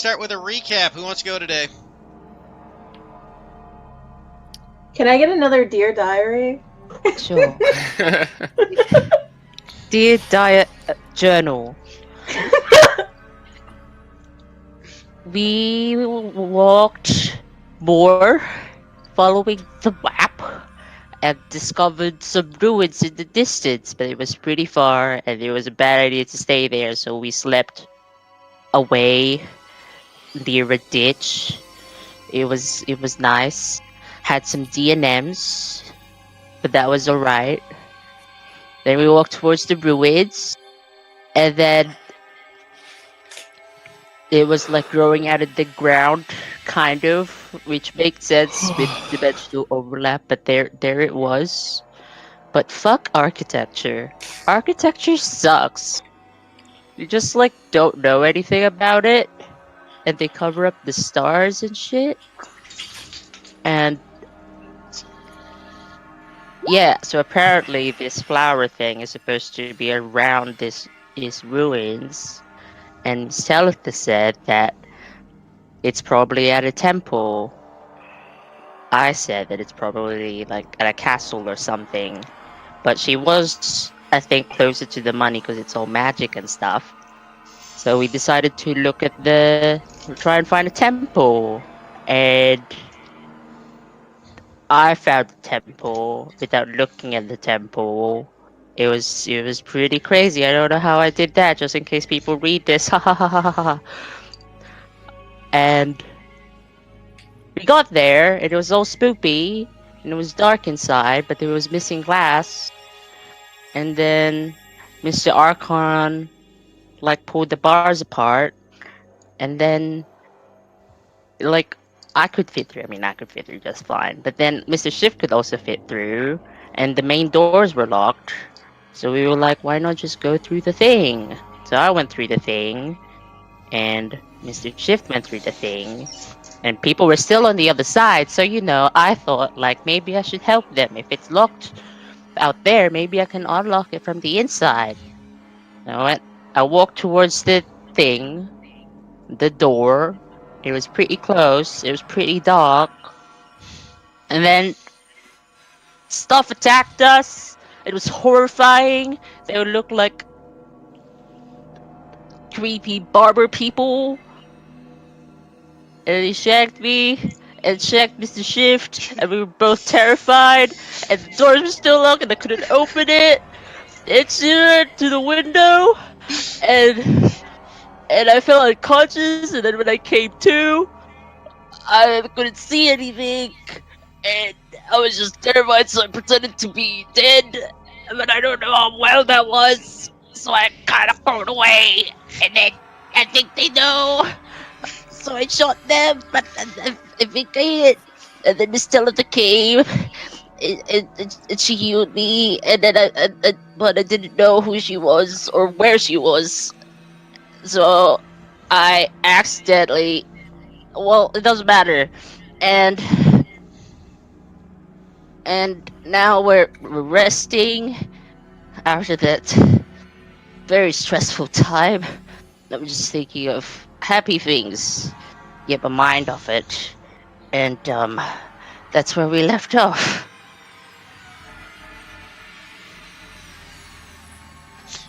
start with a recap. Who wants to go today? Can I get another Dear Diary? Sure. Dear Diet Journal. We walked more, following the map, and discovered some ruins in the distance, but it was pretty far, and it was a bad idea to stay there, so we slept away near a ditch. It was nice. Had some D&Ms, but that was alright. Then we walked towards the ruins, and then it was like growing out of the ground, kind of, which makes sense with dimensional overlap, but there it was. But fuck architecture. Architecture sucks. You just like don't know anything about it, and they cover up the stars and shit. And yeah, so apparently this flower thing is supposed to be around these ruins, and Stelitha said that it's probably at a temple. I said that it's probably like at a castle or something, but she was, I think, closer to the money because it's all magic and stuff. So we decided to try and find a temple, and I found the temple without looking at the temple. It was pretty crazy. I don't know how I did that, just in case people read this. Ha ha ha ha ha. And we got there, and it was all spoopy, and it was dark inside, but there was missing glass. And then Mr. Archon like pulled the bars apart, and then like I could fit through. I mean, I could fit through just fine. But then Mr. Shift could also fit through, and the main doors were locked. So we were like, why not just go through the thing? So I went through the thing, and Mr. Shift went through the thing, and people were still on the other side. So, I thought, like, maybe I should help them. If it's locked out there, maybe I can unlock it from the inside. I walked towards the thing, the door. It was pretty close. It was pretty dark. And then stuff attacked us. It was horrifying. They would look like creepy barber people. And he shagged me and shagged Mr. Shift, and we were both terrified. And the doors were still locked, and I couldn't open it. It's to the window, and I felt unconscious, and then when I came to, I couldn't see anything, and I was just terrified, so I pretended to be dead, but I don't know how well that was, so I kind of threw it away, and then I think they know, so I shot them, but I think I hit, and then Miss Stelitha came, and she healed me, and then but I didn't know who she was, or where she was. So I accidentally, well, it doesn't matter, and now we're resting after that very stressful time. I'm just thinking of happy things, get my mind off it, and that's where we left off.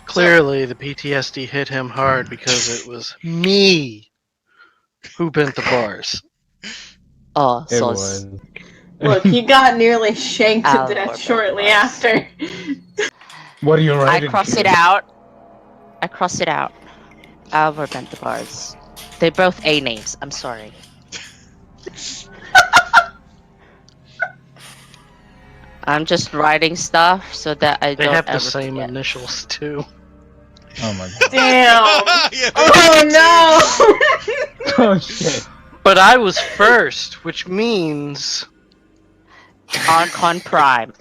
Clearly, the PTSD hit him hard because it was me who bent the bars. Oh, It so was. Look, he got nearly shanked to Our death shortly best. after. What are you I writing? cross it out. Alvar bent the bars. They're both A names. I'm sorry. I'm just writing stuff so that I They don't have the ever same forget. initials too. Oh my god. Damn! Yeah, Oh no! Oh shit. But I was first, which means Archon Prime.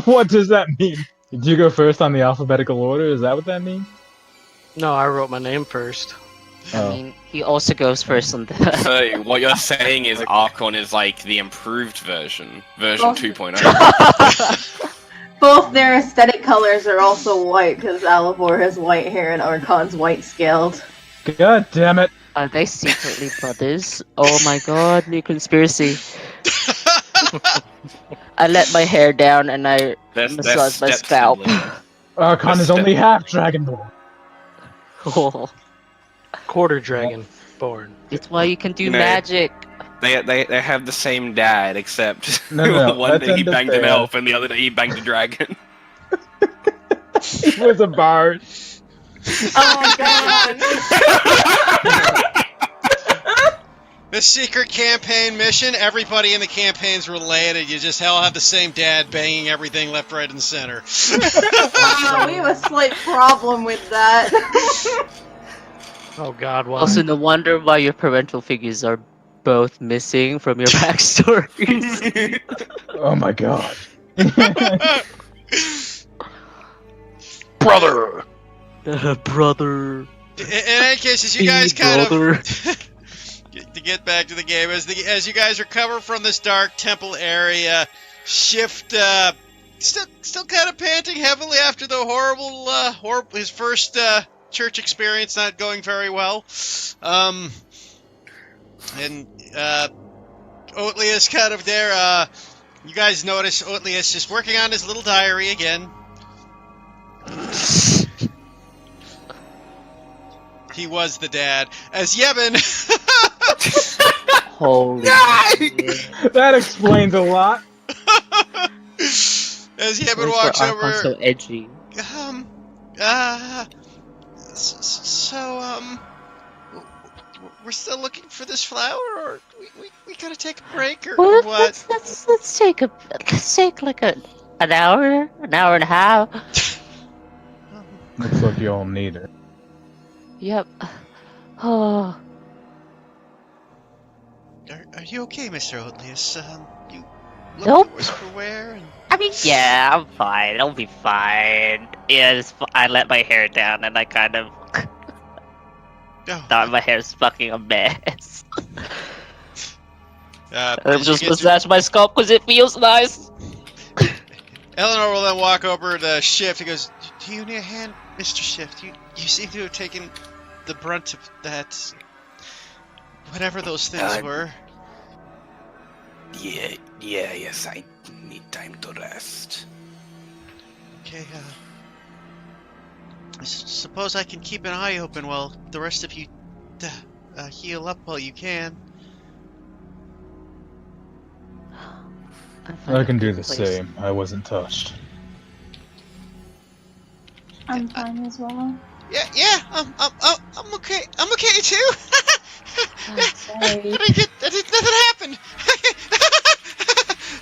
What does that mean? Did you go first on the alphabetical order? Is that what that means? no, I wrote my name first. Oh. I mean, he also goes first on the. So what you're saying is Archon is like the improved version Oh. 2.0. Both their aesthetic colors are also white, because Alivor has white hair and Archon's white scaled. God damn it. Are they secretly brothers? Oh my god, new conspiracy. I let my hair down and I That's massage my step scalp. sibling. Archon is only half Dragonborn. Oh, Quarter dragon born. it's why you can do You know, magic. They have the same dad, except No, one let's day he end it banged an there. elf and the other day he banged a dragon. He was a bard. Oh my god! The secret campaign mission, everybody in the campaign's related. You just all have the same dad banging everything left, right, and center. We have a slight problem with that. Oh God, why? Also, no wonder why your parental figures are both missing from your backstories. Oh my god. Brother. Brother. In any case, as you guys kind brother. of to get back to the game, as you guys recover from this dark temple area, Shift still kind of panting heavily after the horrible his first church experience not going very well. And Oatly is kind of there. You guys notice Oatly is just working on his little diary again. He was the dad. As Yevon, Holy That explains a lot. as Yevon Why walks is Archon over, so edgy? We're still looking for this flower, or we gotta take a break, or Well, what? let's take like an hour and a half. Looks like you all need it. Yep. Oh, Are you okay, Mr. Oatlius? You look Nope. worse for wear, and I mean, yeah, I'm fine. I'll be fine. Yeah, I let my hair down and I kind of thought my hair's fucking a mess. I'm as you just get massage my scalp because it feels nice. Eleanor will then walk over to Shift and goes, "Do you need a hand, Mr. Shift? You seem to have taken the brunt of that, whatever those things were." Yes, I need time to rest. Okay, I suppose I can keep an eye open while the rest of you heal up while you can. I can do the same. I wasn't touched. I'm fine as well. Yeah, I'm okay. I'm okay too. I'm sorry. Nothing happened.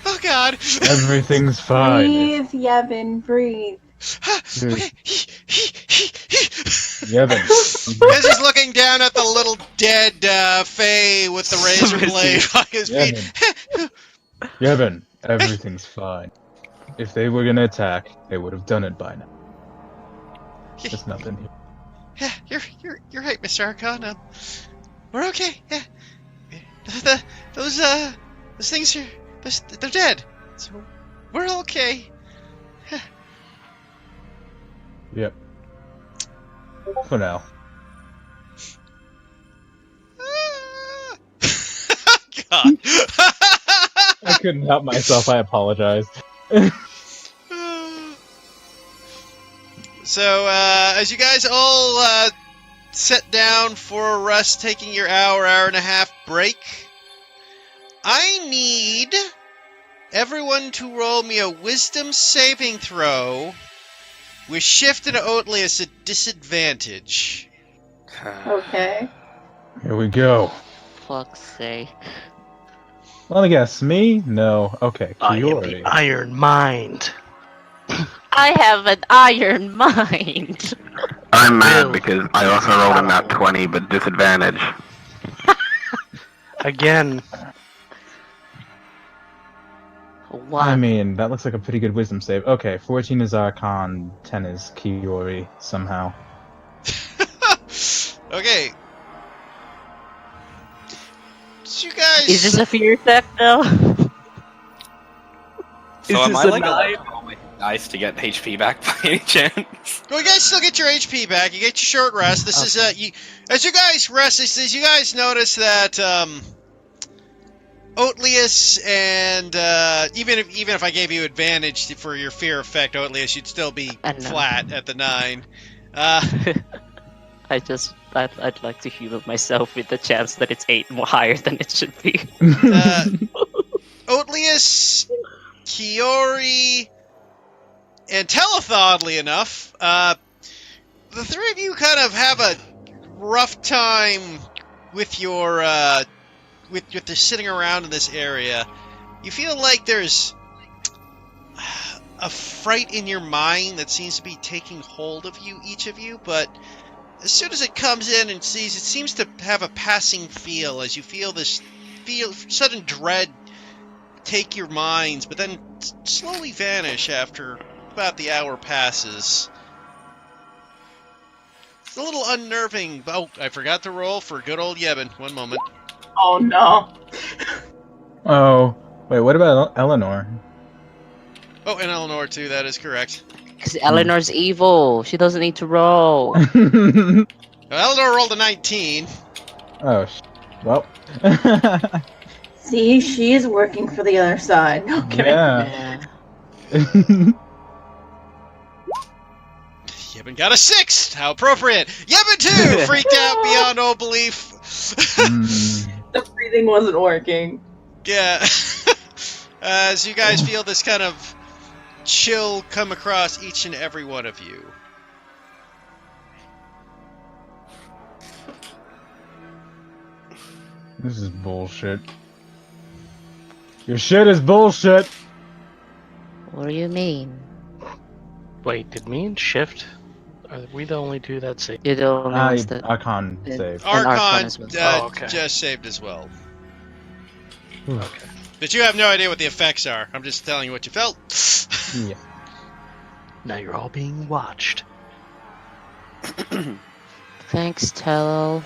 Oh God. Everything's fine. Breathe, Yevon, breathe. Okay. Yevon. As he's looking down at the little dead Fae with the razor blade on his feet. Yevon, everything's fine. If they were gonna attack, they would have done it by now. There's nothing here. Yeah, you're right, Mr. Arcana. We're okay. Yeah. Those things are they're dead. So we're okay. Yep. For now. God. I couldn't help myself. I apologize. So, as you guys all sit down for a rest, taking your hour and a half break, I need everyone to roll me a wisdom saving throw with Shift and Oatly as a disadvantage. Okay. Here we go. Fuck's sake. Let me guess. Me? No. Okay. I am Kiori. the Iron Mind. I have an iron mind. I'm mad Will. because I also rolled a nat 20, but disadvantage. Again. One. I mean, that looks like a pretty good wisdom save. Okay, 14 is Archon, 10 is Kiori, somehow. Okay. So you guys... Is this a fear effect though? So Is am this I a like nine? dice to get HP back by any chance? Well, you guys still get your HP back. You get your short rest. This is as you guys rest. As you guys notice that Oatlius and even if I gave you advantage for your fear effect, Oatlius, you'd still be flat at the 9. I'd like to humor myself with the chance that it's 8 more higher than it should be. Oatlius, Kiori, and Teleth, oddly enough, the three of you kind of have a rough time with your with the sitting around in this area. You feel like there's a fright in your mind that seems to be taking hold of you, each of you, but as soon as it comes in and sees, it seems to have a passing feel as you feel sudden dread take your minds, but then slowly vanish after about the hour passes. It's a little unnerving. Oh, I forgot to roll for good old Yevon. One moment. Oh no. Oh, wait, what about Eleanor? Oh, and Eleanor too, that is correct. Because Eleanor's evil. She doesn't need to roll. Well, Eleanor rolled a 19. Oh, well. See, she is working for the other side. No kidding. Yeah. Yevon got a 6! How appropriate! Yevon too! Freaked out beyond all belief. The breathing wasn't working. Yeah. As you guys feel this kind of chill come across each and every one of you. This is bullshit. Your shit is bullshit! What do you mean? Wait, did me and Shift? Are we the only two that saved? You don't know what's the... Archon saved. And Archon Archon as well. Okay. just saved as well. Okay. But you have no idea what the effects are. I'm just telling you what you felt. Yeah. Now you're all being watched. Thanks, Tello.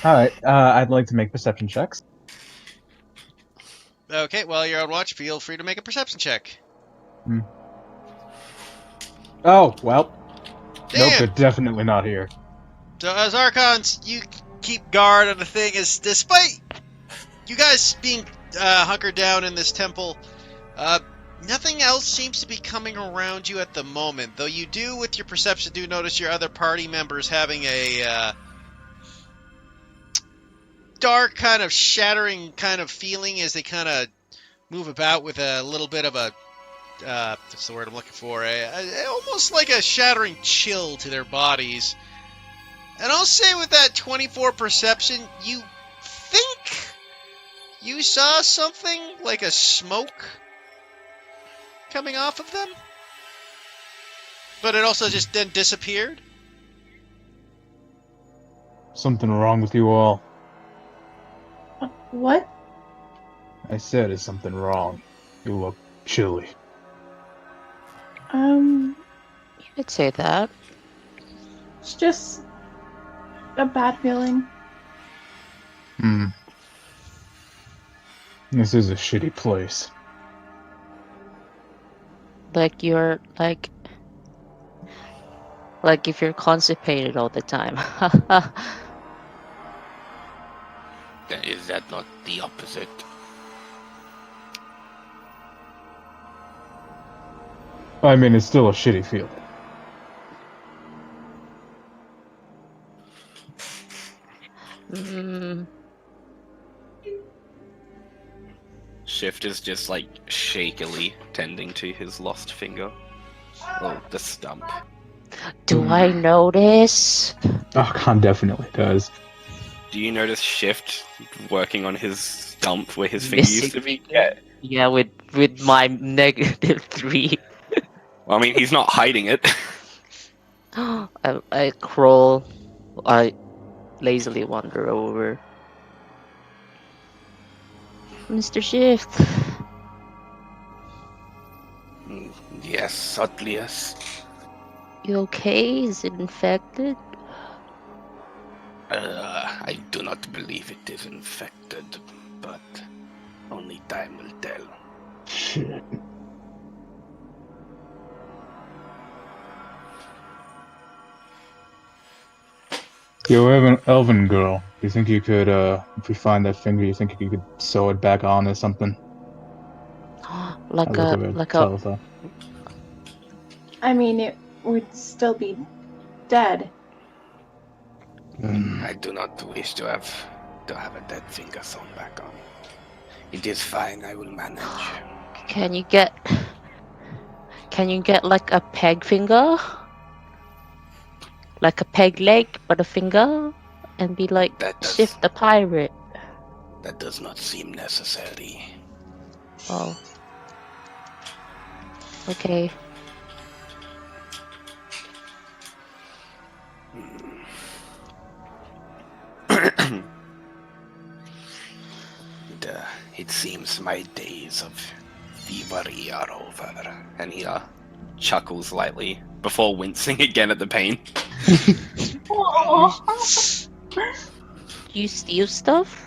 Alright, I'd like to make perception checks. Okay, while you're on watch, feel free to make a perception check. Oh, well. Nope, Damn! they're definitely not here. So as Archons, you keep guard on the thing, as despite you guys being hunkered down in this temple, nothing else seems to be coming around you at the moment. Though you do, with your perception, do notice your other party members having a dark kind of shattering kind of feeling as they kind of move about with a little bit of a what's the word I'm looking for? Almost like a shattering chill to their bodies. And I'll say with that 24 perception, you think you saw something like a smoke coming off of them? But it also just then disappeared? Something wrong with you all. What? I said, is something wrong? You look chilly. You could say that. It's just a bad feeling. This is a shitty place. Like you're like if you're constipated all the time. Is that not the opposite? I mean, it's still a shitty feeling. Shift is just like shakily tending to his lost finger. Oh, the stump. Do I notice? Archon definitely does. Do you notice Shift working on his stump where his finger used to be? Yeah. Yeah, with my -3. Well, I mean, he's not hiding it. I crawl. I lazily wander over. Mr. Shift. Yes, Utlius. You okay? Is it infected? I do not believe it is infected, but only time will tell. Shit. Yo, Elven girl, do you think you could, if we find that finger, you think you could sew it back on or something? I like look a over at like a Talitha. I mean, it would still be dead. Mm. I do not wish to have a dead finger sewn back on. It is fine. I will manage. Can you get like a peg finger? Like a peg leg, but a finger? And be like That does- Shift the pirate. That does not seem necessary. Oh. Okay. It seems my days of thievery are over. And he chuckles lightly before wincing again at the pain. Do you steal stuff?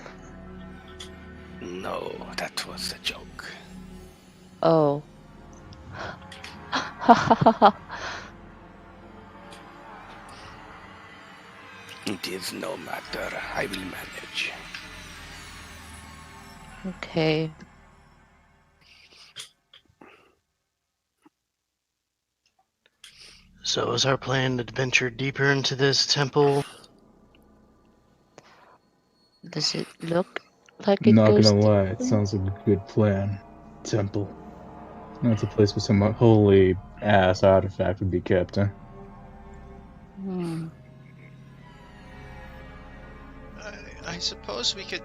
No, that was a joke. Oh. It is no matter. I will manage. Okay. So is our plan to venture deeper into this temple? Does it look like it Not goes gonna lie, it deeper? sounds like a good plan. Temple. That's a place where some holy ass artifact would be kept, huh? Hmm. I suppose we could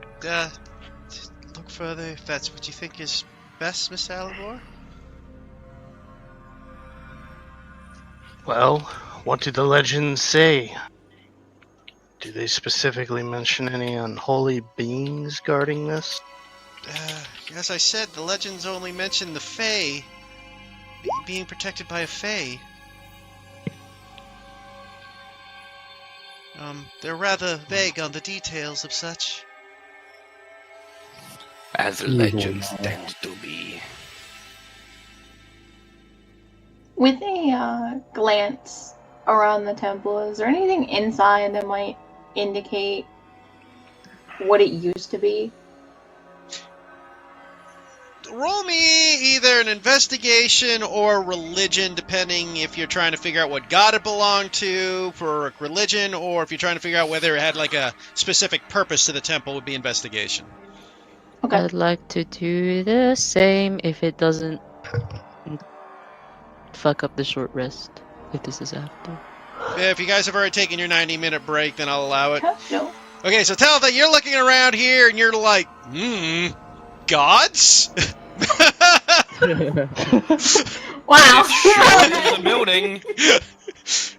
look further if that's what you think is best, Miss Alivor. Well, what do the legends say? Do they specifically mention any unholy beings guarding this? As I said, the legends only mention the Fae being protected by a Fae. They're rather vague on the details of such. As legends tend to be. With a glance around the temple, is there anything inside that might indicate what it used to be? Roll me either an investigation or religion, depending if you're trying to figure out what god it belonged to for religion, or if you're trying to figure out whether it had like a specific purpose to the temple, would be investigation. Okay. I'd like to do the same if it doesn't fuck up the short rest. If this is after. If you guys have already taken your 90-minute break, then I'll allow it. No. Okay, so Talitha, you're looking around here and you're like, gods? Wow. Sure is a building.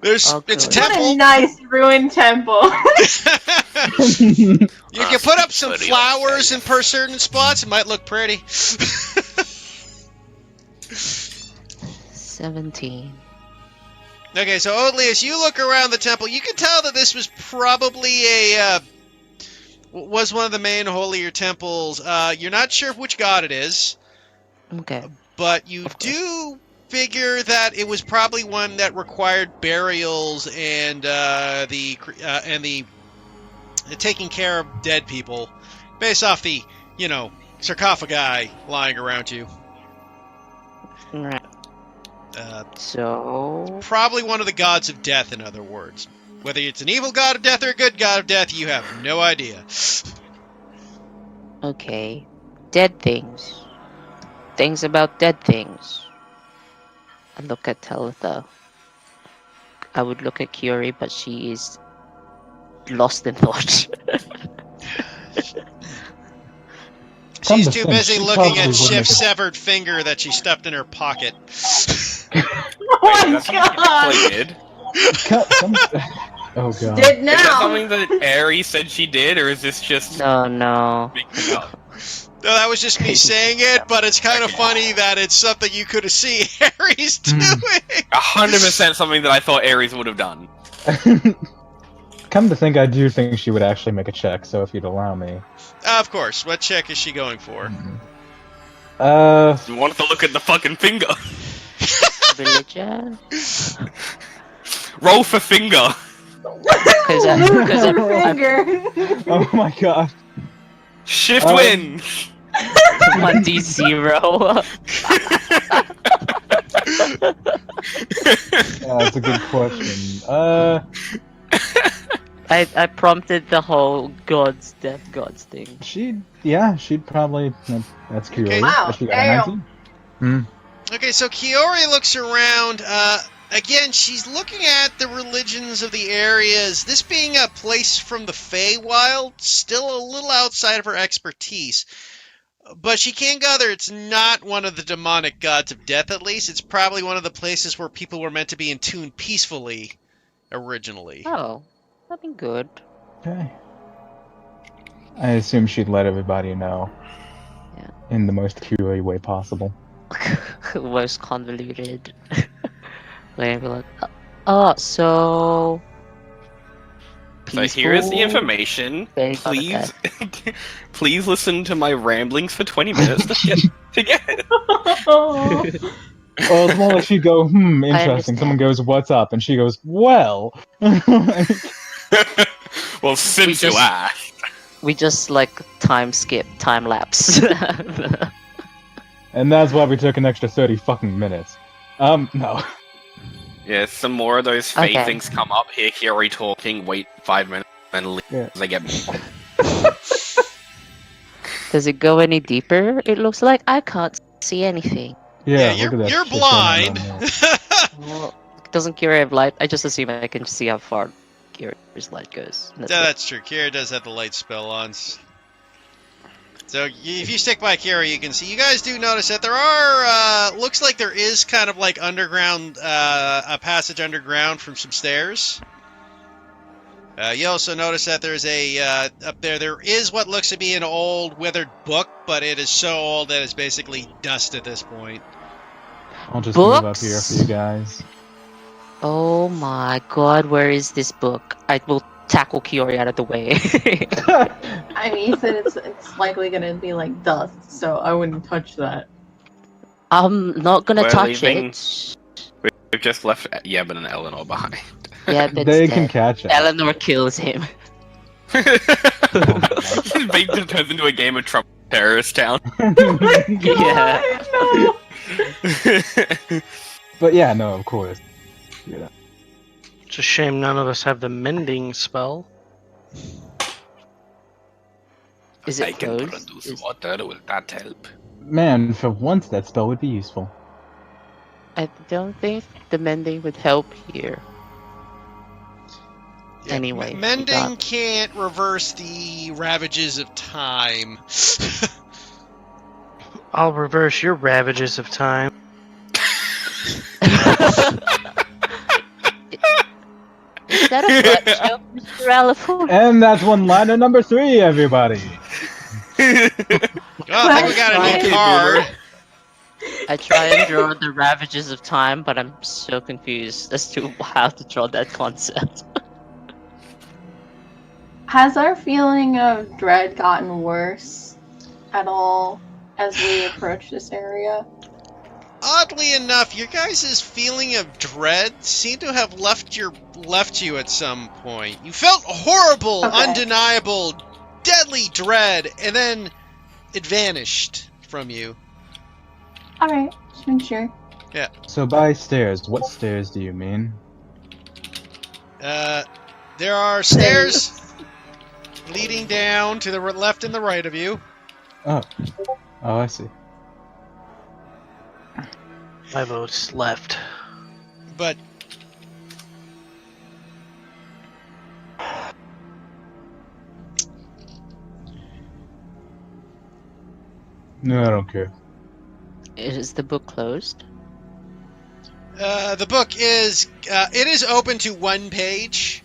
It's a Okay. What a temple. nice ruined temple. You can put up some Pretty flowers in unsafe. certain spots. It might look pretty. 17. Okay, so Oatly, as you look around the temple, you can tell that this was probably was one of the main holier temples. You're not sure which god it is, Okay. but you Of course. do figure that it was probably one that required burials and the taking care of dead people, based off the sarcophagi lying around you. Alright. So. Probably one of the gods of death, in other words. Whether it's an evil god of death or a good god of death, you have no idea. Okay. Dead things. Things about dead things. I look at Talitha. I would look at Curie, but she is lost in thought. She's to too think, busy she looking probably at wouldn't Shift's have- severed finger that she stuffed in her pocket. Oh my That's something you actually did. Oh god. Did Is that now. something that Aerie said she did, or is this just No. making up? No, that was just me saying it, but it's kind of funny that it's something you could have seen Harry's doing. 100% something that I thought Ares would have done. Come to think, I do think she would actually make a check. So if you'd allow me. Of course. What check is she going for? You wanted to look at the fucking finger. Religion? Roll for finger. Because Finger. Oh my god. Shift win. 1d0. That's a good question. I prompted the whole death gods thing. She'd probably. That's curious. Okay. Wow, She got a damn. 19. Okay, so Kiori looks around. Again, she's looking at the religions of the areas. This being a place from the Feywild, still a little outside of her expertise. But she can gather it's not one of the demonic gods of death, at least. It's probably one of the places where people were meant to be entombed peacefully originally. Oh, that'd be good. Okay. I assume she'd let everybody know. Yeah. In the most QA way possible. Most convoluted. Like, oh, so. So here is the Peaceful. information. Very Please, please listen to my ramblings for 20 minutes to get it. Well, it's more like she'd go, interesting. understand. Someone goes, what's up? And she goes, well. Well, since you just- asked. We just like time skip, time lapse. And that's why we took an extra 30 fucking minutes. No. Yeah, some more of those fake Okay. things come up. Hear Kiori talking, wait 5 minutes, then leave. Yeah. They get Does it go any deeper? It looks like I can't see anything. Yeah, you're, look at that you're shit going on blind. down there. Well, doesn't Kira have light? I just assume I can see how far Kira's light goes. That's Yeah, it. that's true. Kira does have the light spell on. So if you stick by Kira, you can see. You guys do notice that there are, looks like there is kind of like underground, a passage underground from some stairs. You also notice that there's up there is what looks to be an old withered book, but it is so old that it's basically dust at this point. I'll just move up Books? here for you guys. Oh my god, where is this book? I will tackle Kiori out of the way. I mean, you said it's likely gonna be like dust, so I wouldn't touch that. I'm not gonna We're touch leaving. it. We've just left Yevon and Eleanor behind. Yeah, that's They dead. can catch up. Eleanor kills him. It turns into a game of Trump terrorist town. Yeah. No. But yeah, no, of course. It's a shame none of us have the mending spell. Is I it can closed? produce water. Will that help? Man, for once that spell would be useful. I don't think the mending would help here. Yeah, Anyway, we mending got- can't reverse the ravages of time. I'll reverse your ravages of time. Is that a butt joke, Mr. Alaford? And that's one-liner number 3, everybody. Oh, I think we got a new Okay, card. I try and draw the ravages of time, but I'm so confused as to how to draw that concept. Has our feeling of dread gotten worse at all as we approach this area? Oddly enough, your guys' feeling of dread seemed to have left you at some point. You felt horrible, Okay. undeniable, deadly dread, and then it vanished from you. Alright, just make sure. So by stairs, what stairs do you mean? There are stairs leading down to the left and the right of you. Oh, I see. My vote's left. But No, I don't care. Is the book closed? the book is it is open to one page.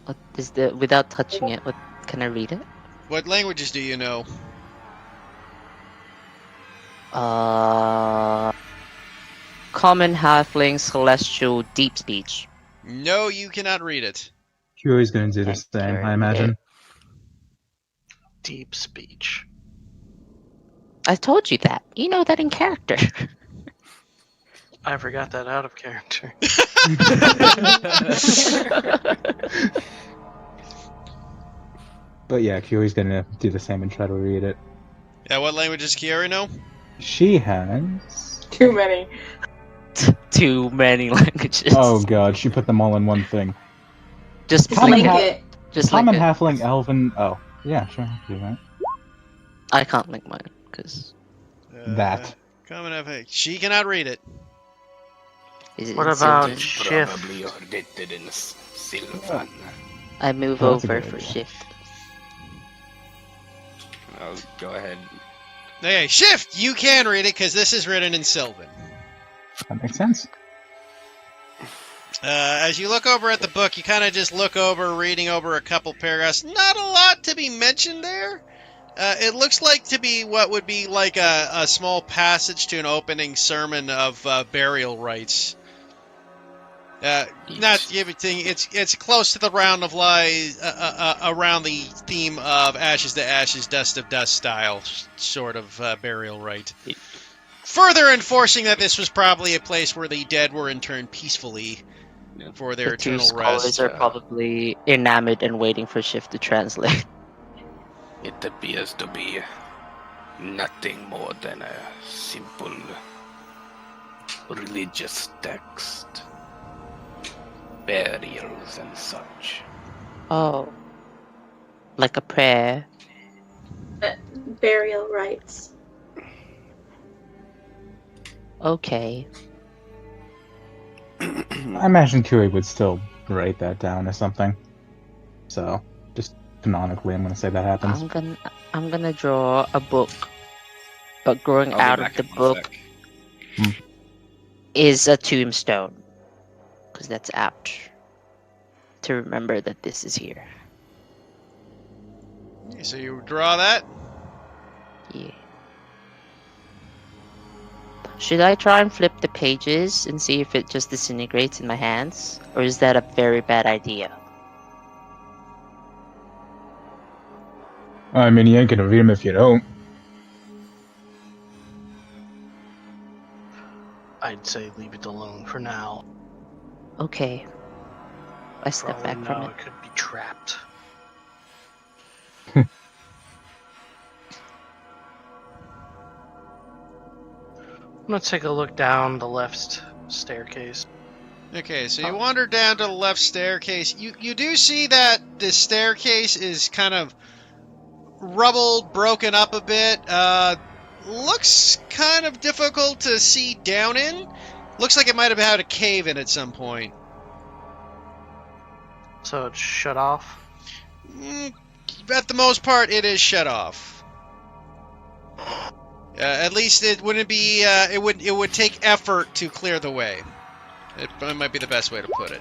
What is the without touching it? What can I read it? What languages do you know? Common, halfling, celestial, deep speech. No, you cannot read it. Kyoi's gonna do the And same, I turn imagine. Deep speech. I told you that. You know that in character. I forgot that out of character. But yeah, Kyoi's gonna do the same and try to read it. Yeah, what language does Kiara know? She has. Too many. Too many languages. Oh god, she put them all in one thing. Just Just Common link link ha- it. it. Just Common, link it. halfling, elven. Oh, yeah, sure, I can do that. I can't link mine because That. Common FA. She cannot read it. is it What in about Sylvan? shift? Probably written in Sylvan. I move Oh, that's a over good for idea. shift. I'll go ahead. Okay, shift! You can read it because this is written in Sylvan. That makes sense. As you look over at the book, you kind of just look over, reading over a couple paragraphs. Not a lot to be mentioned there. It looks like to be what would be like a small passage to an opening sermon of burial rites. Not everything. It's close to the round of lies around the theme of ashes to ashes, dust of dust style sort of burial rite. Further enforcing that this was probably a place where the dead were interned peacefully for their The two eternal scholars rest. are probably enamored and waiting for shift to translate. It appears to be nothing more than a simple religious text. Burials and such. Oh, like a prayer. Burial rites. Okay. I imagine Kyoi would still write that down or something. So, just canonically, I'm gonna say that happens. I'm gonna draw a book, but growing I'll be out of back the in one book sec. is a tombstone, because that's apt to remember that this is here. So you draw that? Yeah. Should I try and flip the pages and see if it just disintegrates in my hands? Or is that a very bad idea? I mean, you ain't gonna read them if you don't. I'd say leave it alone for now. Okay. I step Probably back from know it. it could be trapped. I'm gonna take a look down the left staircase. Okay, so you wander down to the left staircase. You do see that the staircase is kind of rubbled, broken up a bit. Looks kind of difficult to see down in. Looks like it might have had a cave in at some point. So it's shut off. At the most part, it is shut off. At least it wouldn't be. It would take effort to clear the way. It might be the best way to put it.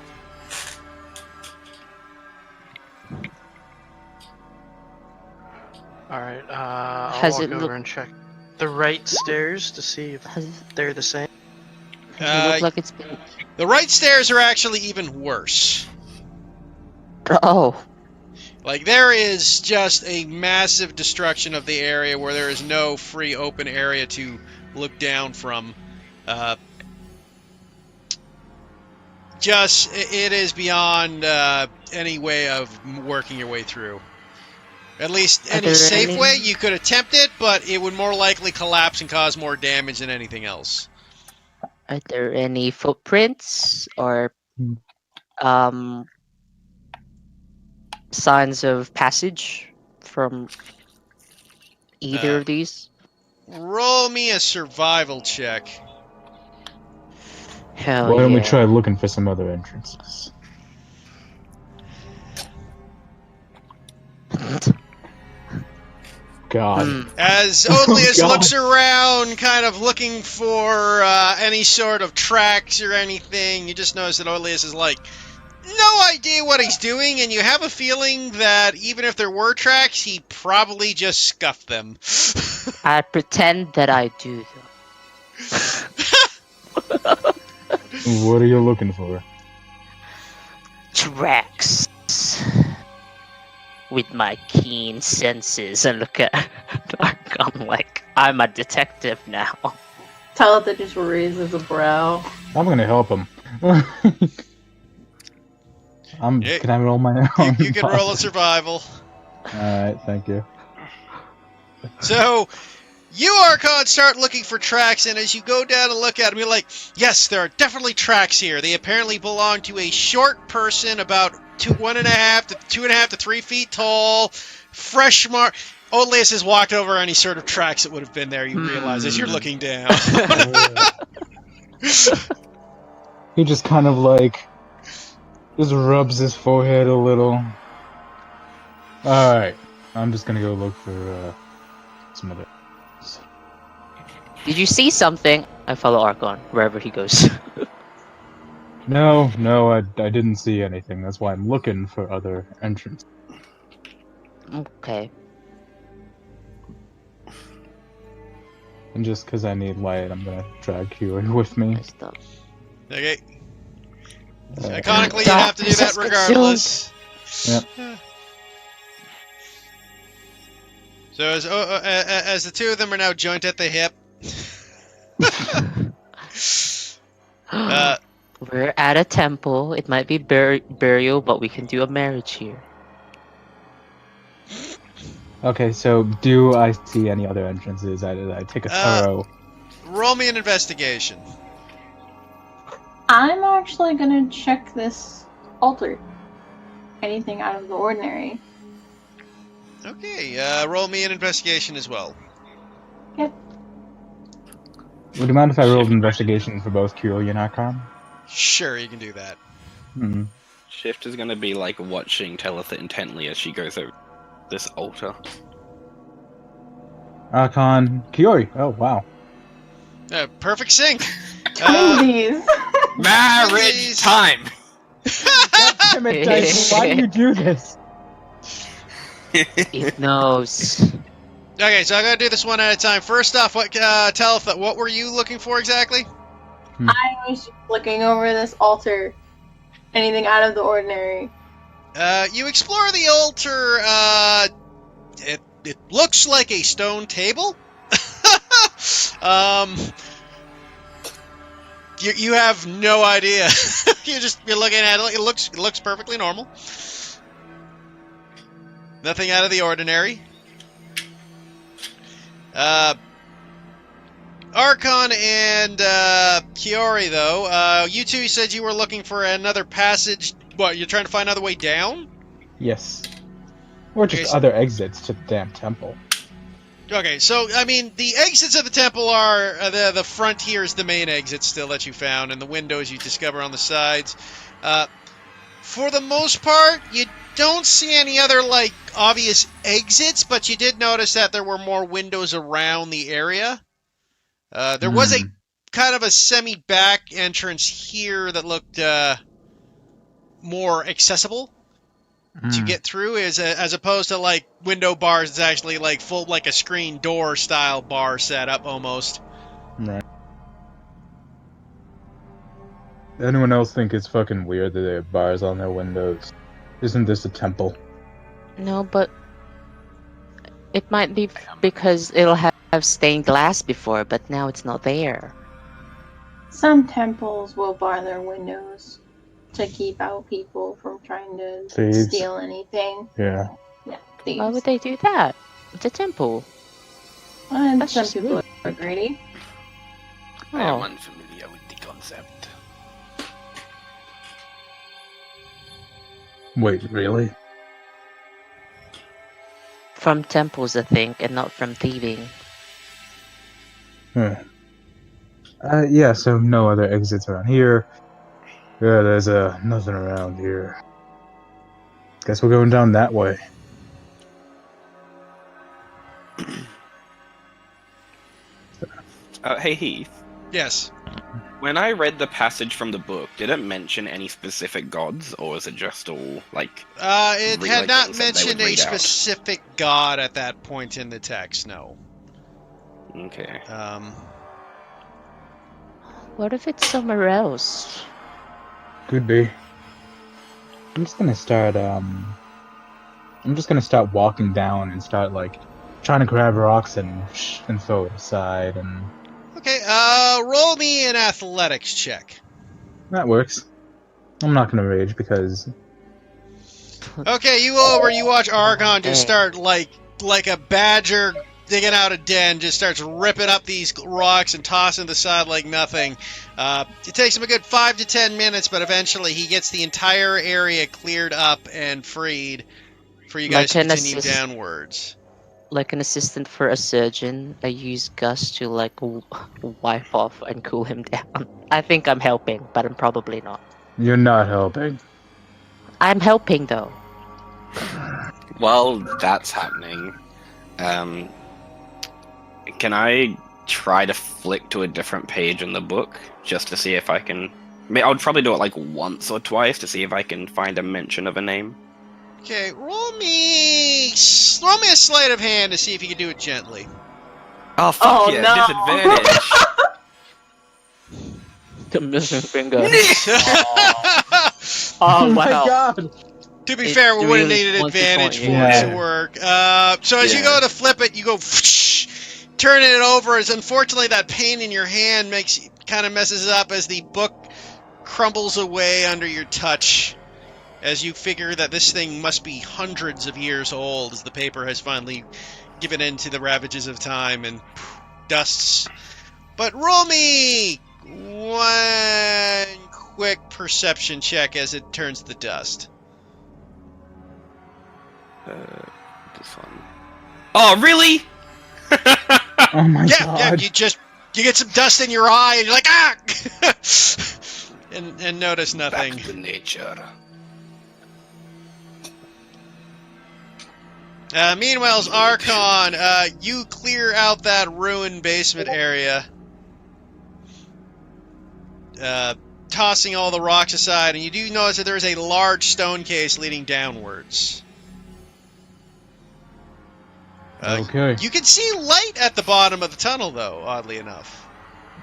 Alright, I'll Has walk it over look- and check the right stairs to see if Does they're the same. it look like it's been... The right stairs are actually even worse. Oh. Like, there is just a massive destruction of the area where there is no free open area to look down from. It is beyond any way of working your way through. At least Are any there safe any- way, you could attempt it, but it would more likely collapse and cause more damage than anything else. Are there any footprints or signs of passage from either of these? Roll me a survival check. Hell Why don't we yeah. try looking for some other entrances? God. As Oh, Odlius God. looks around, kind of looking for any sort of tracks or anything, you just notice that Odlius is like, no idea what he's doing, and you have a feeling that even if there were tracks, he probably just scuffed them. I pretend that I do, though. What are you looking for? Tracks. with my keen senses and look at Archon like I'm a detective now. Talitha just raises a brow. I'm gonna help him. Yeah. Can I roll my own? You can roll a survival. Alright, thank you. So, you, Archon, start looking for tracks, and as you go down and look at them, you're like, yes, there are definitely tracks here. They apparently belong to a short person about 1.5 to 3 feet tall, fresh mark. Oleus has walked over any sort of tracks that would have been there, you realize, as you're looking down. He just kind of like just rubs his forehead a little. Alright, I'm just gonna go look for some other. Did you see something? I follow Archon wherever he goes. No, I didn't see anything. That's why I'm looking for other entrances. Okay. And just because I need light, I'm gonna drag Kiwi with me. Nice stuff. Okay. Uh, Iconically, you have to do that Darkness is regardless. Yep. So as the two of them are now joint at the hip, We're at a temple. It might be burial, but we can do a marriage here. Okay, so do I see any other entrances? I take a thorough. roll me an investigation. I'm actually gonna check this altar. Anything out of the ordinary. Okay, roll me an investigation as well. Yep. Would you mind if I rolled an investigation for both Kiwi and Archon? Sure, you can do that. Hmm. Shift is gonna be like watching Talitha intently as she goes over this altar. Archon, Kiwi. Oh wow. Perfect sync. Twinsies! Marriage time! Damn it, Dice, why do you do this? It knows. Okay, so I'm gonna do this one at a time. First off, Talitha, what were you looking for exactly? I was just looking over this altar. Anything out of the ordinary. You explore the altar. It looks like a stone table. You have no idea. You're looking at it. It looks perfectly normal. Nothing out of the ordinary. Archon and Kiori, though, you two said you were looking for another passage. What, you're trying to find another way down? Yes. Or just Okay, so- other exits to the damn temple. Okay, so, I mean, the exits of the temple are, the front here is the main exit still that you found, and the windows you discover on the sides. For the most part, you don't see any other, like, obvious exits, but you did notice that there were more windows around the area. There was a kind of a semi-back entrance here that looked more accessible to get through, as opposed to like window bars. It's actually like full, like a screen door style bar setup almost. Right. Anyone else think it's fucking weird that they have bars on their windows? Isn't this a temple? No, but it might be because it'll have stained glass before, but now it's not there. Some temples will bar their windows to keep out people from trying to Thieves. steal anything. Yeah. Yeah, thieves. Why would they do that? It's a temple. And That's some just people rude. are greedy. I am Oh. unfamiliar with the concept. Wait, really? From temples, I think, and not from thieving. Yeah, so no other exits around here. Yeah, there's nothing around here. Guess we're going down that way. Hey Heath, Yes. when I read the passage from the book, did it mention any specific gods, or is it just all like? It Really had like not things that they mentioned would a read out. specific god at that point in the text. No. Okay. What if it's somewhere else? Could be. I'm just gonna start I'm just gonna start walking down and start like trying to grab rocks and throw it aside, and Okay, roll me an athletics check. that works. I'm not gonna rage because Okay, you go over, you watch Archon just Hey. start like a badger digging out a den, just starts ripping up these rocks and tossing the side like nothing. It takes him a good 5 to 10 minutes, but eventually he gets the entire area cleared up and freed for you guys Like to an continue assist- downwards. Like an assistant for a surgeon, I use Gus to like wipe off and cool him down. I think I'm helping, but I'm probably not. you're not helping. I'm helping though. While that's happening, can I try to flick to a different page in the book just to see if I can? I would probably do it like once or twice to see if I can find a mention of a name. Okay, roll me a sleight of hand to see if you can do it gently. Oh fuck Oh, yeah! no. Disadvantage. The missing finger. Oh Oh my wow. god! To be It fair, we wouldn't really need an wants to advantage for point, it yeah. to work. So as you Yeah. go to flip it, you go turning it over. As unfortunately that pain in your hand kind of messes up as the book crumbles away under your touch. As you figure that this thing must be hundreds of years old, as the paper has finally given in to the ravages of time and dusts. But roll me one quick perception check as it turns to dust. This one. Oh really? Oh my Yeah, god! you get some dust in your eye and you're like, ah! and notice nothing. Back to nature. Meanwhile, Archon, you clear out that ruined basement area, tossing all the rocks aside, and you do notice that there is a large stone case leading downwards. Okay. You can see light at the bottom of the tunnel, though, oddly enough.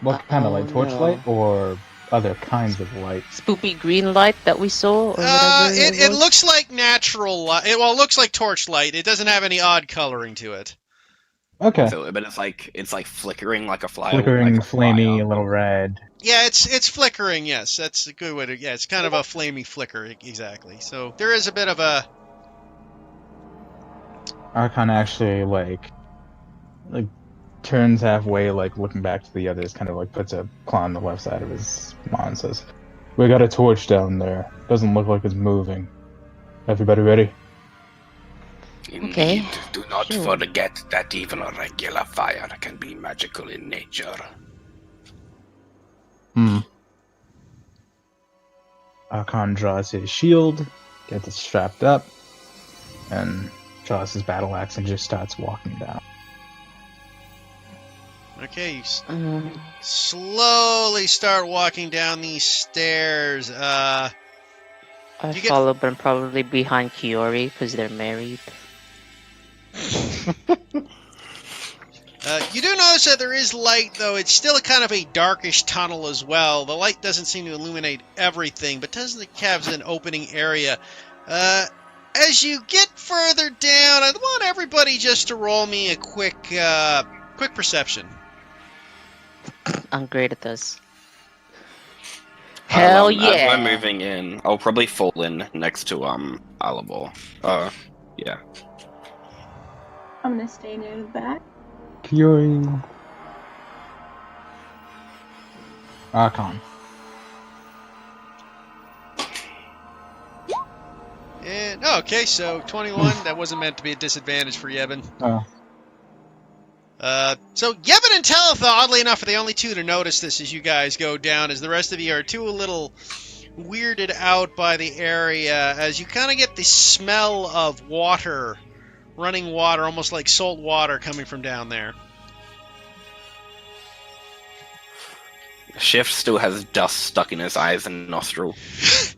What kind of Oh, light? Torchlight or other kinds of light? Spoopy green light that we saw, or whatever. It was? looks like natural light. Well, it looks like torchlight. It doesn't have any odd coloring to it. Okay. So, but it's like flickering like a fly. Flickering, like a fly flamey, a up. little red. Yeah, it's flickering. Yes, that's a good way to. Yeah, it's kind of a flamey flicker, exactly. So there is a bit of a. Archon actually like turns halfway, like looking back to the others, kind of like puts a claw on the left side of his maw and says, "We got a torch down there. Doesn't look like it's moving. Everybody ready?" Indeed. Okay, Do not sure. forget that even a regular fire can be magical in nature. Archon draws his shield, gets it strapped up, and draws his battle axe and just starts walking down. Okay, you Um, slowly start walking down these stairs. I You get- follow, but I'm probably behind Kiori because they're married. You do notice that there is light, though. It's still kind of a darkish tunnel as well. The light doesn't seem to illuminate everything, but does have an opening area. As you get further down, I want everybody just to roll me a quick perception. I'm great at this. Hell As yeah! we're moving in, I'll probably fall in next to Alibor. Yeah. I'm gonna stay near the back. Kiori. Archon. And okay, so 21. That wasn't meant to be a disadvantage for Yevon. Oh. So Yevon and Talitha, oddly enough, are the only two to notice this as you guys go down, as the rest of you are too a little weirded out by the area, as you kind of get the smell of water, running water, almost like salt water coming from down there. Shift still has dust stuck in his eyes and nostril.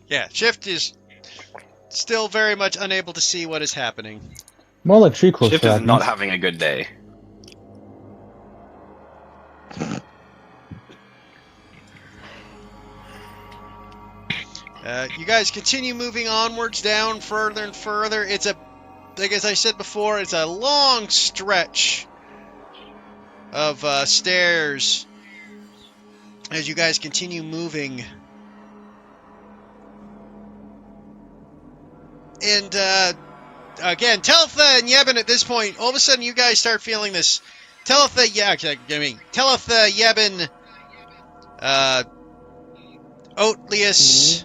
Yeah, Shift is still very much unable to see what is happening. More like treacle Shift is fragments. not having a good day. You guys continue moving onwards down further and further. It's like as I said before, it's a long stretch of stairs as you guys continue moving. And again, Telitha and Yebin at this point, all of a sudden you guys start feeling this. Telitha, Yebin, Oatlius,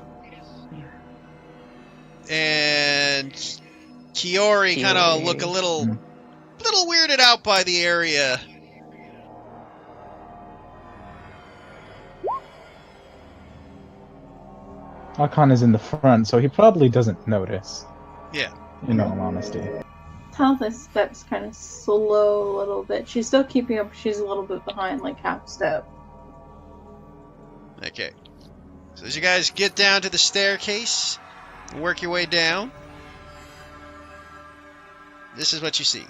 and Kiori kind of look a little weirded out by the area. Archon is in the front, so he probably doesn't notice. Yeah. In all honesty. Talitha's steps kind of slow a little bit. She's still keeping up. She's a little bit behind, like half step. Okay. So as you guys get down to the staircase and work your way down, this is what you see.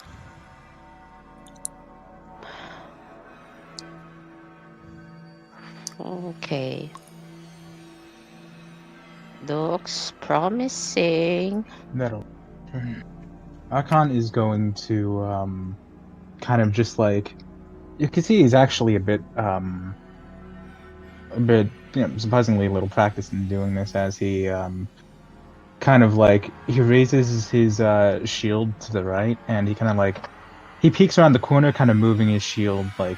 Okay. Looks promising. That'll. Archon is going to kind of just like, you can see he's actually a bit surprisingly little practiced in doing this, as he kind of like he raises his shield to the right, and he kind of like he peeks around the corner, kind of moving his shield like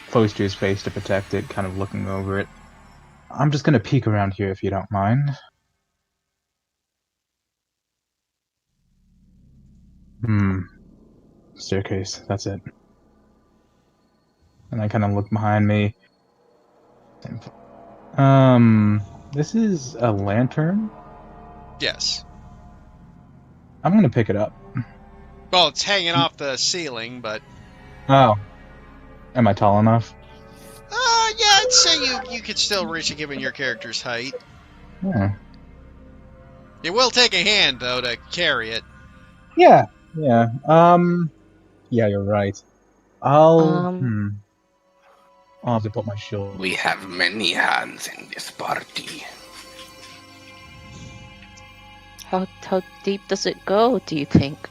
close to his face to protect it, kind of looking over it. I'm just gonna peek around here if you don't mind. Staircase, that's it. And I kind of look behind me. This is a lantern? Yes. I'm gonna pick it up. Well, it's hanging off the ceiling, but... Oh. Am I tall enough? Yeah, I'd say you could still reach it given your character's height. Yeah. It will take a hand, though, to carry it. Yeah. Yeah. Yeah, you're right. I'll have to put my shield. We have many hands in this party. How deep does it go, do you think?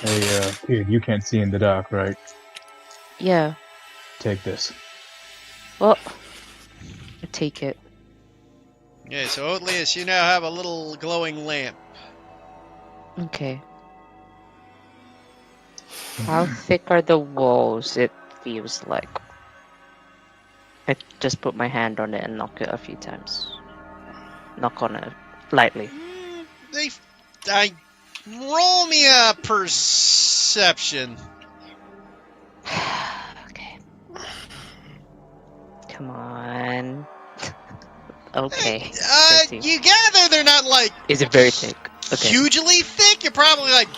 Hey, kid, you can't see in the dark, right? Yeah. Take this. Well, I take it. Yeah, so Oatlius, you now have a little glowing lamp. Okay. How thick are the walls, it feels like? I just put my hand on it and knock it a few times. Knock on it lightly. Roll me a perception. Okay. Come on. Okay. 13. You gather they're not, like... Is it very thick? Okay. Hugely thick? You're probably, like,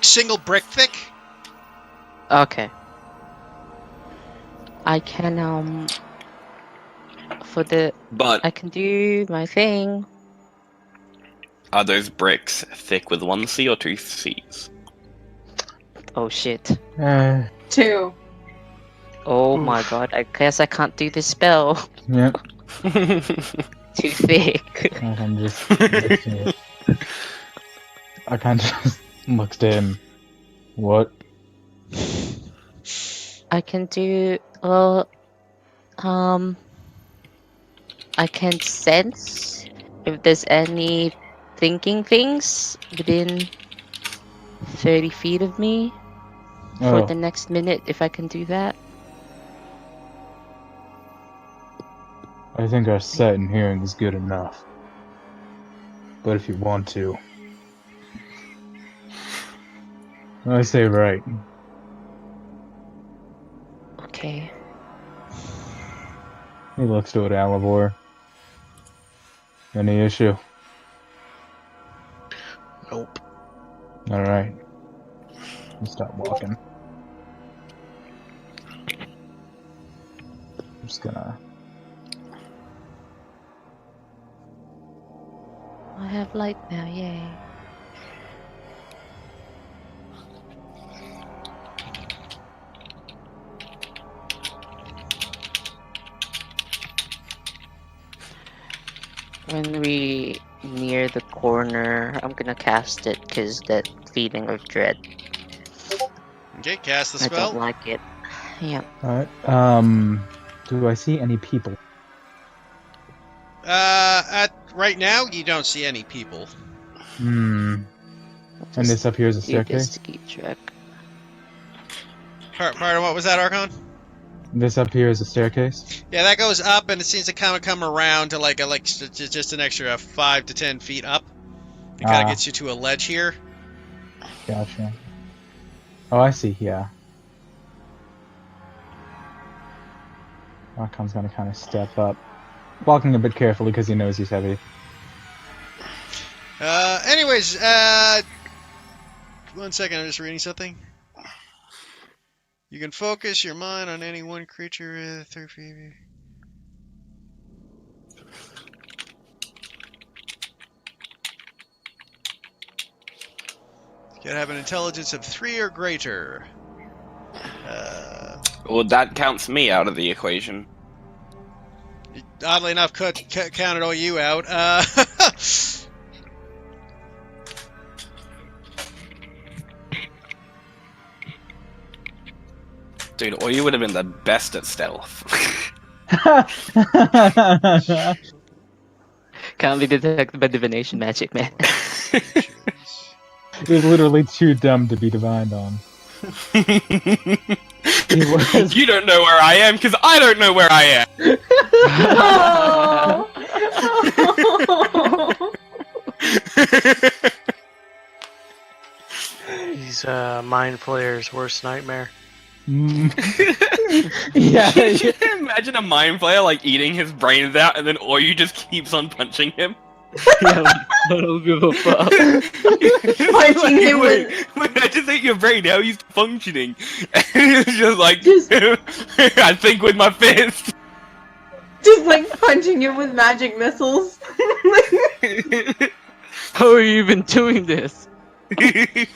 single brick thick. Okay. I can, But I can do my thing. are those bricks thick with 1 C or 2 Cs? Oh shit. 2. Oh my god, I guess I can't do this spell. Yep. Too thick. I can just I can just looks to him. What? I can do, well, I can sense if there's any thinking things within 30 feet of me for Oh. the next minute, if I can do that. I think our sight and hearing is good enough. But if you want to... I say right. Okay. He looks to it, Alivor. Any issue? Nope. Alright. Stop walking. I'm just gonna... I have light now, yay. When we near the corner, I'm gonna cast it because that feeling of dread. Okay, cast the I don't spell. like it. Yeah. Alright. Do I see any people? Right now, you don't see any people. And this up here is a staircase? To keep track. Pardon, what was that, Archon? This up here is a staircase? Yeah, that goes up, and it seems to kind of come around to just an extra 5 to 10 feet up. It kind of gets you to a ledge here. Gotcha. Oh, I see, yeah. Archon's gonna kind of step up. Walking a bit carefully because he knows he's heavy. Anyways, 1 second, I'm just reading something. You can focus your mind on any one creature with 3 feet. You can have an intelligence of 3 or greater. Well, that counts me out of the equation. Oddly enough, counted all you out. Dude, or you would have been the best at stealth. Can't be detected by divination magic, man. He was literally too dumb to be divined on. He was. You don't know where I am, because I don't know where I am! He's Mind Flayer's worst nightmare. Yeah. Imagine a mind flayer like eating his brains out, and then Oyu just keeps on punching him. Yeah, I don't give a fuck. Punching him with... Wait, I just ate your brain, how he's functioning. And it's just like, I think with my fist. Just like punching him with magic missiles. How are you even doing this? 30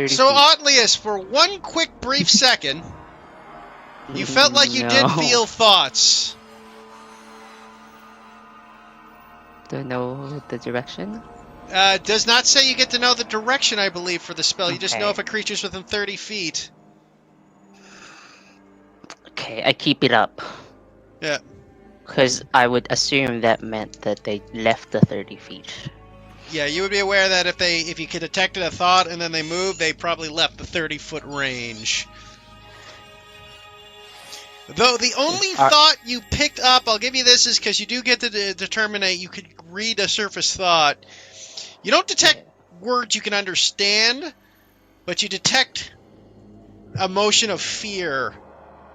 So, feet. Otlius, for one quick brief second, you felt like you did No. feel thoughts. Do I know the direction? Does not say you get to know the direction, I believe, for the spell. You just Okay. know if a creature's within 30 feet. Okay, I keep it up. Yeah. Because I would assume that meant that they left the 30 feet. Yeah, you would be aware that if you could detected a thought and then they moved, they probably left the 30-foot range. Though the only thought you picked up, I'll give you this, is because you do get to determine you could read a surface thought. You don't detect words you can understand, but you detect emotion of fear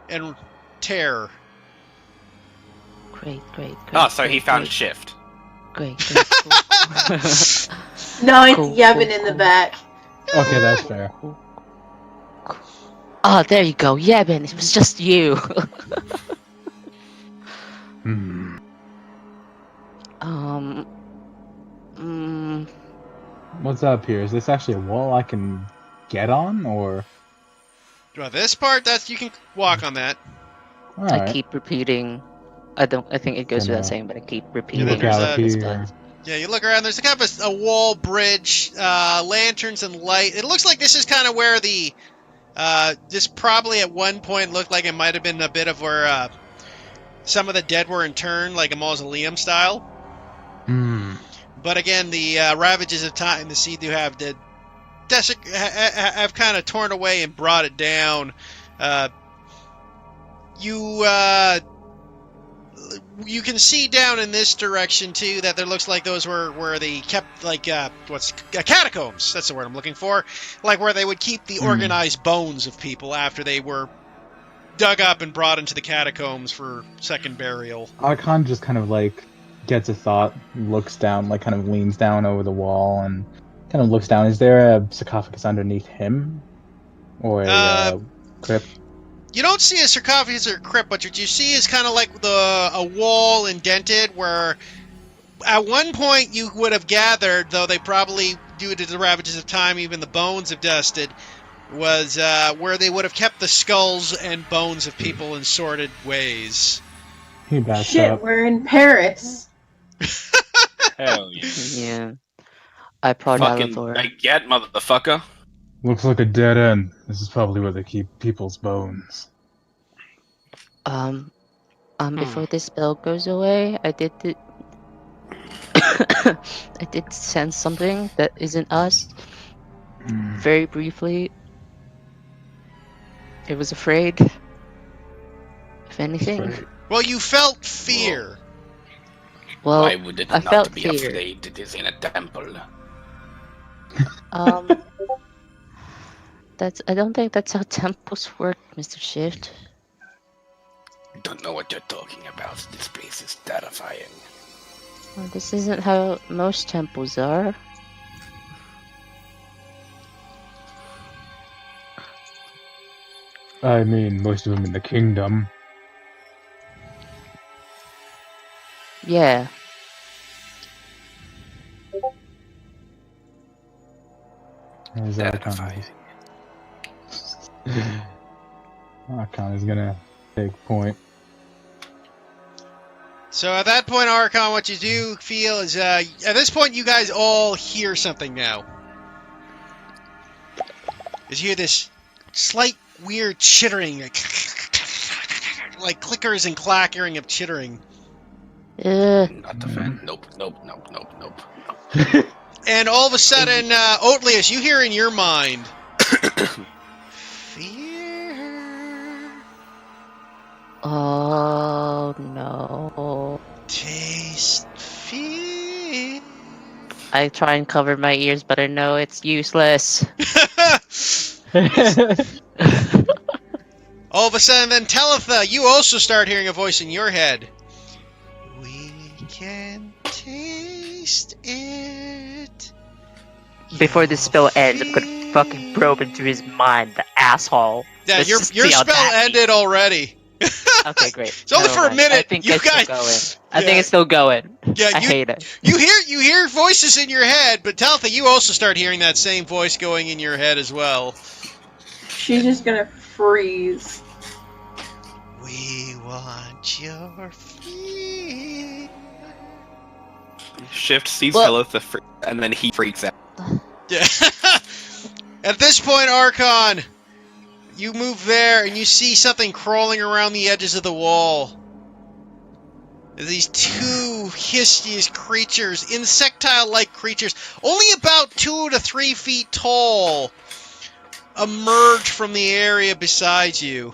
and terror. Great. Oh, so he found great, shift. Great. No, it's Cool, Yevon cool, in the cool. back. Okay, that's fair. Oh, there you go. Yeah, Ben, it was just you. Hmm. What's up here? Is this actually a wall I can get on, or? Well, this part, you can walk on that. I Alright. keep repeating. I think it goes without saying, but I keep repeating. then Look there's out a- here. Yeah, you look around, there's kind of a wall bridge, lanterns and light. It looks like this is kind of where this probably at one point looked like it might have been a bit of where, some of the dead were interned, like a mausoleum style. Hmm. But again, the ravages of time, the sea do have have kind of torn away and brought it down. You can see down in this direction too that there looks like those were where they kept catacombs. That's the word I'm looking for. Like where they would keep the organized bones of people after they were dug up and brought into the catacombs for second burial. Archon just kind of like gets a thought, looks down, like kind of leans down over the wall and kind of looks down. Is there a sarcophagus underneath him? Or a crypt? You don't see a sarcophagus or crypt, but what you see is kind of like a wall indented where at one point you would have gathered, though they probably, due to the ravages of time, even the bones have dusted, was where they would have kept the skulls and bones of people in sorted ways. He backs Shit, up. we're in Paris. Hell yeah. Yeah. I prod Fucking Alithor. baguette, motherfucker. Looks like a dead end. This is probably where they keep people's bones. Before this spell goes away, I did I did sense something that isn't us. Very briefly. It was afraid. If anything. Afraid. Well, you felt fear. Well, Why would it I not felt be fear. afraid? It is in a temple. I don't think that's how temples work, Mr. Shift. Don't know what you're talking about. This place is terrifying. Well, this isn't how most temples are. I mean, most of them in the kingdom. Yeah. As Terrifying. Archon is gonna take point. So at that point, Archon, what you do feel is, at this point, you guys all hear something now. You hear this slight, weird chittering, like clickers and clackering of chittering. Not a fan. Nope. And all of a sudden, Oatlius, you hear in your mind, fear, Oh no. taste, fear. I try and cover my ears, but I know it's useless. All of a sudden, then, Talitha, you also start hearing a voice in your head. We can taste it. Before this spell ends, I'm gonna fucking probe into his mind, the asshole. Yeah, Let's your just see how spell that ended already. Okay, great. It's only Never for a mind. minute. I think You it's guys- still going. I Yeah. think it's still going. Yeah, I hate it. You hear voices in your head, but Talitha, you also start hearing that same voice going in your head as well. She's just gonna freeze. We want your fear. Shift sees Well- Talitha and then he freaks out. Yeah. At this point, Archon, you move there and you see something crawling around the edges of the wall. These two hideous creatures, insectile-like creatures, only about 2 to 3 feet tall, emerge from the area beside you.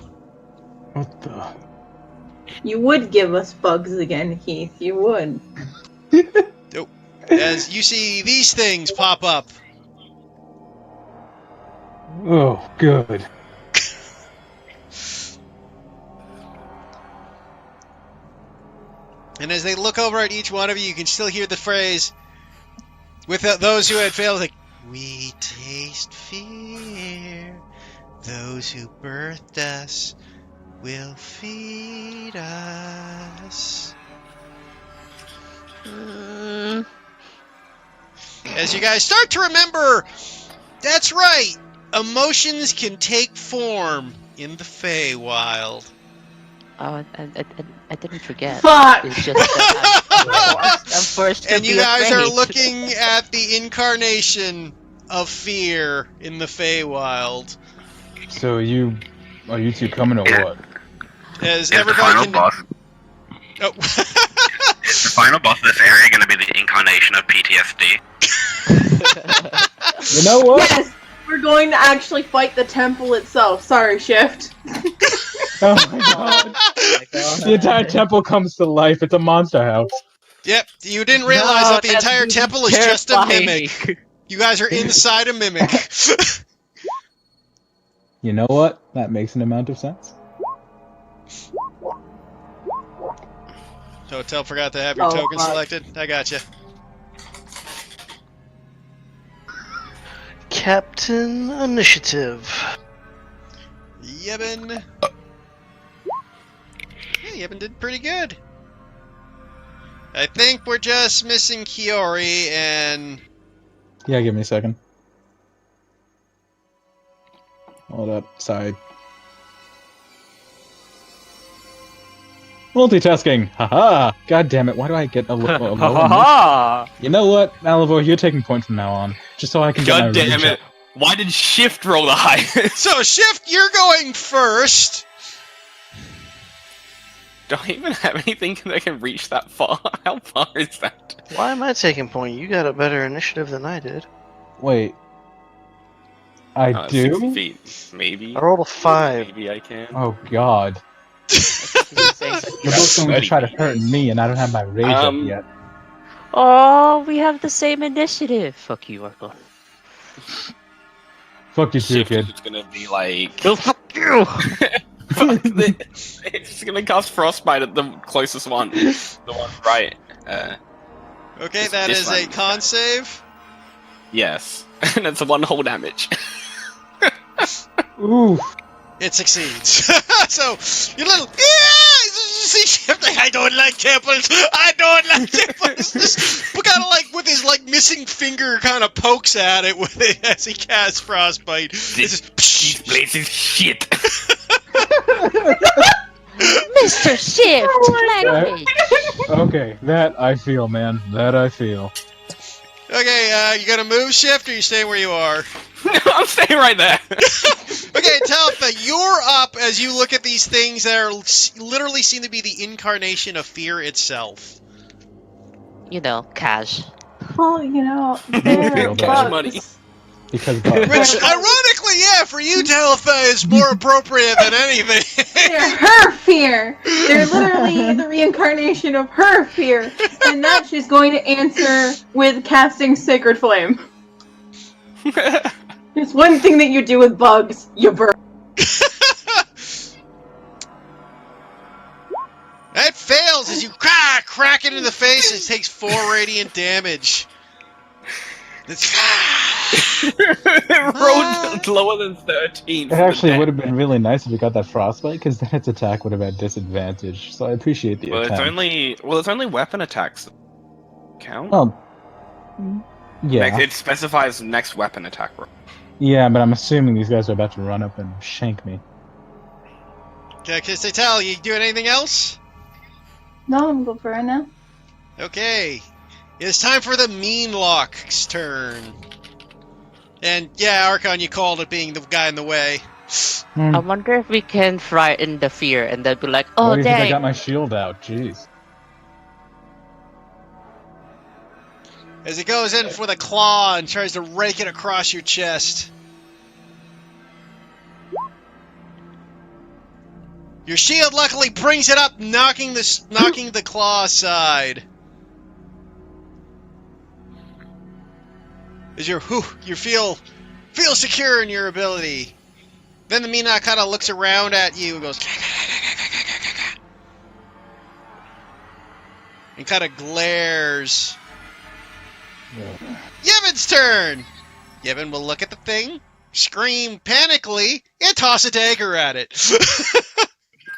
What the? You would give us bugs again, Heath. You would. As you see these things pop up. Oh, good. And as they look over at each one of you, you can still hear the phrase, with those who had failed, like, we taste fear. Those who birthed us will feed us. As you guys start to remember, that's right, emotions can take form in the Feywild. Oh, I didn't forget. Fuck! It's just that I'm forced to And be you guys are afraid. looking at the incarnation of fear in the Feywild. So are you two coming or what? As Is the everybody final can... boss? Oh. Is the final boss of this area going to be the incarnation of PTSD? You know what? Yes! We're going to actually fight the temple itself. Sorry, Shift. Oh my god. The entire temple comes to life. It's a monster house. Yep, you didn't realize No, that the entire that's temple is just a terrifying. mimic. You guys are inside a mimic. You know what? That makes an amount of sense. Hotel forgot to have your Oh, token fuck. selected. I gotcha. Captain Initiative. Yebin. Yeah, Yebin did pretty good. I think we're just missing Kiori and... Yeah, give me a second. Hold up. Sorry. Multitasking. Haha. God damn it. Why do I get a low on this? Ha You know what, Malivore, you're taking points from now on. Just so I can get my God damn rage it! Why did Shift roll the highest? So, Shift, you're going first. Do I even have anything that can reach that far? How far is that? Why am I taking point? You got a better initiative than I did. up. Wait. I 6 do? feet, maybe. I rolled a 5. Maybe I can. Oh god. You're both going to try to hurt me, and I don't have my rage up yet. Oh, we have the same initiative. Fuck you, Argon. Fuck you too, Shift kid. is gonna be like. No, fuck you! It's gonna cast Frostbite at the closest one. The one right. Okay, This- that this is a one. con save. Yes. And it's a 1 whole damage. Ooh. It succeeds. So, you little... Yeah! See, Shift, like, I don't like temples! I don't like temples! Just kind of like, with his, like, missing finger kind of pokes at it with it as he casts Frostbite. It's just... This place is shit. Mr. Shift! Language! Okay, that I feel, man. That I feel. Okay, you gonna move, Shift, or you staying where you are? I'm staying right there. Okay, Talitha, you're up as you look at these things that are literally seem to be the incarnation of fear itself. You know, cash. Well, you know, they're Cash money. bugs. Because Which, ironically, yeah, for you, Talitha, is more appropriate than anything. They're her fear. They're literally the reincarnation of her fear, and that she's going to answer with casting Sacred Flame. There's one thing that you do with bugs: you burn. That fails as you crack it in the face and it takes 4 radiant damage. It's It rolled lower than 13. it actually would have been really nice if we got that frostbite, because then its attack would have had disadvantage. So I appreciate the Well, it's attempt. only weapon attacks that count. Oh. Yeah. It specifies next weapon attack roll. Yeah, but I'm assuming these guys are about to run up and shank me. Okay, Kistatel, you doing anything else? No, I'm good for right now. Okay. It's time for the Mean Lock's turn. And yeah, Archon, you called it being the guy in the way. I wonder if we can frighten the fear and they'll be like, Why oh do you think I dang. got my shield out? Jeez. As he goes in for the claw and tries to rake it across your chest. Your shield luckily brings it up, knocking the claw aside. As you feel secure in your ability. Then the Mina kind of looks around at you and goes and kind of glares. Yevon's turn! Yevon will look at the thing, scream panically, and toss a dagger at it.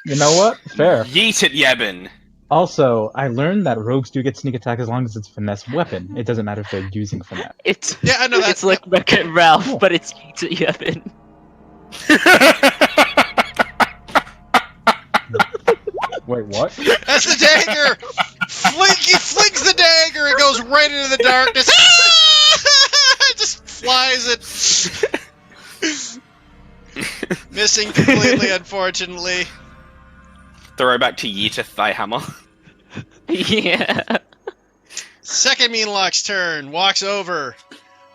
You know what? Fair. Yeet it, Yebin! Also, I learned that rogues do get sneak attack as long as it's a finesse weapon. It doesn't matter if they're using finesse. It's Yeah, I know that. it's like Wreck-It Ralph, Cool. but it's to Yevon. Wait, what? That's the dagger! He flings the dagger, it goes right into the darkness. Just flies it. Missing completely, unfortunately. Throw back to Yeeteth thy hammer. Yeah. Second Meanlock's turn. Walks over.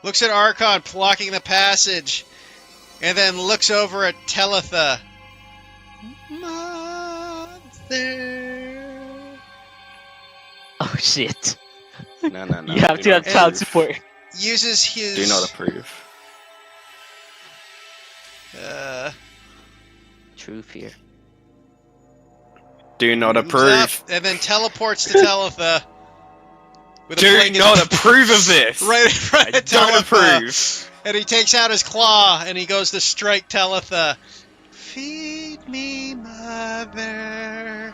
Looks at Archon blocking the passage. And then looks over at Talitha. Mother. Oh shit. No. You have to have child support. Uses his... Do not approve. True fear. Do not moves approve. up and then teleports to Talitha. With a Do fling not and- approve of this! Right in front I of don't Talitha. approve. And he takes out his claw and he goes to strike Talitha. Feed me, mother.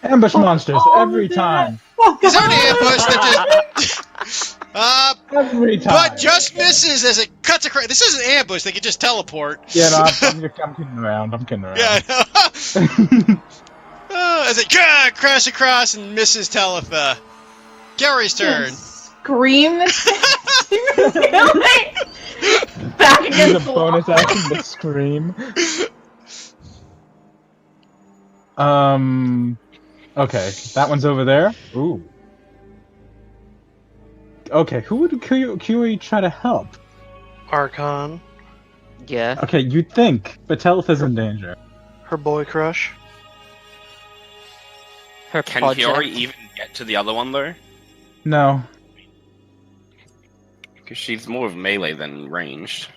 Ambush monsters every time. Oh, Is there an God. ambush that just... Every time. but just misses as it cuts across. This is an ambush. They can just teleport. Yeah, no, I'm kidding around. I'm kidding around. Yeah, I know. As it crashes across and misses Talitha. Gary's turn. Scream the ceiling back Use against a the wall. bonus action to scream. Okay, that one's over there. Ooh. Okay, who would QE try to help? Archon, Yeah. Okay, you'd think, but Talitha's in danger. her boy crush. Her Can project. Fiori even get to the other one though? No. Because she's more of melee than ranged.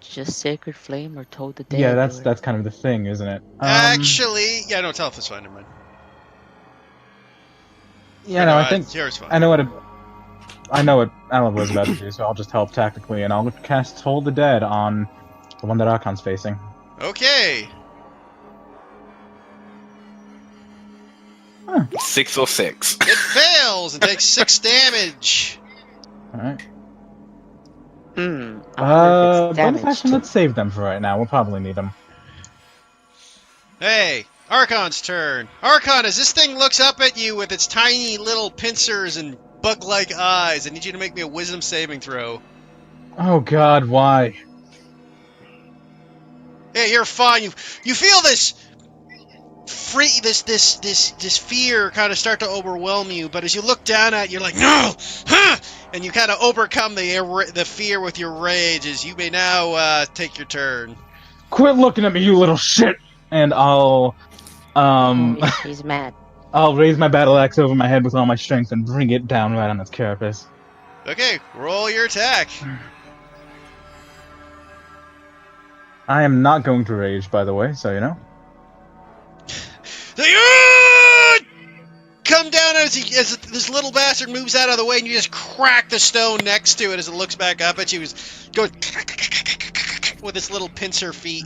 Just Sacred Flame or Toad the Dead? Yeah, that's or- kind of the thing, isn't it? Actually, yeah, no, Talitha's fine. Never mind. Yeah, no, I think Gary's fine. I know what Alan was about to do, so I'll just help tactically, and I'll cast Toll the Dead on the one that Archon's facing. Okay. 6 or 6. It fails and takes 6 damage. Alright. I wonder if it's Bonus damaged. action, let's save them for right now. We'll probably need them. Hey, Archon's turn. Archon, as this thing looks up at you with its tiny little pincers and bug-like eyes, I need you to make me a wisdom saving throw. Oh god, why? Hey, you're fine. You feel this this fear kind of start to overwhelm you, but as you look down at it, you're like, no, huh! And you kind of overcome the fear with your rage. As you may now take your turn. Quit looking at me, you little shit! And I'll He's mad. I'll raise my battle axe over my head with all my strength and bring it down right on its carapace. Okay, roll your attack. I am not going to rage, by the way, so you know. Come down as this little bastard moves out of the way, and you just crack the stone next to it as it looks back up at you. It's going with its little pincer feet,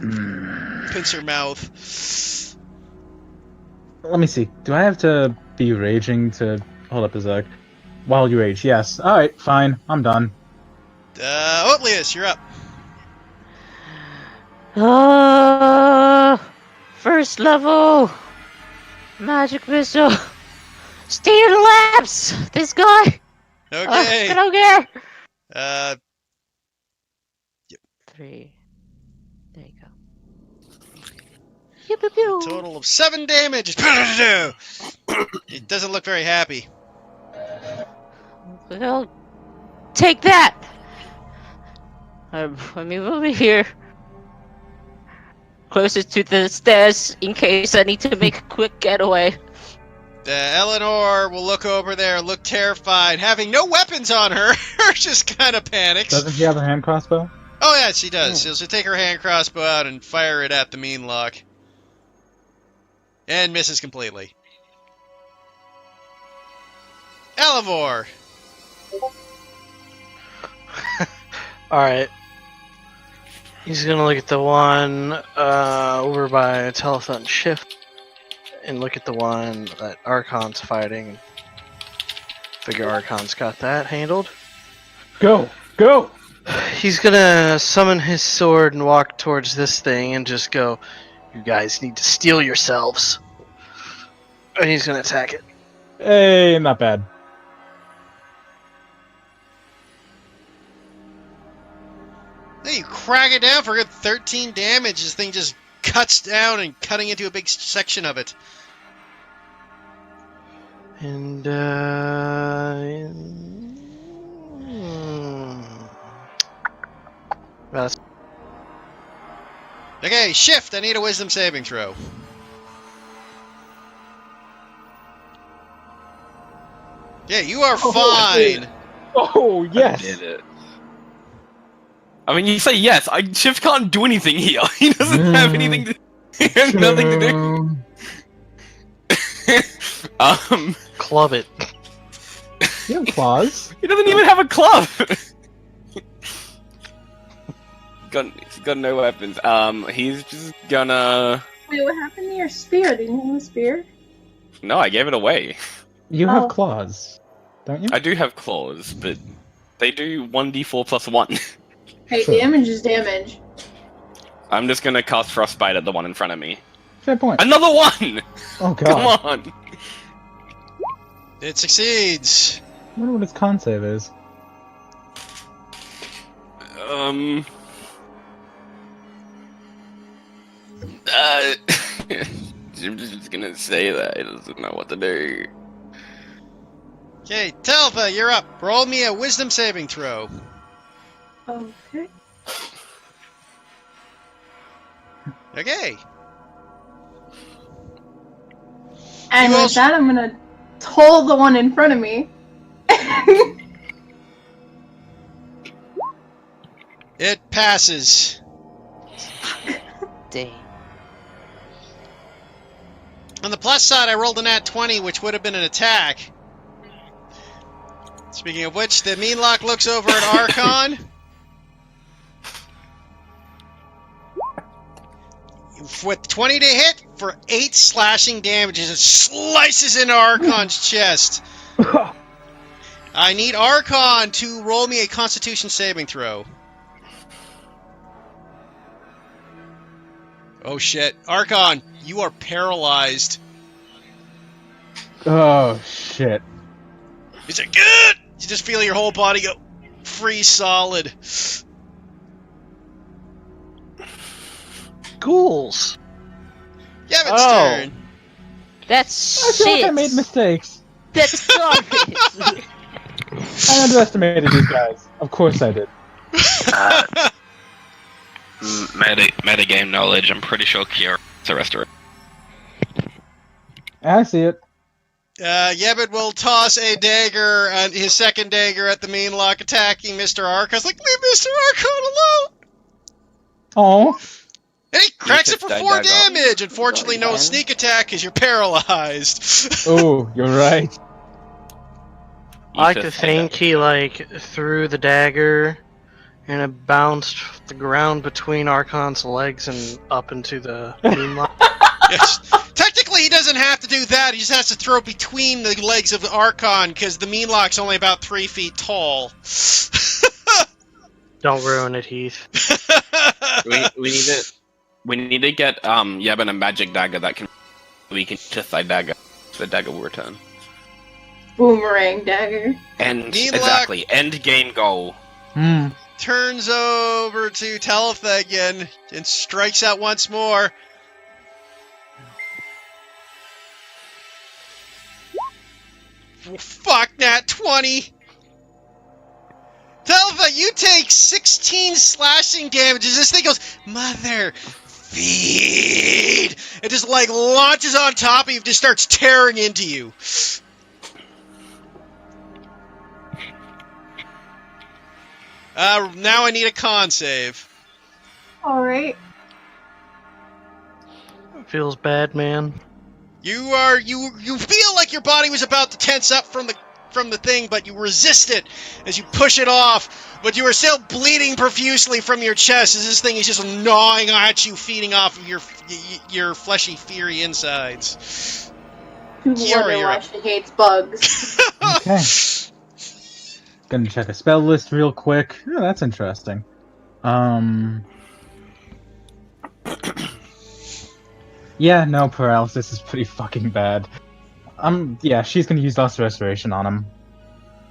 pincer mouth. Let me see. Do I have to be raging to hold up his leg? While you rage, yes. Alright, fine. I'm done. Otlius, you're up. First level magic missile. Steal labs. This guy. Okay. I don't care. 3. There you go. Pew, pew, pew. Total of 7 damage. It doesn't look very happy. Well, take that. Let me move it here. Closer to the stairs in case I need to make a quick getaway. Eleanor will look over there and look terrified, having no weapons on her. Just kind of panics. Doesn't she have a hand crossbow? Oh yeah, she does. She'll take her hand crossbow out and fire it at the mean lock. And misses completely. Elavor! Alright. He's gonna look at the one over by Telephone Shift and look at the one that Archon's fighting. Figure Archon's got that handled. Go! Go! He's gonna summon his sword and walk towards this thing and just go, "You guys need to steel yourselves." And he's gonna attack it. Hey, not bad. Then you crack it down for a good 13 damage. This thing just cuts down and cutting into a big section of it. And that's Okay, shift. I need a wisdom saving throw. Yeah, you are fine. Oh, yes! I did it. I mean, you say yes. Shift can't do anything here. He doesn't have anything to. He has nothing to do. club it. You have claws. He doesn't even have a club. He's got no weapons. He's just gonna. Wait, what happened to your spear? Didn't you have a spear? No, I gave it away. You Oh. have claws, don't you? I do have claws, but they do 1d4 plus 1. Hey, Sure. damage is damage. I'm just gonna cast Frostbite at the one in front of me. Fair point. Another one! Oh Come god. on! It succeeds. I wonder what its con save is. I'm just gonna say that. He doesn't know what to do. Okay, Telva, you're up. Roll me a wisdom saving throw. Okay. Okay. And You with also- that, I'm gonna toll the one in front of me. It passes. Dang. On the plus side, I rolled a nat 20, which would have been an attack. Speaking of which, the Meanlock looks over at Archon. With 20 to hit for 8 slashing damages, it slices into Archon's chest. I need Archon to roll me a Constitution saving throw. Oh shit. Archon, you are paralyzed. Oh shit. He's like, good! You just feel your whole body go freeze solid. Ghouls. Yeah, it's Oh. turn. That's I feel shit. like I made mistakes. That's garbage. I underestimated these guys. Of course I did. Metagame knowledge, I'm pretty sure Kiora is a restoration. I see it. Yebit will toss a dagger, his second dagger at the Meanlock, attacking Mr. Archon. It's like, leave Mr. Archon alone! Oh. And he cracks it for Use his 4 dagger. damage! Unfortunately, no Again? sneak attack because you're paralyzed. Oh, you're right. I like to think he threw the dagger, and it bounced off the ground between Archon's legs and up into the moonlight. Yes. Technically, he doesn't have to do that. He just has to throw it between the legs of Archon because the Meanlock's only about 3 feet tall. Don't ruin it, Heath. We need to get Yeben a magic dagger that we can just thy dagger. The dagger will return. Boomerang dagger. And Meanlock- exactly, end game goal. Turns over to Telitha again and strikes out once more. Fuck, nat 20! Telitha, you take 16 slashing damages. This thing goes, mother, feed! It just launches on top of you, just starts tearing into you. Now I need a con save. Alright. Feels bad, man. You feel like your body was about to tense up from the thing, but you resist it as you push it off. But you are still bleeding profusely from your chest as this thing is just gnawing at you, feeding off of your fleshy, fiery insides. People Kiara, wonder you're why up. she hates bugs. Okay. Gonna check a spell list real quick. Oh, that's interesting. Yeah, no, paralysis is pretty fucking bad. Yeah, she's gonna use Lesser Restoration on him.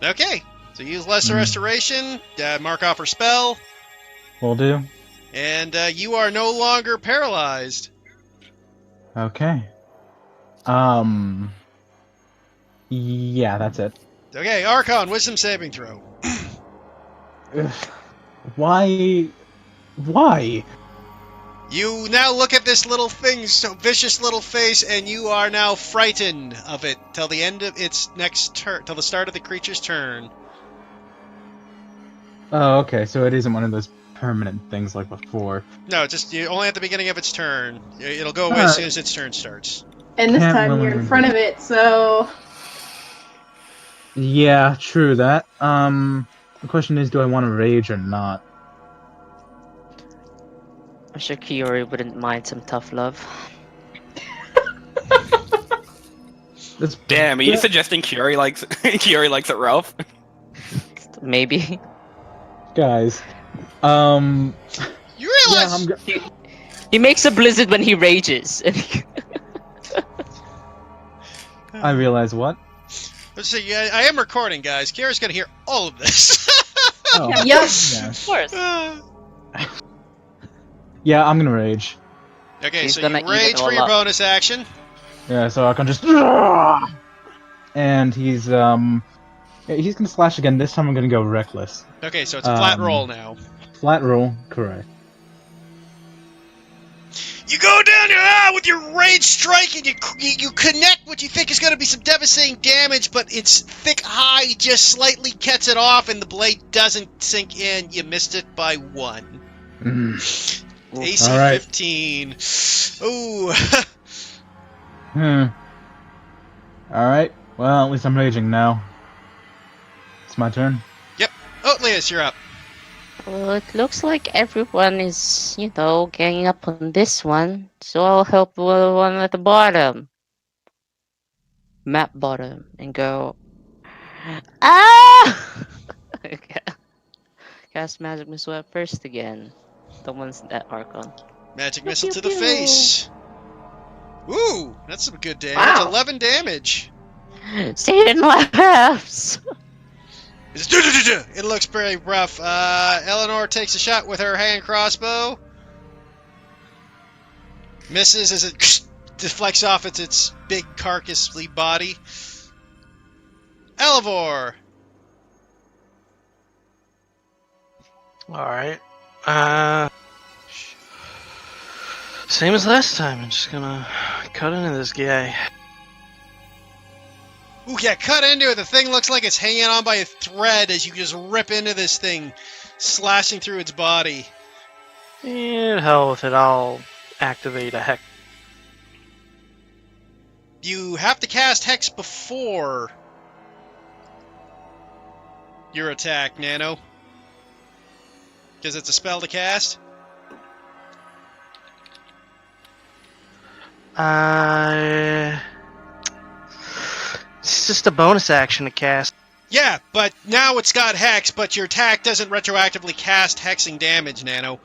Okay, so use Lesser Restoration, mark off her spell, Will do. and you are no longer paralyzed. Okay. Yeah, that's it. Okay, Archon, wisdom saving throw. Ugh. Why? Why? You now look at this little thing, so vicious little face, and you are now frightened of it till the end of its next turn, till the start of the creature's turn. Oh, okay, so it isn't one of those permanent things like before. No, just only at the beginning of its turn. It'll go away as soon as its turn starts. And this Can't time you're willingly in front of it, so... Yeah, true that. The question is, do I want to rage or not? I'm sure Kiori wouldn't mind some tough love. That's Damn, are you suggesting Kiori likes it, Ralph? Maybe. guys. You realize Yeah, He makes a blizzard when he rages. I realize what? Let's see. I am recording, guys. Kira's gonna hear all of this. Oh. Yep. Yeah. Of course. Yeah, I'm gonna rage. Okay, He's so you gonna eat it rage for all your up. bonus action. Yeah, so I can just. And he's gonna slash again. This time I'm gonna go reckless. Okay, so it's a flat Um, roll now. Flat roll, correct. You go down with your rage strike, and you connect what you think is going to be some devastating damage, but its thick hide just slightly cuts it off, and the blade doesn't sink in. You missed it by 1. AC All right. 15. Ooh. Alright, well, at least I'm raging now. It's my turn. Oh, Leas, you're up. Well, it looks like everyone is, ganging up on this one, so I'll help the one at the bottom. Map bottom, and go. Ah! Okay. Cast magic missile at first again. The ones that Archon. Magic Pew, missile pew, to the pew. face. Ooh, that's some good damage. Wow. 11 damage. Satan laughs! It looks pretty rough. Eleanor takes a shot with her hand crossbow. Misses as it deflects off its big carcassly body. Elivor! Alright. Same as last time. I'm just gonna cut into this guy. Ooh, yeah, cut into it. The thing looks like it's hanging on by a thread as you just rip into this thing, slashing through its body. Yeah, hell with it. I'll activate a hex. You have to cast Hex before your attack, Nano. Because it's a spell to cast. It's just a bonus action to cast. Yeah, but now it's got Hex, but your attack doesn't retroactively cast hexing damage, Nano.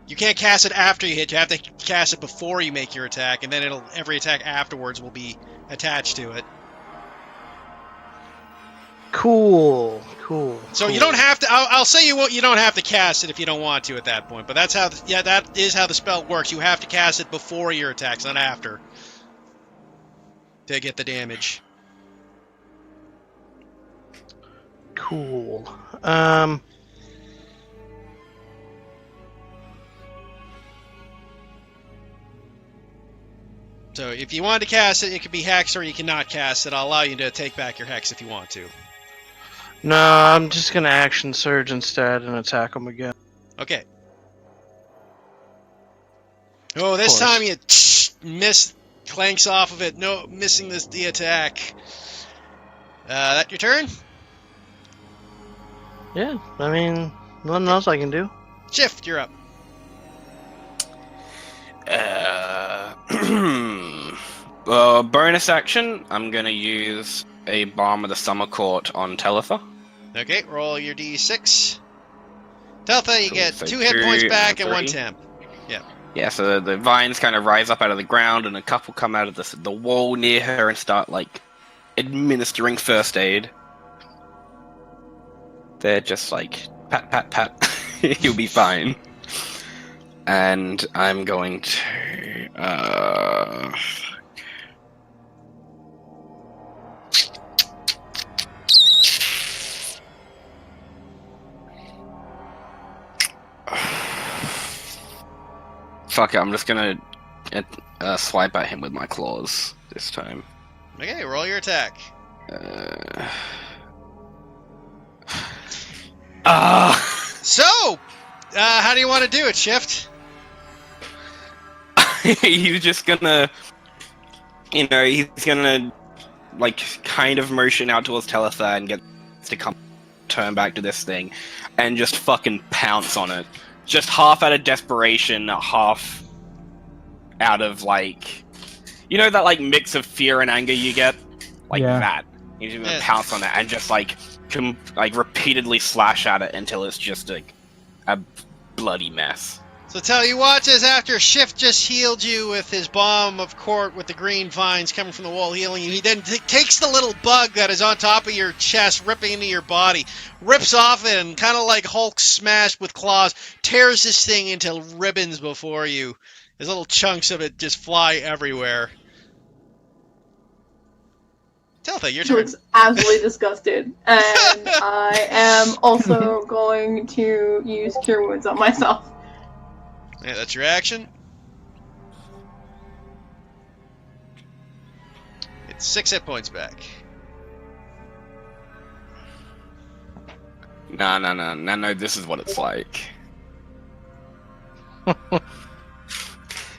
You can't cast it after you hit. You have to cast it before you make your attack, and then every attack afterwards will be attached to it. Cool. So you don't have to. I'll say you don't have to cast it if you don't want to at that point. But that's how. That is how the spell works. You have to cast it before your attacks, not after, to get the damage. Cool. So if you want to cast it, it can be Hex, or you cannot cast it. I'll allow you to take back your Hex if you want to. No, I'm just gonna action surge instead and attack him again. Okay. Oh, this course. time you miss, clanks off of it. No, missing the attack. That your turn? Yeah, I mean, nothing else I can do. Shift, you're up. Bonus action, I'm gonna use a Balm of the Summer Court on Telitha. Okay, roll your d6. Teltha, you Cool, get so 2 hit points two back and and 1 3. temp. Yeah, so the vines kind of rise up out of the ground, and a couple come out of the wall near her and start, administering first aid. They're just pat, pat, pat. You'll be fine. And I'm going to... Fuck it, I'm just gonna swipe at him with my claws this time. Okay, roll your attack. So, how do you want to do it, Shift? He's just gonna... he's gonna, kind of motion out towards Telitha and get to turn back to this thing and just fucking pounce on it. Just half out of desperation, half out of, that, mix of fear and anger you get? Yeah. That. He's gonna Yeah. pounce on it and just, repeatedly slash at it until it's just, a bloody mess. So So Tell, you watch as after Shift just healed you with his bomb of court with the green vines coming from the wall healing you, he then takes the little bug that is on top of your chest, ripping into your body, rips off it, and kind of like Hulk smashed with claws, tears this thing into ribbons before you. There's little chunks of it just fly everywhere. Teltha, your She turn. looks absolutely disgusted. And I am also going to use Cure Wounds on myself. Yeah, that's your action. It's 6 hit points back. No, this is what it's like. I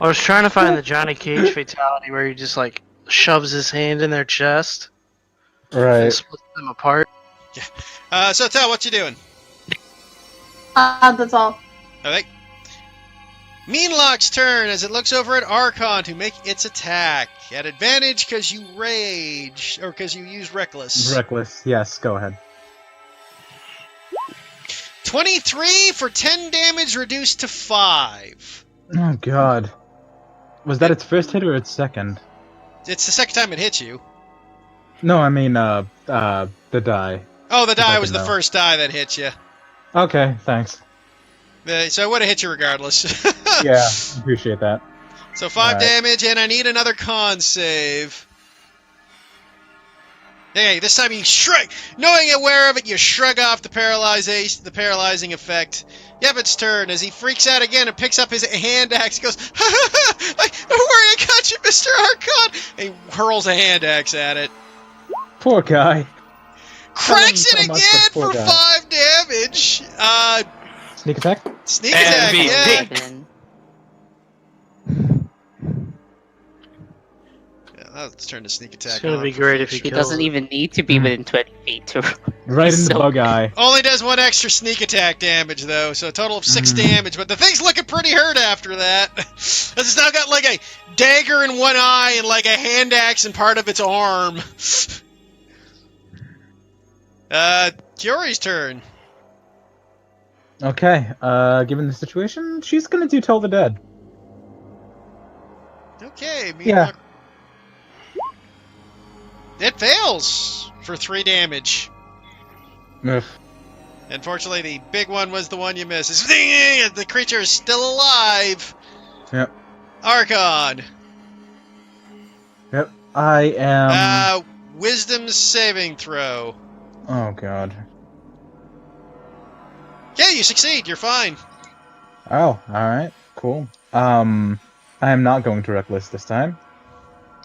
was trying to find the Johnny Cage fatality where he just like shoves his hand in their chest and Right. splits them apart. So Tell, what you doing? That's all. Okay. Meanlock's turn as it looks over at Archon to make its attack. At advantage because you rage, or because you use Reckless. Reckless. Yes, go ahead. 23 for 10 damage reduced to 5. Oh god. Was that its first hit or its second? It's the second time it hits you. No, I mean, the die. Oh, the If I die was can the know. first die that hit you. Okay, thanks. So it would have hit you regardless. Yeah, appreciate that. So 5 Alright. damage, and I need another con save. Okay, this time you shrug. Knowing aware of it, you shrug off the paralyzing effect. Yep, it's turn as he freaks out again and picks up his hand axe. He goes, "Ha ha ha! Don't worry, I got you, Mr. Archon!" And he hurls a hand axe at it. Poor guy. Cracks so it much again for poor for guy. 5 damage. Sneak attack? Sneak attack, MVP. yeah. 11. Let's turn to sneak attack. It's gonna on be for great if future. he He doesn't even need to be within 20 feet to. Right in the So- bug eye. Only does 1 extra sneak attack damage, though, so a total of 6 damage. But the thing's looking pretty hurt after that. It's now got like a dagger in one eye and like a hand axe in part of its arm. Kyorie's turn. Okay, given the situation, she's gonna do Tell the Dead. Okay, Yeah. It fails for 3 damage. Ugh. Unfortunately, the big one was the one you missed. It's- The creature is still alive. Yep. Archon. Yep. I am... Wisdom saving throw. Oh god. Yeah, you succeed. You're fine. Oh, alright. Cool. I am not going to Reckless this time.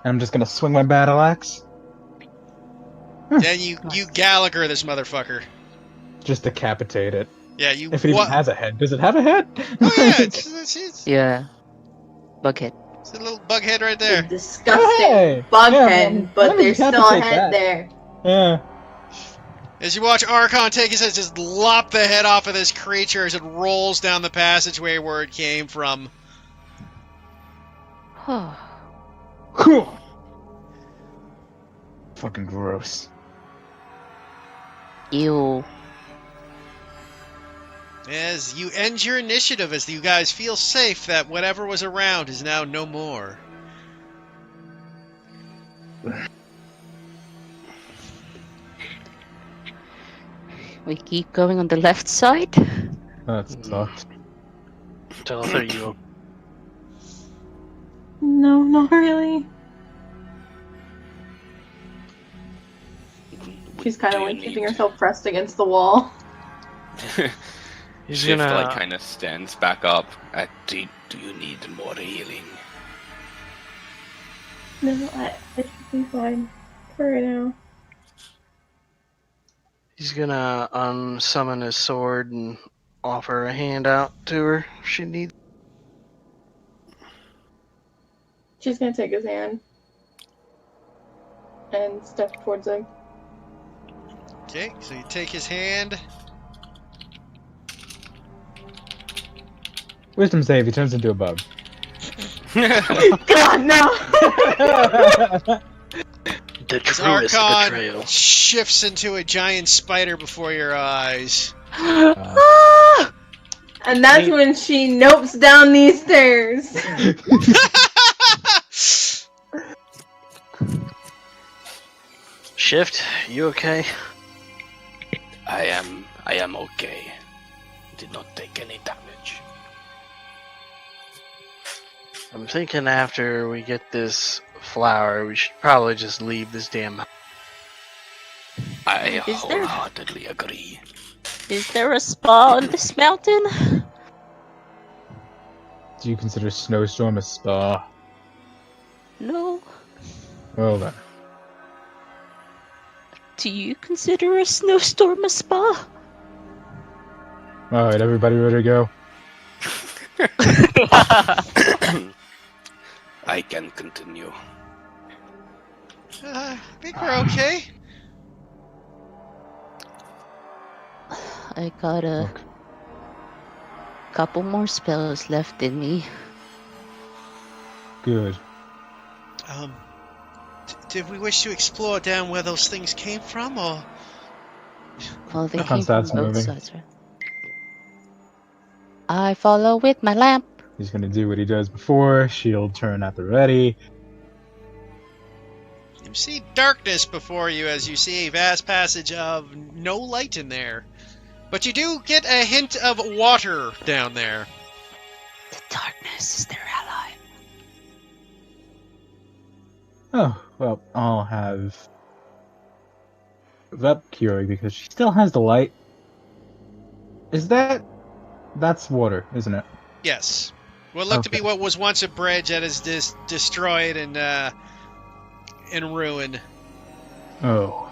I'm just gonna swing my battle axe. Then you Gallagher this motherfucker. Just decapitate it. Yeah, you. If it even has a head. Does it have a head? Oh yeah, it's Yeah. Bucket. a little bug head right The there. disgusting Hey! bug Yeah, head, let but me there's still a decapitate head that. there. Yeah. As you watch Archon take his head, just lop the head off of this creature as it rolls down the passageway where it came from. Cool. Fucking gross. Ew. As you end your initiative, as you guys feel safe that whatever was around is now no more. We keep going on the left side. That sucks. Tell her you. No, not really. She's kind of Do you like keeping need- herself pressed against the wall. He's Shift, gonna. like, kind of stands back up. Do you need more healing? No, I should be fine for right now. He's gonna unsummon his sword and offer a hand out to her if she needs. She's gonna take his hand and step towards him. Okay, so you take his hand. Wisdom save, he turns into a bug. God, no! The As truest Archon betrayal. shifts into a giant spider before your eyes. Ah! And that's when she nopes down these stairs. Shift, you okay? I am okay. Did not take any damage. I'm thinking after we get this flower, we should probably just leave this damn. I Is there- wholeheartedly agree. Is there a spa on this mountain? Do you consider Snowstorm a spa? No. Well then. Do you consider a snowstorm a spa? Alright, everybody ready to go? I can continue. I think we're okay. I got a Okay. couple more spells left in me. Good. Did we wish to explore down where those things came from, or? Well, they No. came from Constance both moving. sides, right? I follow with my lamp. He's gonna do what he does before. Shield turn at the ready. You see darkness before you as you see a vast passage of no light in there. But you do get a hint of water down there. The darkness is their ally. Oh, well, I'll have Vep Curie because she still has the light. Is that's water, isn't it? Yes. What looked to be Okay. what was once a bridge that is destroyed and in ruin. Oh.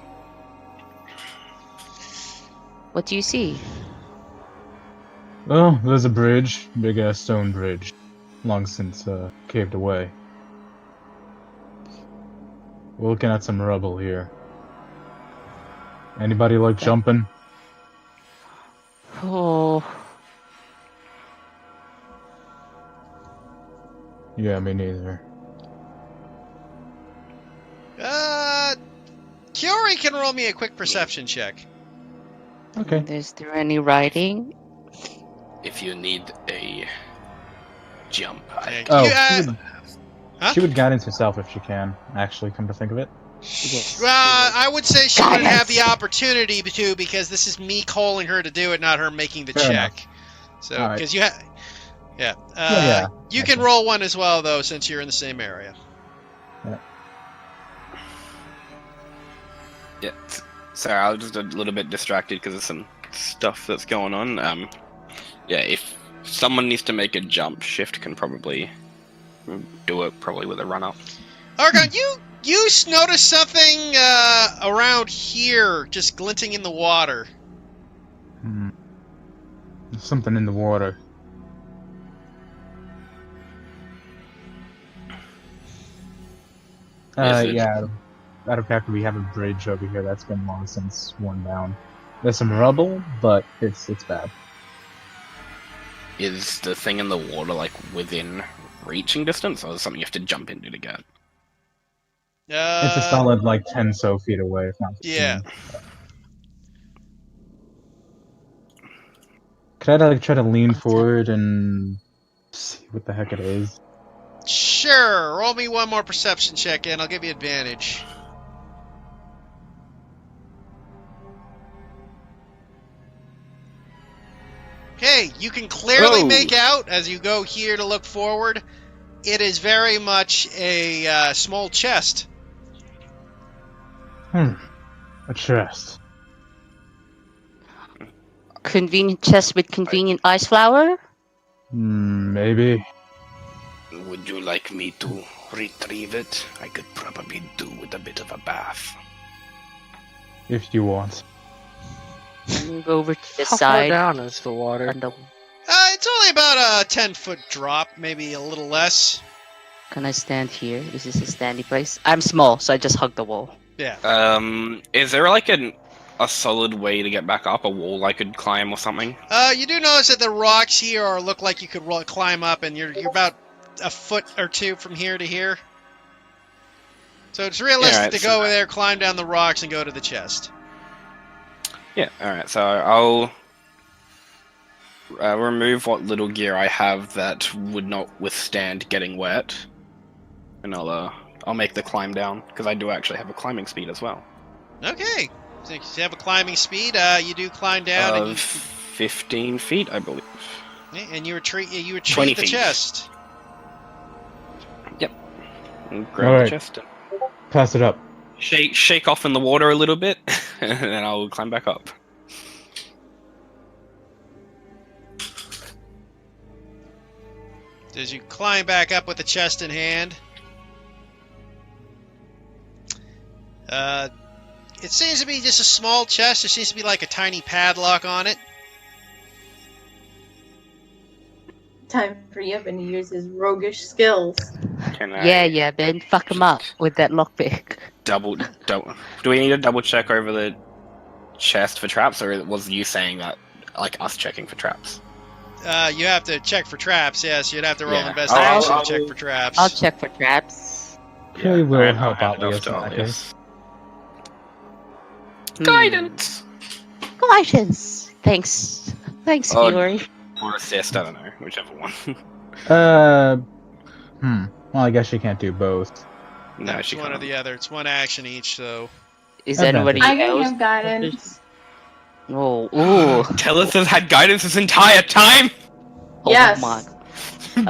What do you see? Well, there's a bridge, big ass stone bridge. Long since caved away. We're looking at some rubble here. Anybody like jumping? Oh, Yeah, me neither. Curie can roll me a quick perception check. Okay. is there any writing? If you need a jump, I Oh, You, she would guidance herself if she can, actually, come to think of it. Yes. Well, I would say she would have the Guidance. opportunity to because this is me calling her to do it, not her making the Fair check. So, Alright. because you have, yeah, Yeah. you can roll one as well though, since you're in the same area. Yeah. Sorry, I was just a little bit distracted because of some stuff that's going on. Yeah, if someone needs to make a jump, Shift can probably do it, probably with a run up. Argon, you notice something around here, just glinting in the water. There's something in the water. Is it- Yeah. Out of fact, we have a bridge over here that's been long since worn down. There's some rubble, but it's bad. Is the thing in the water like within reaching distance, or is it something you have to jump into to get? It's a solid like 10 so feet away, if not 15. Yeah. Could I like try to lean forward and see what the heck it is? Sure. Roll me one more perception check, and I'll give you advantage. Okay, you can clearly Oh. make out as you go here to look forward. It is very much a small chest. A chest. Convenient chest with convenient ice flower? Maybe. Would you like me to retrieve it? I could probably do with a bit of a bath. If you want. Move over to the How far side. down is the water? On the, It's only about a 10-foot drop, maybe a little less. can I stand here? Is this a standing place? I'm small, so I just hug the wall. Yeah. Is there like a solid way to get back up, a wall I could climb or something? You do notice that the rocks here look like you could climb up, and you're about a foot or two from here to here. So it's realistic Alright, to so- go over there, climb down the rocks, and go to the chest. Yeah, alright, so I'll remove what little gear I have that would not withstand getting wet, and I'll make the climb down because I do actually have a climbing speed as well. Okay. So you have a climbing speed. You do climb down, and Of 15 feet, I believe. you retrieve 20 the feet. chest. Yep. And grab Alright. the chest and Pass it up. shake off in the water a little bit, and then I'll climb back up. As you climb back up with the chest in hand, it seems to be just a small chest. There seems to be like a tiny padlock on it. Time for Yevon to use his roguish skills. Can I Yeah, Ben, fuck him up with that lockpick. do we need to double check over the chest for traps, or was you saying that like us checking for traps? You have to check for traps. Yes, you'd have to roll Yeah. investigation I'll- to check for traps. I'll check for traps. Chloe will alright, help I'll out hand it off Leos to in that Alias. Guidance. Thanks, Oh, Fury. Or assist, I don't know, whichever one. Well, I guess you can't do both. No, it's she one or can't. the other. It's one action each, so. Is Advantage. anybody I can else? give guidance. Oh, ooh. Tellus has had guidance this entire time. Yes. Oh my.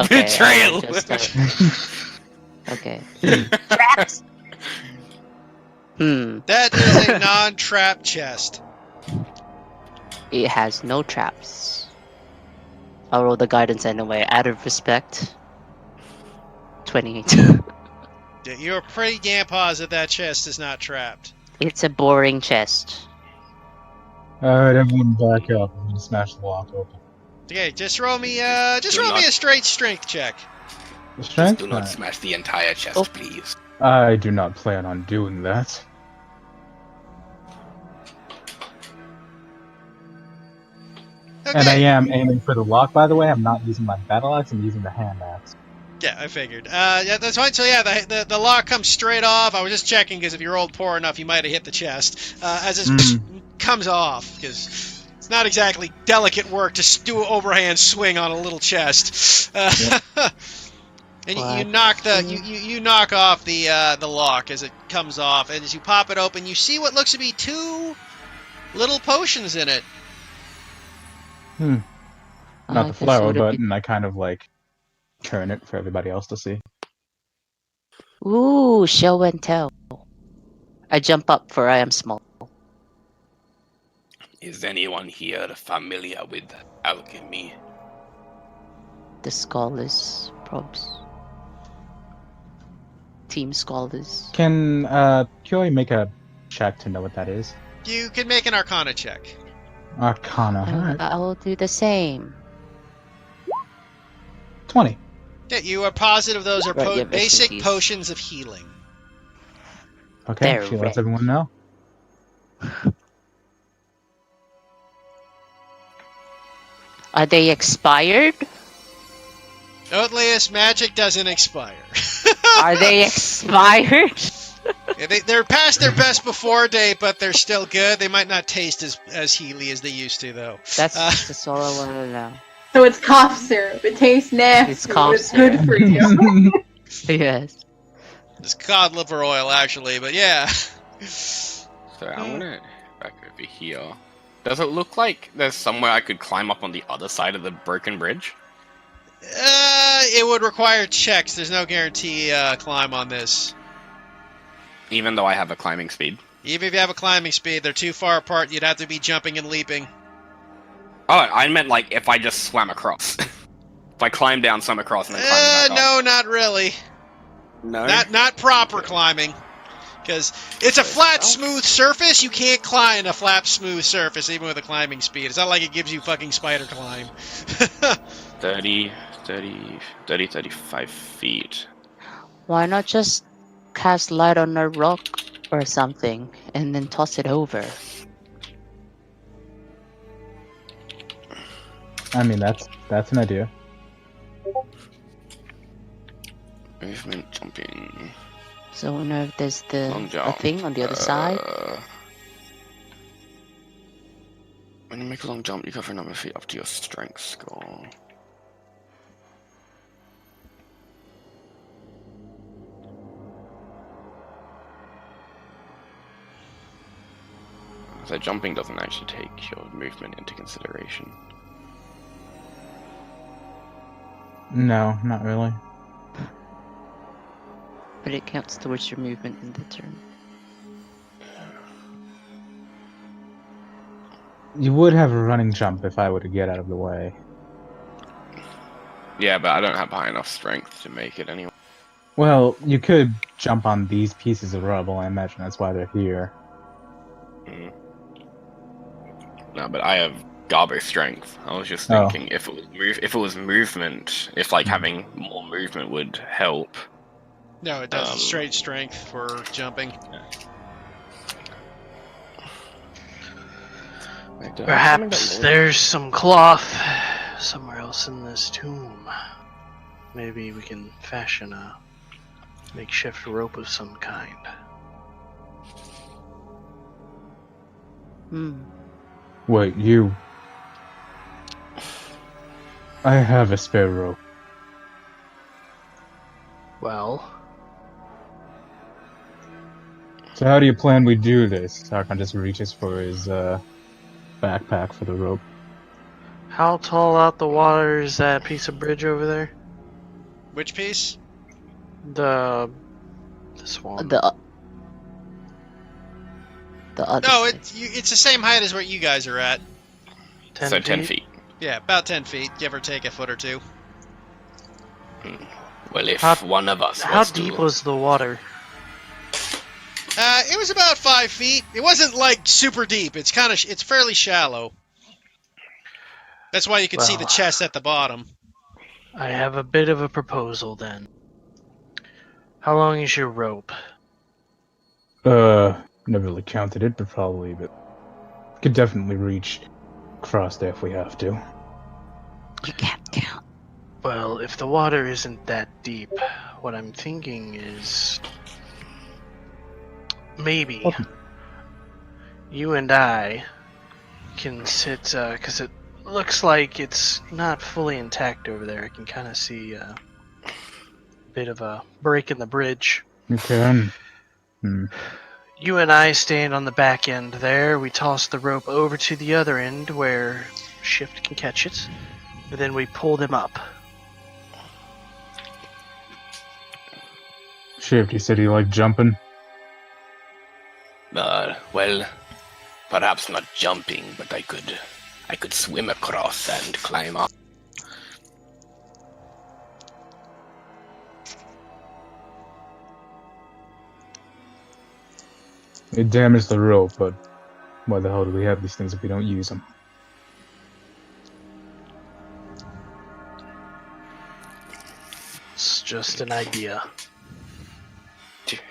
Okay, Betrayal. Okay. Traps. That is a non-trap chest. It has no traps. I'll roll the guidance anyway, out of respect. 28. Yeah, you're pretty damn positive that chest is not trapped. It's a boring chest. Alright, everyone back up. I'm gonna smash the lock open. Okay, just roll me a straight strength check. The Just strength? do not smash the entire chest, Oh. please. I do not plan on doing that. Okay. And I am aiming for the lock, by the way. I'm not using my battle axe, I'm using the hand axe. Yeah, I figured. Yeah, that's fine. So yeah, the lock comes straight off. I was just checking because if you rolled poor enough, you might have hit the chest. As it comes off, because it's not exactly delicate work to do an overhand swing on a little chest. And you knock you knock off the lock as it comes off, and as you pop it open, you see what looks to be two little potions in it. Not the flower button, I kind of like turn it for everybody else to see. Ooh, show and tell. I jump up for I am small. Is anyone here familiar with alchemy? The scholars, probs. Team scholars. Can Kyoy make a check to know what that is? You can make an Arcana check. Arcana. Alright. I will do the same. 20. Yeah, you are positive those are Right, yeah, rest in basic peace. potions of healing. Okay, They're she lets red. everyone know. Are they expired? Oatlius, magic doesn't expire. Are they expired? Yeah, they're past their best before date, but they're still good. They might not taste as healy as they used to, though. That's all I want to know. So it's cough syrup. It tastes nasty, It's cough but it's good syrup. for you. Yes. It's cod liver oil, actually, but yeah. So I'm gonna back over here. Does it look like there's somewhere I could climb up on the other side of the broken bridge? It would require checks. There's no guarantee climb on this. Even though I have a climbing speed. Even if you have a climbing speed, they're too far apart. You'd have to be jumping and leaping. Oh, I meant like if I just swam across. If I climb down, swim across, and then climb back up. No, not really. No. Not proper climbing. Because it's a flat, smooth surface. You can't climb a flat, smooth surface, even with a climbing speed. It's not like it gives you fucking spider climb. 35 feet. Why not just cast light on a rock or something and then toss it over? I mean, that's an idea. Movement, jumping. So I wonder if there's Long a jump. thing on the other side. When you make a long jump, you go for a number of feet up to your strength score. So jumping doesn't actually take your movement into consideration. No, not really. But it counts towards your movement in the turn. You would have a running jump if I were to get out of the way. Yeah, but I don't have high enough strength to make it anyway. Well, you could jump on these pieces of rubble. I imagine that's why they're here. Mm. No, but I have Garbo strength. I was just Oh. thinking if it was movement, if like having more movement would help. No, it does straight strength for jumping. Perhaps there's some cloth somewhere else in this tomb. Maybe we can fashion a makeshift rope of some kind. Wait, you... I have a spare rope. Well, So how do you plan we do this? Tarkon just reaches for his backpack for the rope. how tall out the water is that piece of bridge over there? Which piece? This one. The other No, side. it's the same height as where you guys are at. 10 feet. Yeah, about 10 feet, give or take a foot or two. Well, if How- one of us How was deep to... was the water? It was about 5 feet. It wasn't like super deep. It's it's fairly shallow. That's why you can see the Well. chest at the bottom. I have a bit of a proposal then. How long is your rope? Never really counted it, but probably, but could definitely reach across there if we have to. You can't count. Well, if the water isn't that deep, what I'm thinking is maybe Okay. you and I can sit, because it looks like it's not fully intact over there. I can kind of see a bit of a break in the bridge. You can. You and I stand on the back end there. We toss the rope over to the other end where Shift can catch it. And then we pull them up. Shift, you said you like jumping? Well, perhaps not jumping, but I could swim across and climb up. It damaged the rope, but why the hell do we have these things if we don't use them? It's just an idea.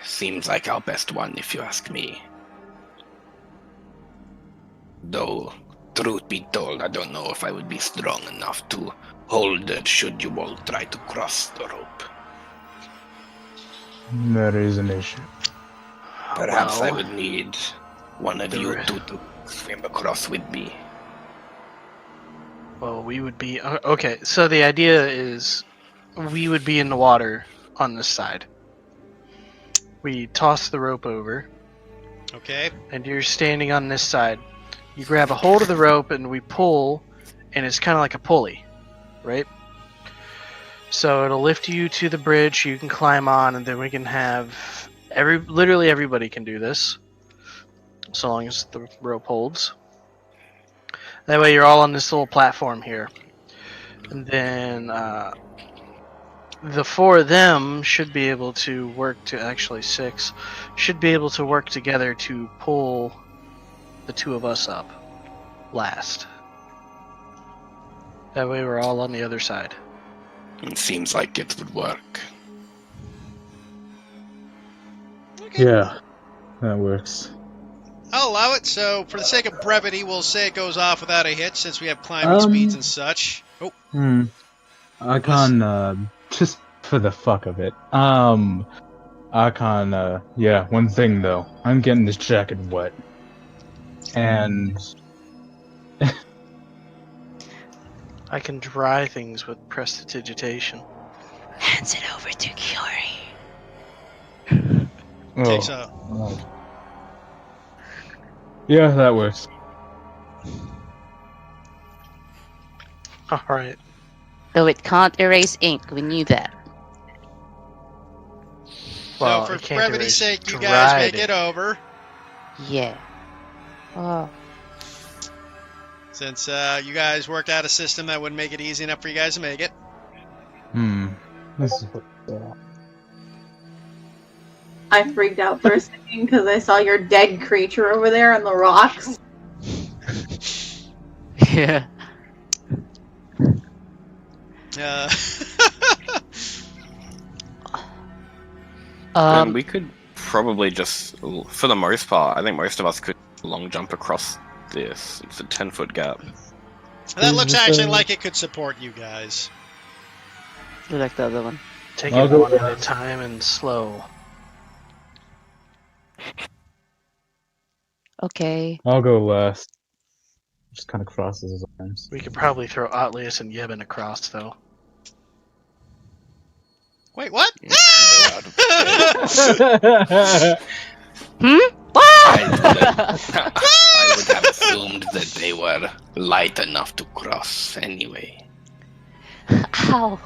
Seems like our best one, if you ask me. Though, truth be told, I don't know if I would be strong enough to hold it should you all try to cross the rope. That is an issue. Perhaps I Well, would need one of you two to swim across with me. Well, we would be... Okay, so the idea is we would be in the water on this side. We toss the rope over, Okay. and you're standing on this side. You grab a hold of the rope, and we pull, and it's kind of like a pulley, right? So it'll lift you to the bridge, you can climb on, and then we can have... Literally everybody can do this, so long as the rope holds. That way you're all on this little platform here. And then the four of them should be able to work to, actually six, should be able to work together to pull the two of us up last. That way we're all on the other side. It seems like it would work. Okay. Yeah, that works. I'll allow it. So, for the sake of brevity, we'll say it goes off without a hitch, since we have climbing speeds and such. Oh, Icon, just for the fuck of it. Icon, yeah, one thing though. I'm getting this jacket wet. And I can dry things with prestidigitation. Hands it over to Kiori. Takes Oh, a. right. Yeah, that works. All right. Though it can't erase ink, we knew that. Well, So it for can't brevity's erase sake, you guys dried make it over. Yeah. Oh. Since you guys worked out a system that would make it easy enough for you guys to make it. This is what. I freaked out for a second because I saw your dead creature over there on the rocks. Yeah. Uh, Then we could probably just, for the most part, I think most of us could long jump across this. It's a 10-foot gap. that looks this, actually like it could support you guys. I like the other one. Take I'll it go one at a last. time and slow. Okay. I'll go last. Just kind of crosses his arms. We could probably throw Atlius and Yevon across, though. Wait, what? Hmm? I would have assumed that they were light enough to cross anyway. Ow.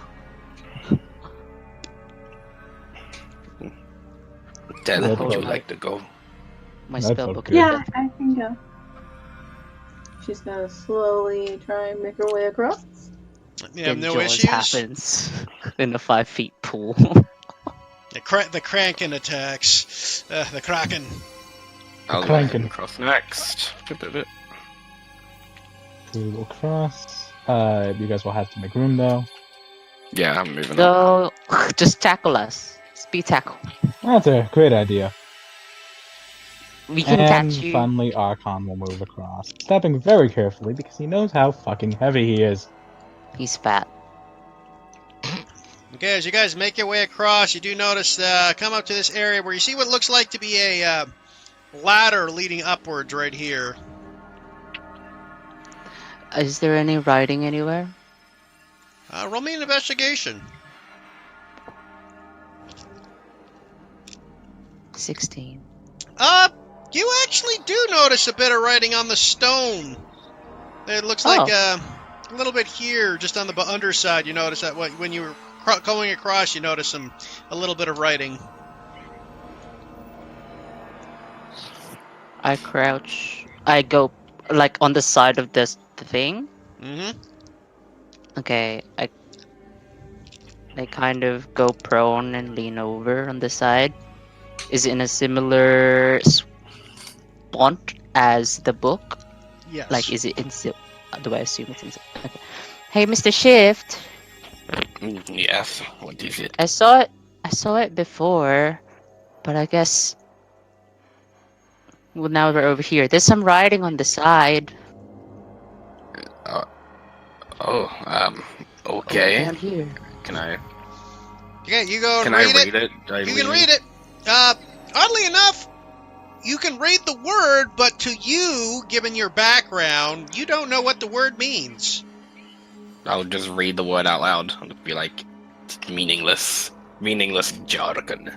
Del, That's would you okay. like to go? My That's spellbook. okay. Yeah, I can go. She's gonna slowly try and make her way across. You have Then no Jaws issues? happens in a 5-feet pool. The Kraken attacks. The Kraken. I'll go clanking. ahead and cross next. We will cross. You guys will have to make room though. Yeah, I'm moving on. Go. Just tackle us. Speed tackle. That's a great idea. We can And catch you. finally, Archon will move across, stepping very carefully because he knows how fucking heavy he is. He's fat. Okay, as you guys make your way across, you do notice come up to this area where you see what looks like to be a ladder leading upwards right here. Is there any writing anywhere? Roll me an investigation. 16. You actually do notice a bit of writing on the stone. It looks like a little bit here, just on the underside. You notice that when you were going across, you notice a little bit of writing. I crouch. I go like on the side of the thing. Mm-hmm. Okay, I kind of go prone and lean over on the side. Is it in a similar font as the book? Yes. Like, is it in do I assume it's in okay. Hey, Mr. Shift. Yes, what is it? I saw it before, but I guess well, now we're over here. There's some writing on the side. Okay. Down here. Can I? Okay, you go and Can I read it. read it? You can read it. Oddly enough, you can read the word, but to you, given your background, you don't know what the word means. I'll just read the word out loud. I'll be like, It's meaningless jargon.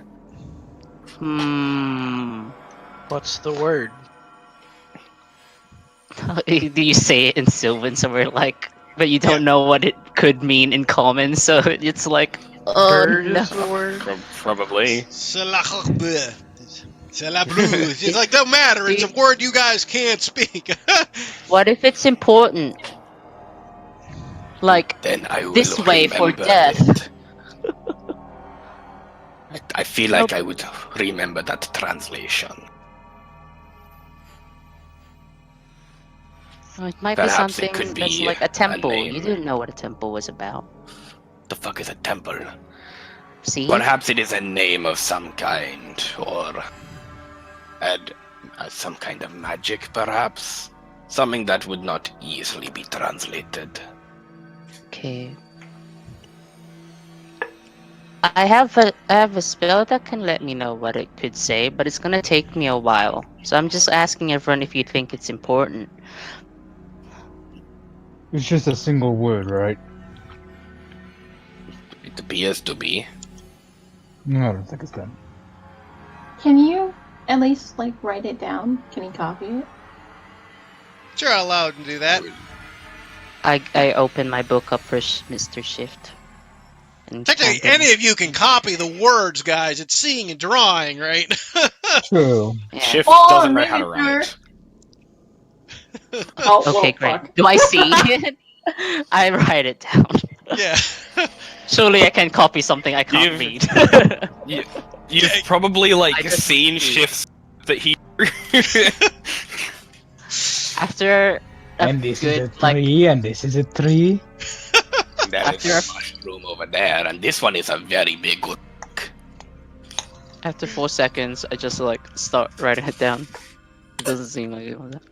What's the word? Do you say it in Sylvan somewhere like, but you don't know what it could mean in common, so it's like, oh Bird no. is the word? probably. It's like, don't matter. It's a word you guys can't speak. What if it's important? Like, Then I will this way for remember death. it. I feel like I would remember that translation. It might Perhaps be it something could that's be like a temple. name. You didn't know what a temple was about. The fuck is a temple? See? Perhaps it is a name of some kind, or some kind of magic, perhaps. Something that would not easily be translated. Okay. I have a spell that can let me know what it could say, but it's gonna take me a while. So I'm just asking everyone if you think it's important. It's just a single word, right? It appears to be. No, I don't think it's that. Can you at least like write it down? Can you copy it? Sure, I'll allow him to do that. I open my book up for Mr. Shift. And Technically, hand him- any of you can copy the words, guys. It's seeing and drawing, right? True. Yeah. Shift Oh, doesn't know how to miniature. write. Oh, well, Okay, great. fuck. Do I see it? I write it down. Yeah. Surely I can copy something I can't You've- read. You've Yeah. probably I like just seen see. shifts that he. After a And this is a good, like, 3, and this is a 3. That is After a mushroom over there, and this one is a very big one. after 4 seconds, I just like start writing it down. It doesn't seem like it was that.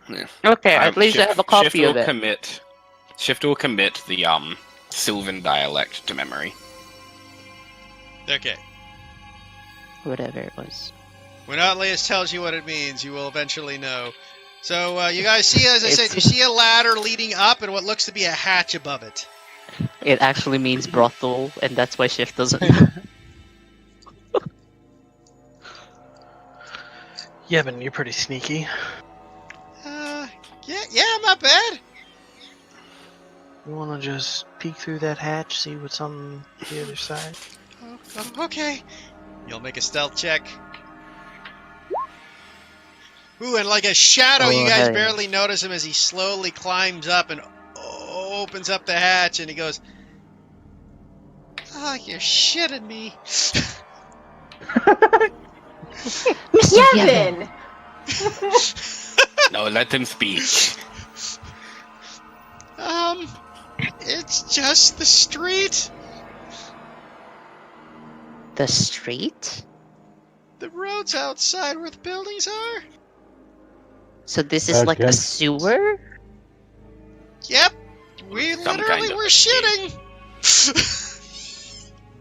Yeah. Okay, at least I have a copy Shift of will it. Shift will commit the Sylvan dialect to memory. Okay. Whatever it was. When Atlas tells you what it means, you will eventually know. So, you guys see, as I It's- said, you see a ladder leading up and what looks to be a hatch above it. It actually means brothel, and that's why Shift doesn't know. Yevon, you're pretty sneaky. Yeah, I'm not bad. You wanna just peek through that hatch, see what's on the other side? Oh, okay. You'll make a stealth check. Ooh, and like a shadow, you Oh, guys hey. barely notice him as he slowly climbs up and opens up the hatch, and he goes, "Oh, you're shitting me." Mr. Yevon! Yevon! No, let him speak. It's just the street. The street? The road's outside where the buildings are. So this is like a Okay. sewer? Yep. We Some literally kind of were a shitting.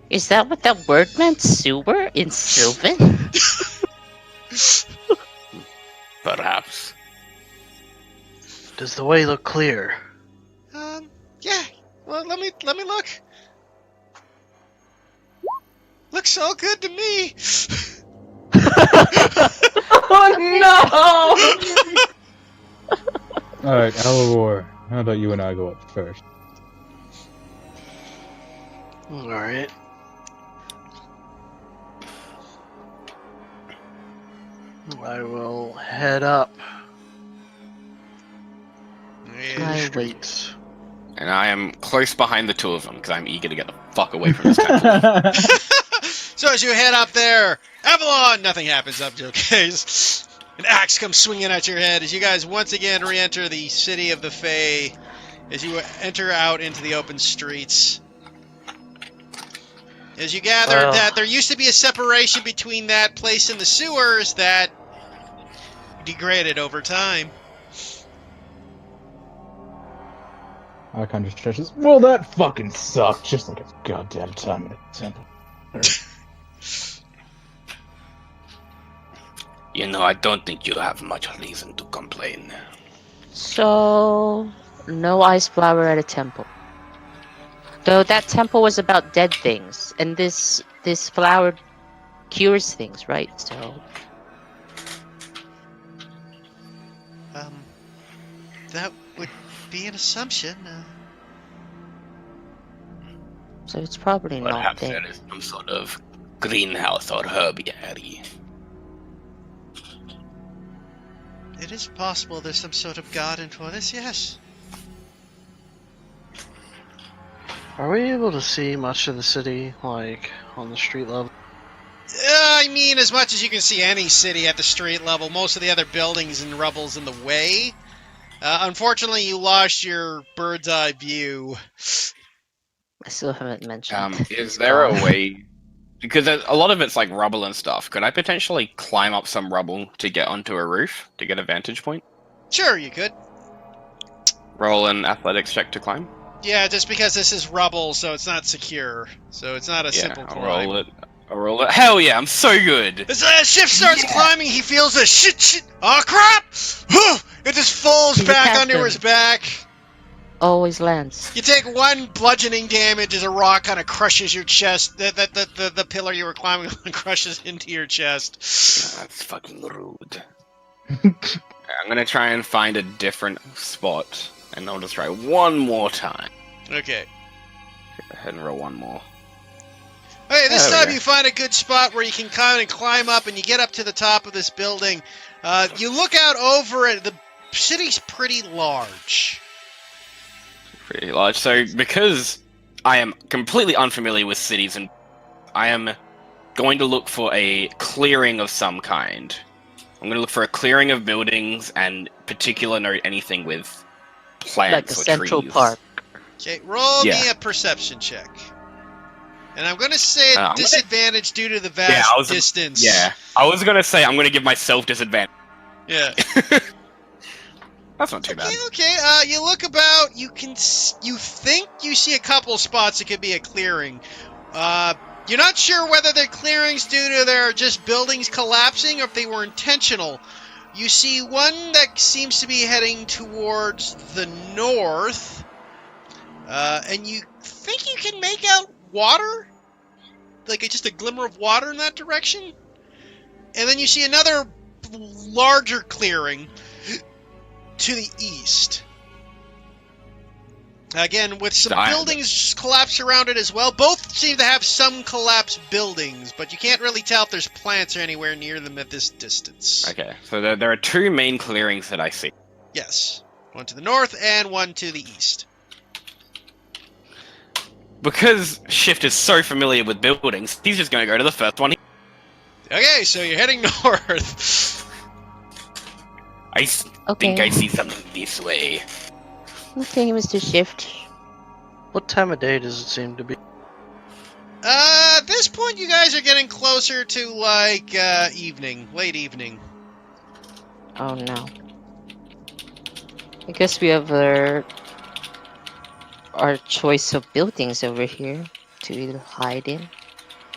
Is that what that word meant? Sewer? In Sylvan? Perhaps. Does the way look clear? Yeah. Well, let me look. Looks all good to me. Oh no! Alright, Elwar, how about you and I go up first? Alright. I will head up Yeah. I streets. And I am close behind the two of them because I'm eager to get the fuck away from this temple. So as you head up there, Avalon, nothing happens up to okay. An axe comes swinging at your head as you guys once again re-enter the city of the Fae. As you enter out into the open streets. As you gather Well. that there used to be a separation between that place and the sewers that degraded over time. I kind of stretches. Well, that fucking sucked, just like a goddamn time in a temple. You know, I don't think you have much reason to complain. So, no ice flower at a temple. Though that temple was about dead things, and this flower cures things, right? So, That would be an assumption. so it's probably not Perhaps there. there is some sort of greenhouse or herbiary. It is possible there's some sort of garden for this, yes. Are we able to see much of the city, like, on the street level? I mean, as much as you can see any city at the street level, most of the other buildings and rubble's in the way. Unfortunately, you lost your bird's eye view. I still haven't mentioned. Is there a way? Because a lot of it's like rubble and stuff. Could I potentially climb up some rubble to get onto a roof to get a vantage point? Sure, you could. Roll an athletics check to climb. Yeah, just because this is rubble, so it's not secure. So it's not a simple I'll climb. roll it. I roll it. Hell yeah, I'm so good. As Shift starts climbing, he feels a shit. Oh crap! It just falls He's a back onto captain. his back. Always lands. You take 1 bludgeoning damage as a rock kind of crushes your chest. The pillar you were climbing on crushes into your chest. That's fucking rude. I'm gonna try and find a different spot, and I'll just try one more time. Okay. Go ahead and roll one more. Okay, this There we time go. you find a good spot where you can kind of climb up, and you get up to the top of this building. You look out over it. The city's pretty large. Pretty large. So, because I am completely unfamiliar with cities, and I am going to look for a clearing of some kind. I'm going to look for a clearing of buildings, and particular note anything with plants Like a or central trees. park. Okay, roll me Yeah. a perception check. And I'm going to say a I'm gonna- disadvantage due to the vast distance. Yeah, I was going to say I'm going to give myself disadvantage. Yeah. That's not too bad. Okay. You look about. You think you see a couple spots. It could be a clearing. You're not sure whether they're clearings due to their just buildings collapsing or if they were intentional. You see one that seems to be heading towards the north, and you think you can make out water, like just a glimmer of water in that direction. And then you see another larger clearing to the east. Again, with some buildings collapsed around it as well. Both seem to have some collapsed buildings, but you can't really tell if there's plants or anywhere near them at this distance. Okay, so there are 2 main clearings that I see. Yes. One to the north and one to the east. Because Shift is so familiar with buildings, he's just going to go to the first one. Okay, so you're heading north. I Okay. think I see something this way. Okay, Mr. Shift. What time of day does it seem to be? At this point, you guys are getting closer to, like, evening. Late evening. Oh no. I guess we have our choice of buildings over here to either hide in.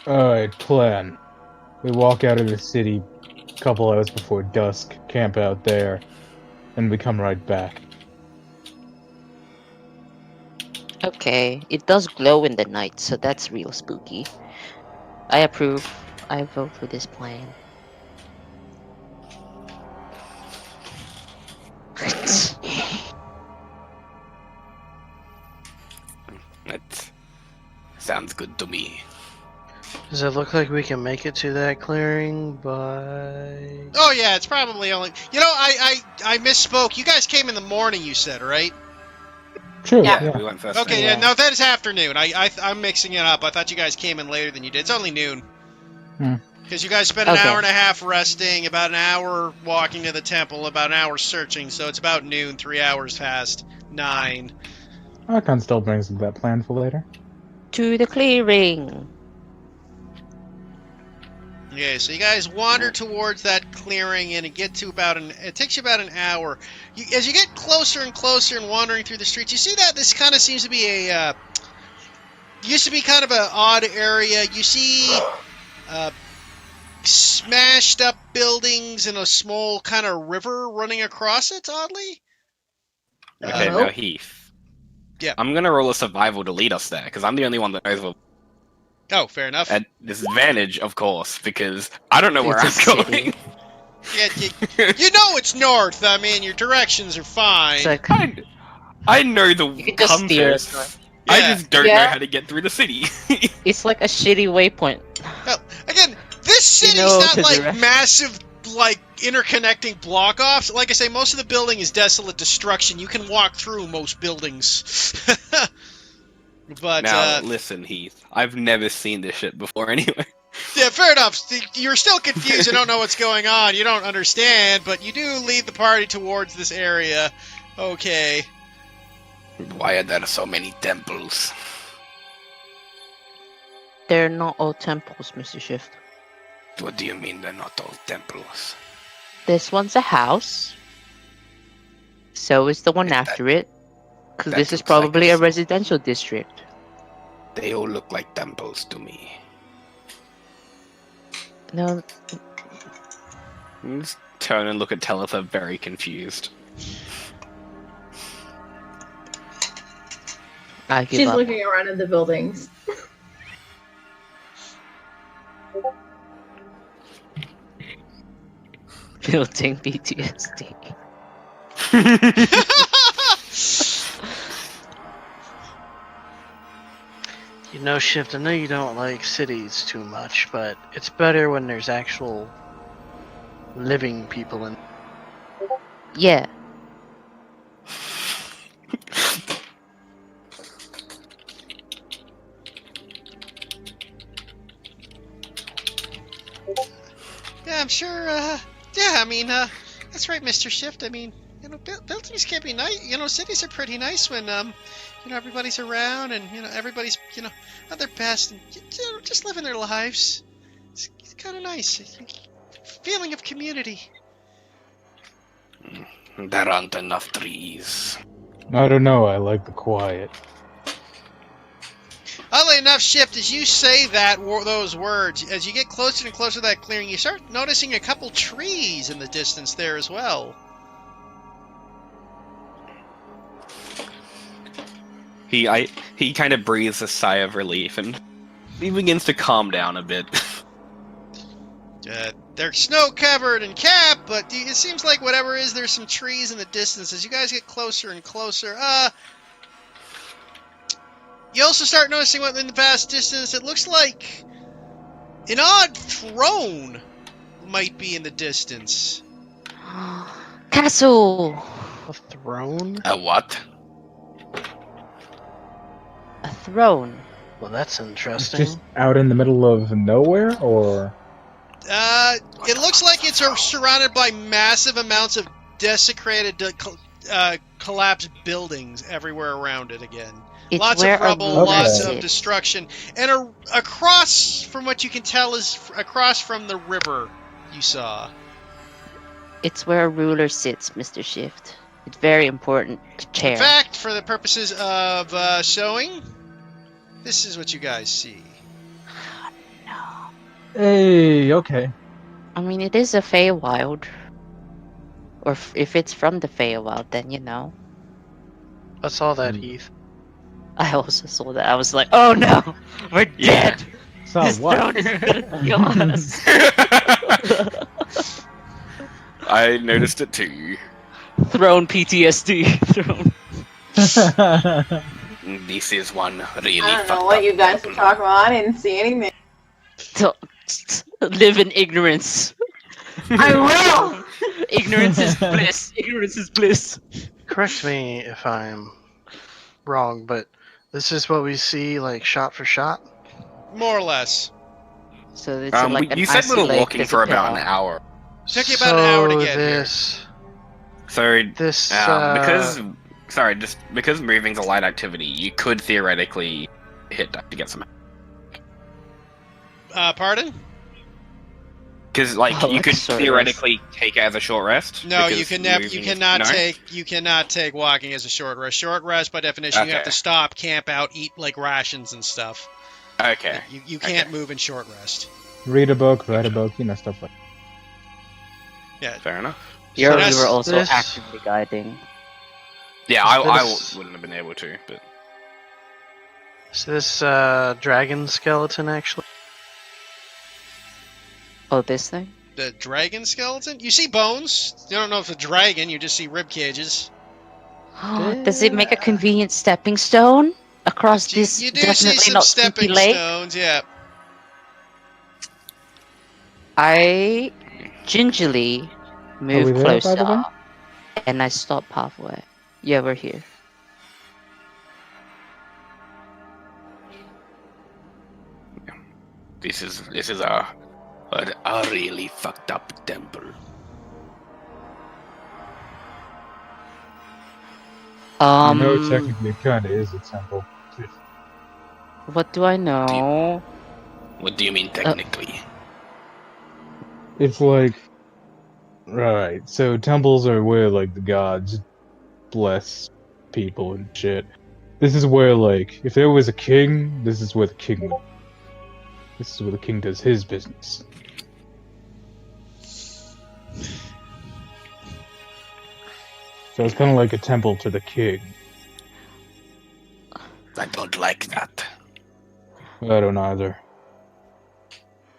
Alright, plan. We walk out of the city a couple hours before dusk, camp out there, and we come right back. Okay, it does glow in the night, so that's real spooky. I approve. I vote for this plan. That sounds good to me. Does it look like we can make it to that clearing by... Oh, yeah, it's probably only... You know, I misspoke. You guys came in the morning, you said, right? True, Yeah. yeah. We went first. Okay, Yeah. yeah, no, that is afternoon. I'm mixing it up. I thought you guys came in later than you did. It's only noon. Hmm. Because you guys spent an Okay. hour and a half resting, about an hour walking to the temple, about an hour searching, so it's about noon, 3 hours past 9. Archon still brings up that plan for later. To the clearing. Okay, so you guys wander towards that clearing, and it takes you about an hour. As you get closer and closer and wandering through the streets, you see that this kind of seems to be used to be kind of an odd area. You see smashed up buildings and a small kind of river running across it, oddly. Okay, Nope. now Heath. Yeah. I'm gonna roll a survival to lead us there, because I'm the only one that knows what. Oh, fair enough. At disadvantage, of course, because I don't know where It's I'm a going. Yeah, you know it's north. I mean, your directions are fine. It's like I know the you can just steer us compass. north. I Yeah. just don't know Yeah. how to get through the city. It's like a shitty waypoint. Again, this city's know not the like direct- massive, like interconnecting block offs. Like I say, most of the building is desolate destruction. You can walk through most buildings. But now, listen, Heath. I've never seen this shit before anyway. yeah, fair enough. You're still confused. You don't know what's going on. You don't understand, but you do lead the party towards this area. Okay. Why are there so many temples? They're not all temples, Mr. Shift. What do you mean they're not all temples? This one's a house. So is the one That- after it. Because that this is looks like probably a a s- residential district. They all look like temples to me. No, Just turn and look at Talitha, very confused. I give She's up. looking around at the buildings. Building PTSD. You know, Shift, I know you don't like cities too much, but it's better when there's actual living people in. Yeah. Yeah, I'm sure. Yeah, I mean, that's right, Mr. Shift. I mean, buildings can be nice. Cities are pretty nice when everybody's around and everybody's at their best and just living their lives. It's kind of nice. Feeling of community. There aren't enough trees. I don't know. I like the quiet. Oddly enough, Shift, as you say those words, as you get closer and closer to that clearing, you start noticing a couple trees in the distance there as well. He kind of breathes a sigh of relief and he begins to calm down a bit. They're snow-covered and capped, but it seems like whatever is, there's some trees in the distance. As you guys get closer and closer, you also start noticing what in the vast distance it looks like an odd throne might be in the distance. Castle! A throne? A what? A throne. Well, that's interesting. Just out in the middle of nowhere, or? It looks like it's surrounded by massive amounts of desecrated, collapsed buildings everywhere around it again. It's Lots where of rubble, a ruler lots of sits. destruction. And across, from what you can tell, is across from the river you saw. It's where a ruler sits, Mr. Shift. It's very important chair. In fact, for the purposes of showing, this is what you guys see. Hey, okay. I mean, it is a Feywild. Or if it's from the Feywild, then I saw that, Heath. I also saw that. I was like, oh no! We're Yeah. dead! So This what? throne is gonna kill us! I noticed it too. Throne PTSD. Throne. This is one really I don't fucked know what up you guys are temple. talking about. I didn't see anything. Live in ignorance. I will! Ignorance is bliss. Ignorance is bliss. Correct me if I'm wrong, but this is what we see, like, shot for shot? More or less. So it's like an You said we were isolate walking for about an physical- hour. Took you about an hour to get here. So This, because moving's a light activity, you could theoretically hit that to get some. Pardon? Because Oh, you like could short theoretically take it as a short rest. No, you because can never. moving You is- cannot no? take. You cannot take walking as a short rest. Short rest, by definition, you have Okay. to stop, camp out, eat like rations and stuff. Okay. You can't Okay. move in short rest. Read a book, write a book, stuff like Yeah. Fair enough. We Yes, were also this- actively guiding. Yeah, This- wouldn't have been able to, but Is this dragon skeleton actually? Oh, this thing? The dragon skeleton. You see bones. You don't know if it's a dragon. You just see rib cages. Does it make a convenient stepping stone across this You do see definitely some not spooky stepping lake? stones. Yeah. I gingerly move we there, by closer the way? and I stop halfway. Yeah, we're here. This is a really fucked up temple. I know it technically kind of is a temple. What do I know? What do you mean technically? It's like, right. So temples are where like the gods bless people and shit. This is where like, if there was a king, this is where the king would. This is where the king does his business. So it's kind of like a temple to the king. I don't like that. I don't either.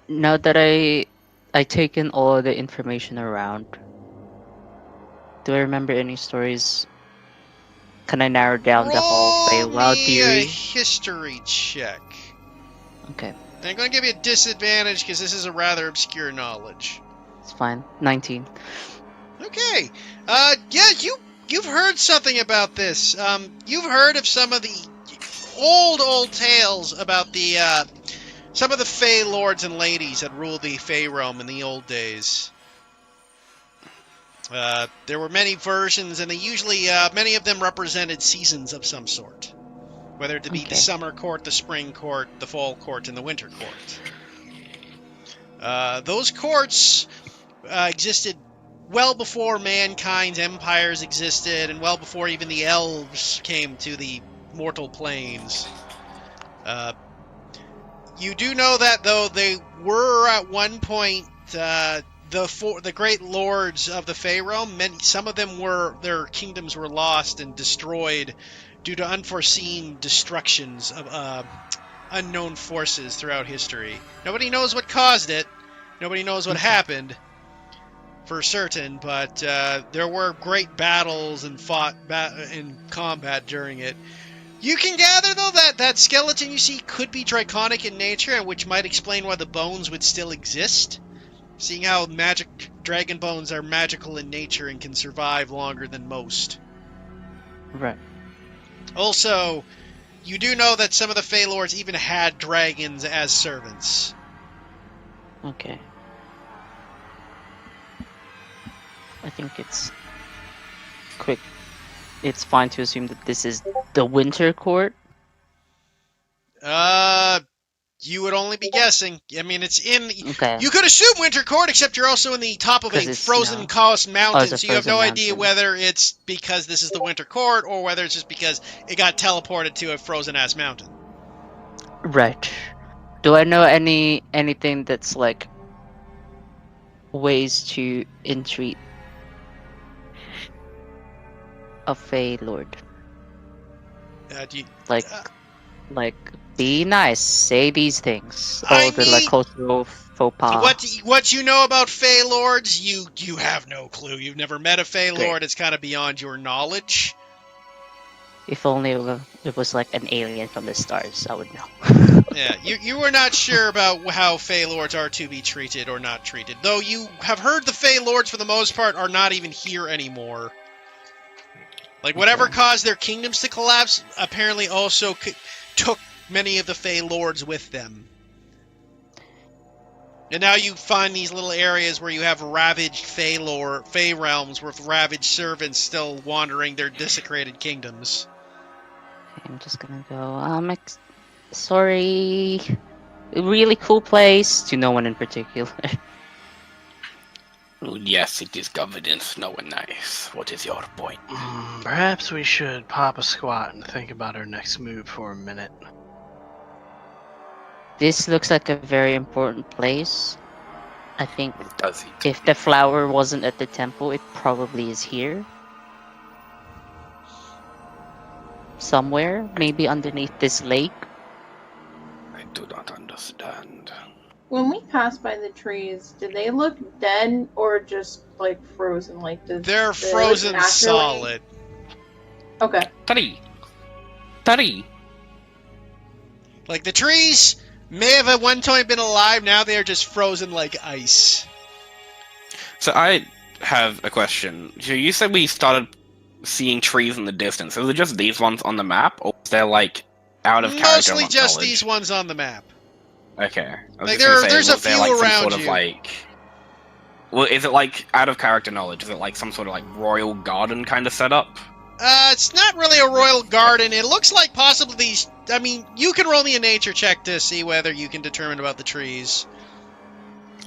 Now that I taken all the information around, do I remember any stories? Can I narrow down the whole Roll Feywild me a theory? history check. Okay, And I'm going to give you a disadvantage because this is a rather obscure knowledge. it's fine. 19. Okay. Yeah, you've heard something about this. You've heard of some of the old tales about the some of the Fey lords and ladies that ruled the Fey realm in the old days. There were many versions, and they usually many of them represented seasons of some sort, whether it be the Okay. summer court, the spring court, the fall court, and the winter court. Those courts existed well before mankind's empires existed, and well before even the elves came to the mortal planes. You do know that, though, they were at one point the great lords of the Fey realm. Some of them their kingdoms were lost and destroyed due to unforeseen destructions of unknown forces throughout history. Nobody knows what caused it. Nobody knows what happened for certain, but there were great battles and fought in combat during it. You can gather, though, that skeleton you see could be draconic in nature, and which might explain why the bones would still exist, seeing how dragon bones are magical in nature and can survive longer than most. Right. Also, you do know that some of the Fey Lords even had dragons as servants. Okay. I think it's quick. It's fine to assume that this is the Winter Court. You would only be guessing. I mean, it's in... Okay. You could assume Winter Court, except you're also in the top of 'Cause a it's frozen snow. coast mountain, it's a so you have no frozen idea mountain. whether it's because this is the Winter Court, or whether it's just because it got teleported to a frozen-ass mountain. Right. Do I know anything that's like ways to entreat a Fey Lord? Do you, Like be nice, say these things. I All the like mean- cultural faux pas. what you know about Fey Lords, you have no clue. You've never met a Fey Great. Lord. It's kind of beyond your knowledge. If only it was like an alien from the stars, I would know. Yeah, you were not sure about how Fey Lords are to be treated or not treated. Though you have heard the Fey Lords, for the most part, are not even here anymore. Like, whatever Okay. caused their kingdoms to collapse, apparently also took many of the Fey Lords with them. And now you find these little areas where you have ravaged Fey realms with ravaged servants still wandering their desecrated kingdoms. I'm just gonna go. Sorry. Really cool place to no one in particular. Oh, yes, it is covered in snow and ice. What is your point? Perhaps we should pop a squat and think about our next move for a minute. This looks like a very important place. I think Does it? if the flower wasn't at the temple, it probably is here. Somewhere, maybe underneath this lake. I do not understand. When we pass by the trees, do they look dead or just like frozen? Like They're do they look frozen naturally- solid. Okay. Tari! Like, the trees may have at one time been alive, now they are just frozen like ice. So I have a question. So you said we started seeing trees in the distance. Is it just these ones on the map, or is there like out of character? Mostly just knowledge? these ones on the map. Okay. I was Like, just gonna there's a was there, few like, some around sort of, you. like... Well, is it like out of character knowledge? Is it like some sort of like royal garden kind of setup? It's not really a royal garden. It looks like possibly these... I mean, you can roll me a nature check to see whether you can determine about the trees.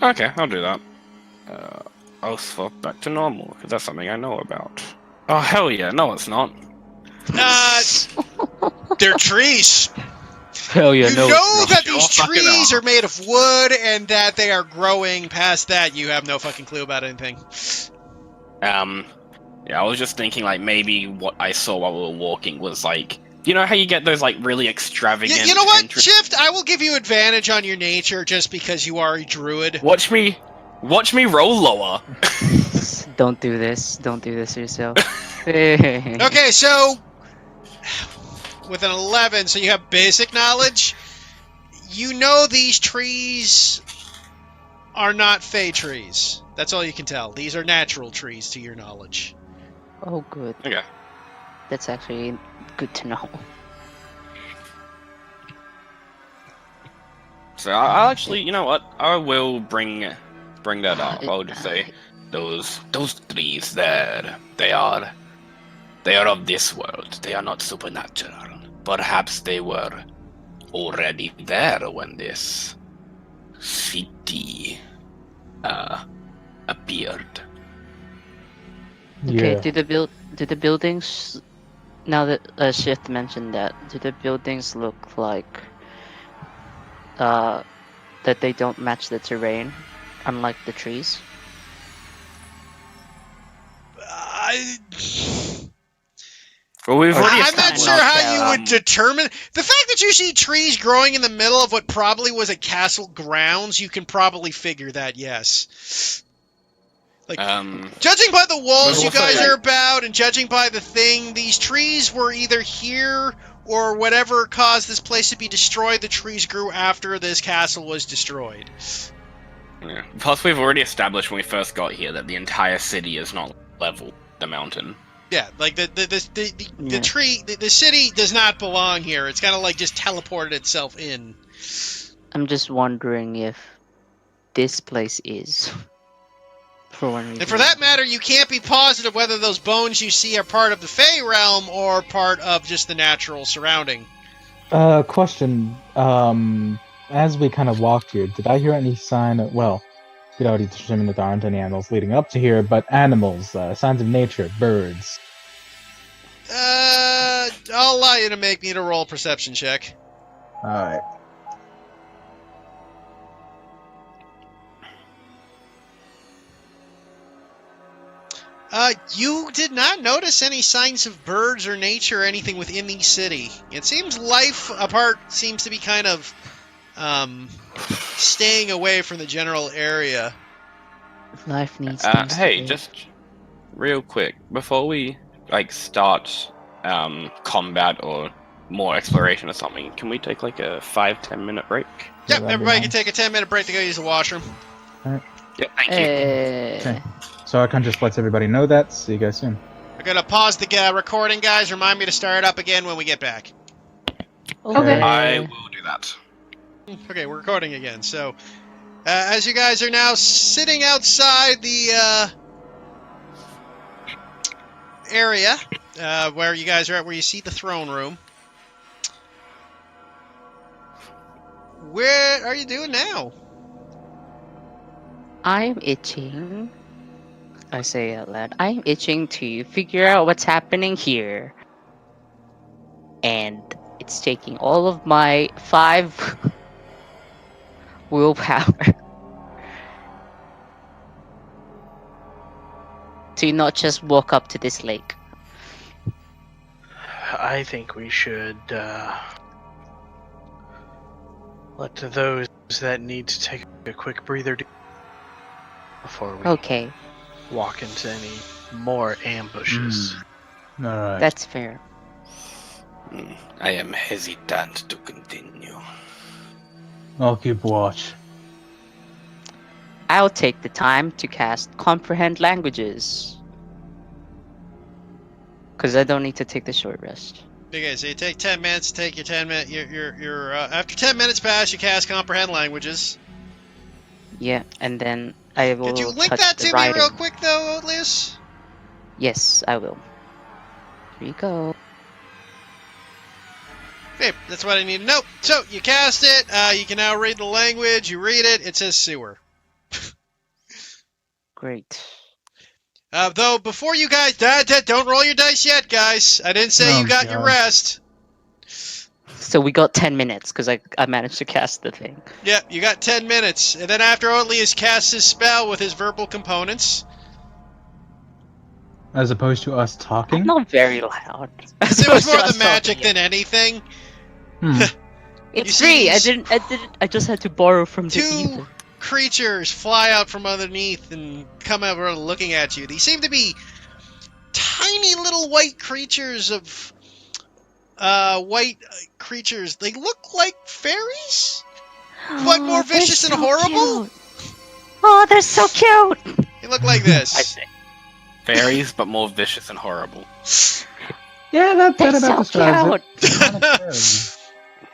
Okay, I'll do that. I'll swap back to normal, because that's something I know about. Oh, hell yeah. No, it's not. They're trees. Hell yeah, You know that Sure these fucking trees are. are made of wood and that they are growing. Past that, you have no fucking clue about anything. Yeah, I was just thinking like maybe what I saw while we were walking was like, you know how you get those like really extravagant. You know what, entrance- Shift? I will give you advantage on your nature just because you are a druid. Watch me roll lower. Don't do this. Don't do this to yourself. Okay, so with an 11, so you have basic knowledge. You know these trees are not fey trees. That's all you can tell. These are natural trees to your knowledge. Oh, good. Okay. That's actually good to know. So I'll actually, you know what? I will bring that up. I'll just say Those trees there, they are of this world. They are not supernatural. Perhaps they were already there when this city appeared. Okay, Yeah. do the buildings, now that Shift mentioned that, do the buildings look like that they don't match the terrain, unlike the trees? well, we've Or already I'm not established. sure how you would um, determine the fact that you see trees growing in the middle of what probably was a castle grounds. You can probably figure that, yes. Judging by the walls But you guys also- are about, and judging by the thing, these trees were either here or whatever caused this place to be destroyed. The trees grew after this castle was destroyed. Yeah. Plus, we've already established when we first got here that the entire city is not level. The mountain. Yeah, like the Yeah. tree, the city does not belong here. It's kind of like just teleported itself in. I'm just wondering if this place is. For one reason. And for that matter, you can't be positive whether those bones you see are part of the Fey realm or part of just the natural surrounding. Question. As we kind of walked here, did I hear any sign of, well, we'd already determined that there aren't any animals leading up to here, but animals, signs of nature, birds. I'll allow you to make me to roll a perception check. Alright. You did not notice any signs of birds or nature or anything within the city. It seems life apart seems to be kind of, staying away from the general area. Life needs things to Hey, live. just real quick before we like start combat or more exploration or something, can we take like a 5-10 minute break? Yep, that'd be everybody can nice. take a 10-minute break to go use the washroom. Yep, thank you. Okay. So Archon just lets everybody know that. See you guys soon. We're gonna pause the recording, guys. Remind me to start it up again when we get back. Okay. I will do that. Okay, we're recording again. So, as you guys are now sitting outside the area where you guys are at, where you see the throne room, where are you doing now? I'm itching. I say out loud. I'm itching to figure out what's happening here. And it's taking all of my 5 willpower to not just walk up to this lake. I think we should let those that need to take a quick breather before we Okay, walk into any more ambushes. Alright. that's fair. I am hesitant to continue. I'll keep watch. I'll take the time to cast Comprehend Languages. Because I don't need to take the short rest. Okay, so you take 10 minutes. Take your 10 minute. After 10 minutes pass, you cast Comprehend Languages. Yeah, and then I will Could you link touch that the to me writing. real quick, though, Oatlius? Yes, I will. Here you go. Okay, that's what I need to know. So, you cast it. You can now read the language. You read it. It says sewer. Great. Though, before you guys... don't roll your dice yet, guys. I didn't say Oh, you got your God. rest. So we got 10 minutes because I managed to cast the thing. Yep, you got 10 minutes. And then after Oatlius casts his spell with his verbal components... As opposed to us talking? Not very loud. It was more the magic than anything. Hmm. It's You see free. these I just had to borrow from the two ether. creatures fly out from underneath and come over looking at you. They seem to be tiny little white creatures of white creatures. They look like fairies, but more They're vicious and so horrible. cute. Oh, they're so cute. They look like I this. say. Fairies, but more vicious and horrible. Yeah, that They're about so describes cute. it. Demonic fairies.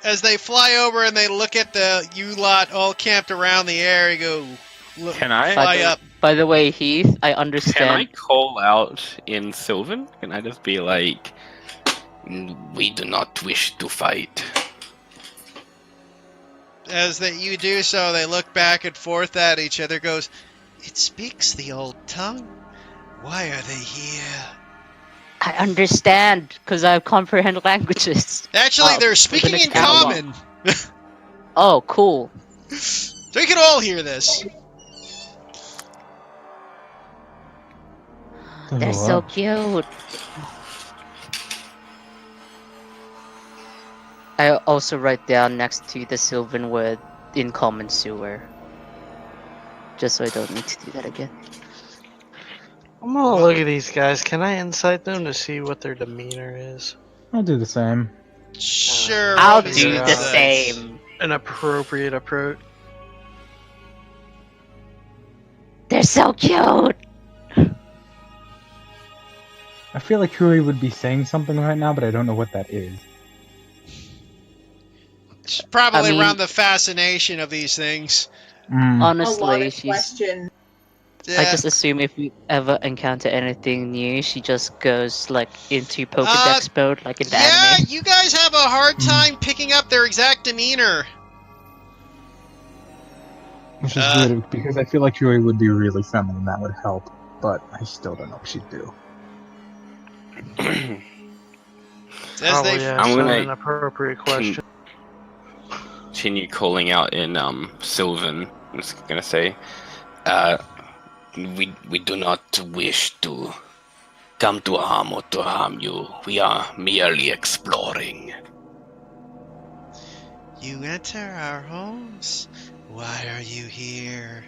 As they fly over and they look at you lot all camped around the area, you go, look, Can I? fly up. By the way, Heath, I Can I understand. call out in Sylvan? Can I just be like, we do not wish to fight? As you do so, they look back and forth at each other. Goes, it speaks the old tongue. Why are they here? I understand because I comprehend languages. Actually, Oh, they're for the speaking next in hour. common, Oh, cool. so we can all hear this. They're so cute. I also write down next to the Sylvan word in common sewer. Just so I don't need to do that again. I'm gonna look at these guys. Can I insight them to see what their demeanor is? I'll do the same. Sure, I'll roll me do some the insights. same. An appropriate approach. They're so cute. I feel like Huey would be saying something right now, but I don't know what that is. It's probably I mean- around the fascination of these things. Mm. A lot Honestly, of she's. questions. Yeah. I just assume if we ever encounter anything new, she just goes like into Pokedex mode, like in the yeah, anime. you guys have a hard time picking up their exact demeanor. Which is weird, because I feel like Huey would be really friendly and that would help, but I still don't know what she'd do. As they yeah, I'm so gonna- an appropriate question. Continue calling out in Sylvan. I'm just gonna say, we do not wish to come to harm or to harm you. We are merely exploring. You enter our homes. Why are you here?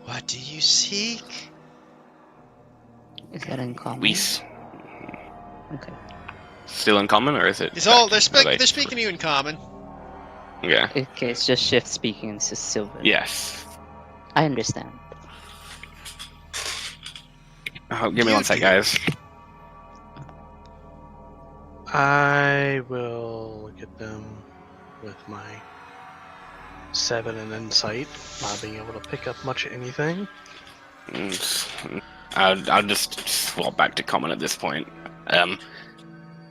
What do you seek? Is that in common? Okay. Still in common, or is it? It's all they're Okay. they're speaking to you in common. Yeah. Okay, it's just Shift speaking into Sylvan. Yes. I understand. Oh, give me one sec, guys. I will look at them with my 7 in insight, not being able to pick up much of anything. I'll just swap back to common at this point.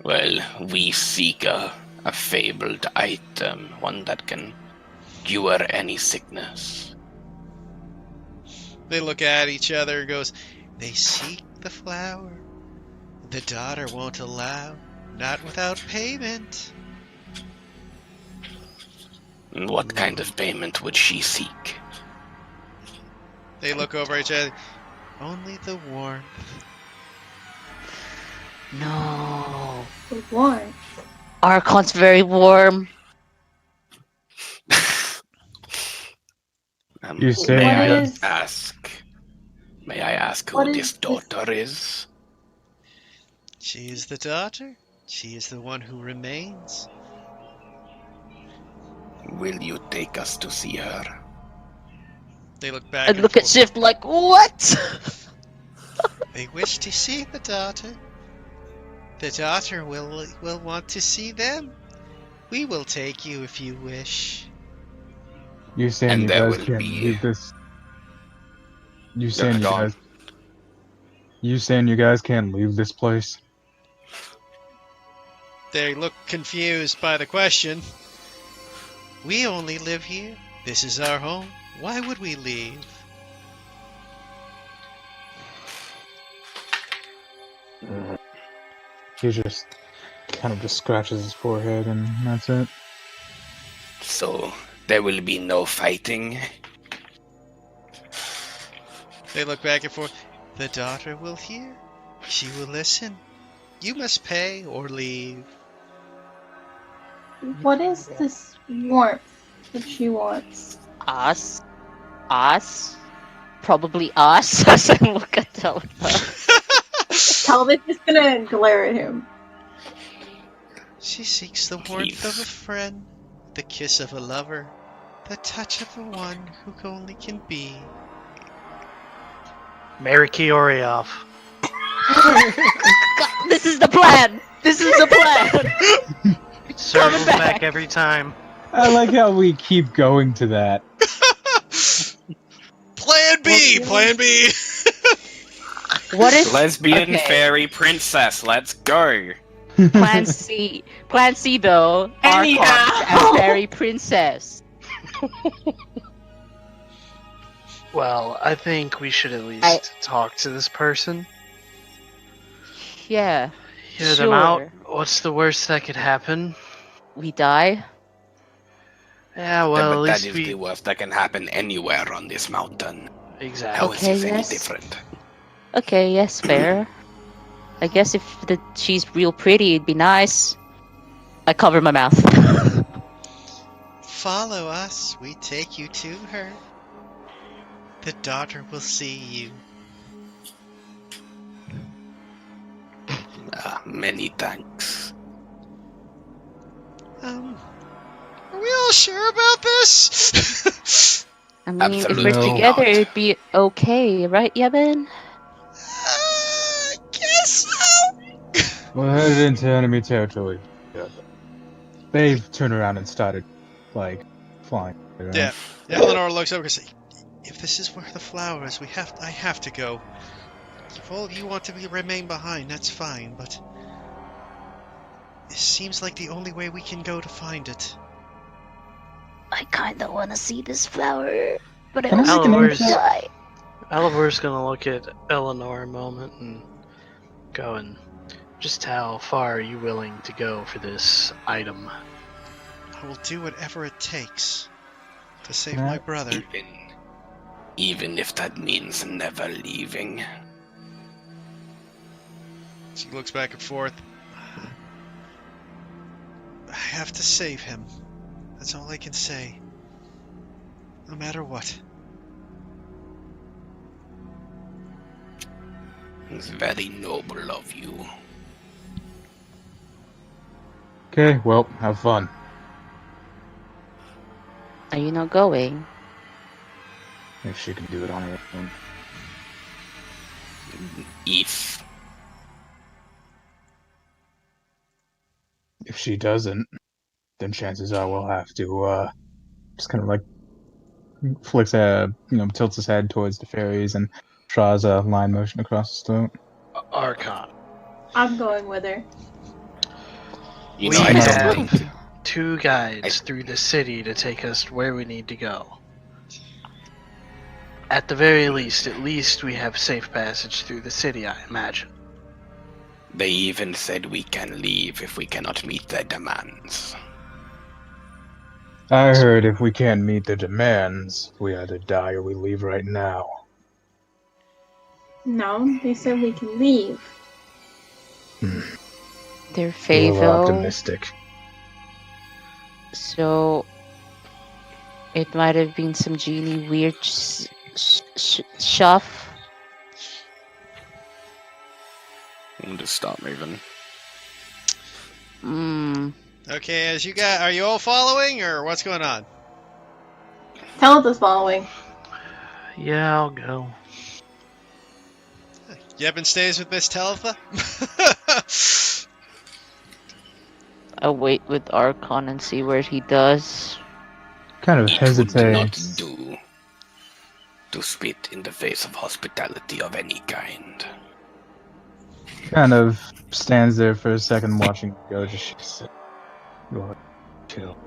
Well, we seek a fabled item, one that can cure any sickness. They look at each other and goes, they seek the flower. The daughter won't allow, not without payment. What kind of payment would she seek? They look over at each other. Only the warmth. No. Warm. Archon's very warm. You say may I What is- ask? May I ask who What is this this- daughter is? She is the daughter. She is the one who remains. Will you take us to see her? They look back And and look at forth. Shift like, what? They wish to see the daughter. The daughter will want to see them. We will take you if you wish. You saying And you there guys will can't be- leave this? You saying you go on. guys? You saying you guys can't leave this place? They look confused by the question. We only live here. This is our home. Why would we leave? He just kind of just scratches his forehead and that's it. So there will be no fighting. They look back and forth. The daughter will hear. She will listen. You must pay or leave. What is this warmth that she wants? Us? Us? Probably us. As I look at Telfa. Talbot's just gonna glare at him. She seeks the warmth of a friend, the kiss of a lover, the touch of the one who only can be. Marry Kiorioff. God, this is the plan! This is the plan! Circles back. back every time. I like how we keep going to that. Plan B! Well, Plan B! What if Lesbian okay. fairy princess, let's go. Plan C? Plan C though. Anyhow. Archon as fairy princess. Well, I think we should at least talk to this person. Yeah. Hear Sure. them out. What's the worst that could happen? We die. Yeah, well, but at that least is we... the worst that can happen anywhere on this mountain. Exactly. How is Okay, this any yes. different? Okay, yes, fair. I guess if she's real pretty, it'd be nice. I cover my mouth. Follow us, we take you to her. The daughter will see you. Many thanks. Are we all sure about this? I mean, Absolutely if we're No. together, not. it'd be okay, right, Yevon? Guess so. We're headed into enemy territory. They've turned around and started, like, flying. Around. Yeah. Eleanor looks over and says, if this is where the flower is, I have to go. If all of you want to remain behind, that's fine, but it seems like the only way we can go to find it. I kinda wanna see this flower, but I Can I also make an don't wanna insight? die. Oliver's gonna look at Eleanor a moment and go and just how far are you willing to go for this item? I will do whatever it takes to save Huh? my brother. Even if that means never leaving. She looks back and forth. I have to save him. That's all I can say. No matter what. It's very noble of you. Okay, well, have fun. Are you not going? If she can do it on her own. If If she doesn't, then chances are we'll have to, just kind of like flicks tilts his head towards the fairies and draws a line motion across his throat. Archon. I'm going with her. you We know, I have don't think 2 guides through the city to take us where we need to go. At the very least, we have safe passage through the city, I imagine. they even said we can leave if we cannot meet their demands. I heard if we can't meet the demands, we either die or we leave right now. No, they said we can leave. They're A little Fayville, optimistic. so it might have been some genie weird stuff. We'll just stop moving. Okay, as you got, are you all following, or what's going on? Talitha's following. Yeah, I'll go. Yevon stays with Miss Talitha? I'll wait with Archon and see what he does. Kind of It would not hesitates. do to spit in the face of hospitality of any kind. Kind of stands there for a second watching it go, just shakes it. Go ahead, chill.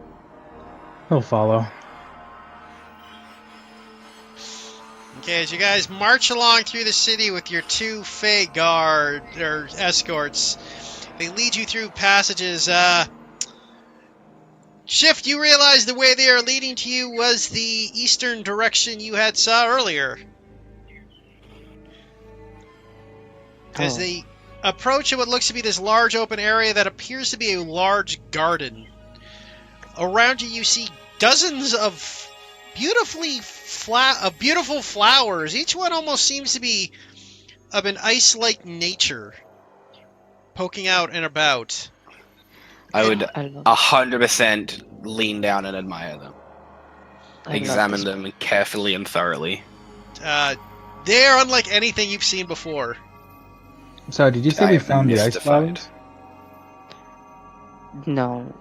He'll follow. Okay, as you guys march along through the city with your 2 Fey guard or escorts, they lead you through passages. Shift, you realize the way they are leading to you was the eastern direction you had saw earlier. As they approach what looks to be this large open area that appears to be a large garden. Around you see dozens of beautiful flowers. Each one almost seems to be of an ice-like nature, poking out and about. I would I love, 100% lean down and admire them. I love Examine this. them carefully and thoroughly. They're unlike anything you've seen before. So, did you say I we am found the ice mystified. flowers? No.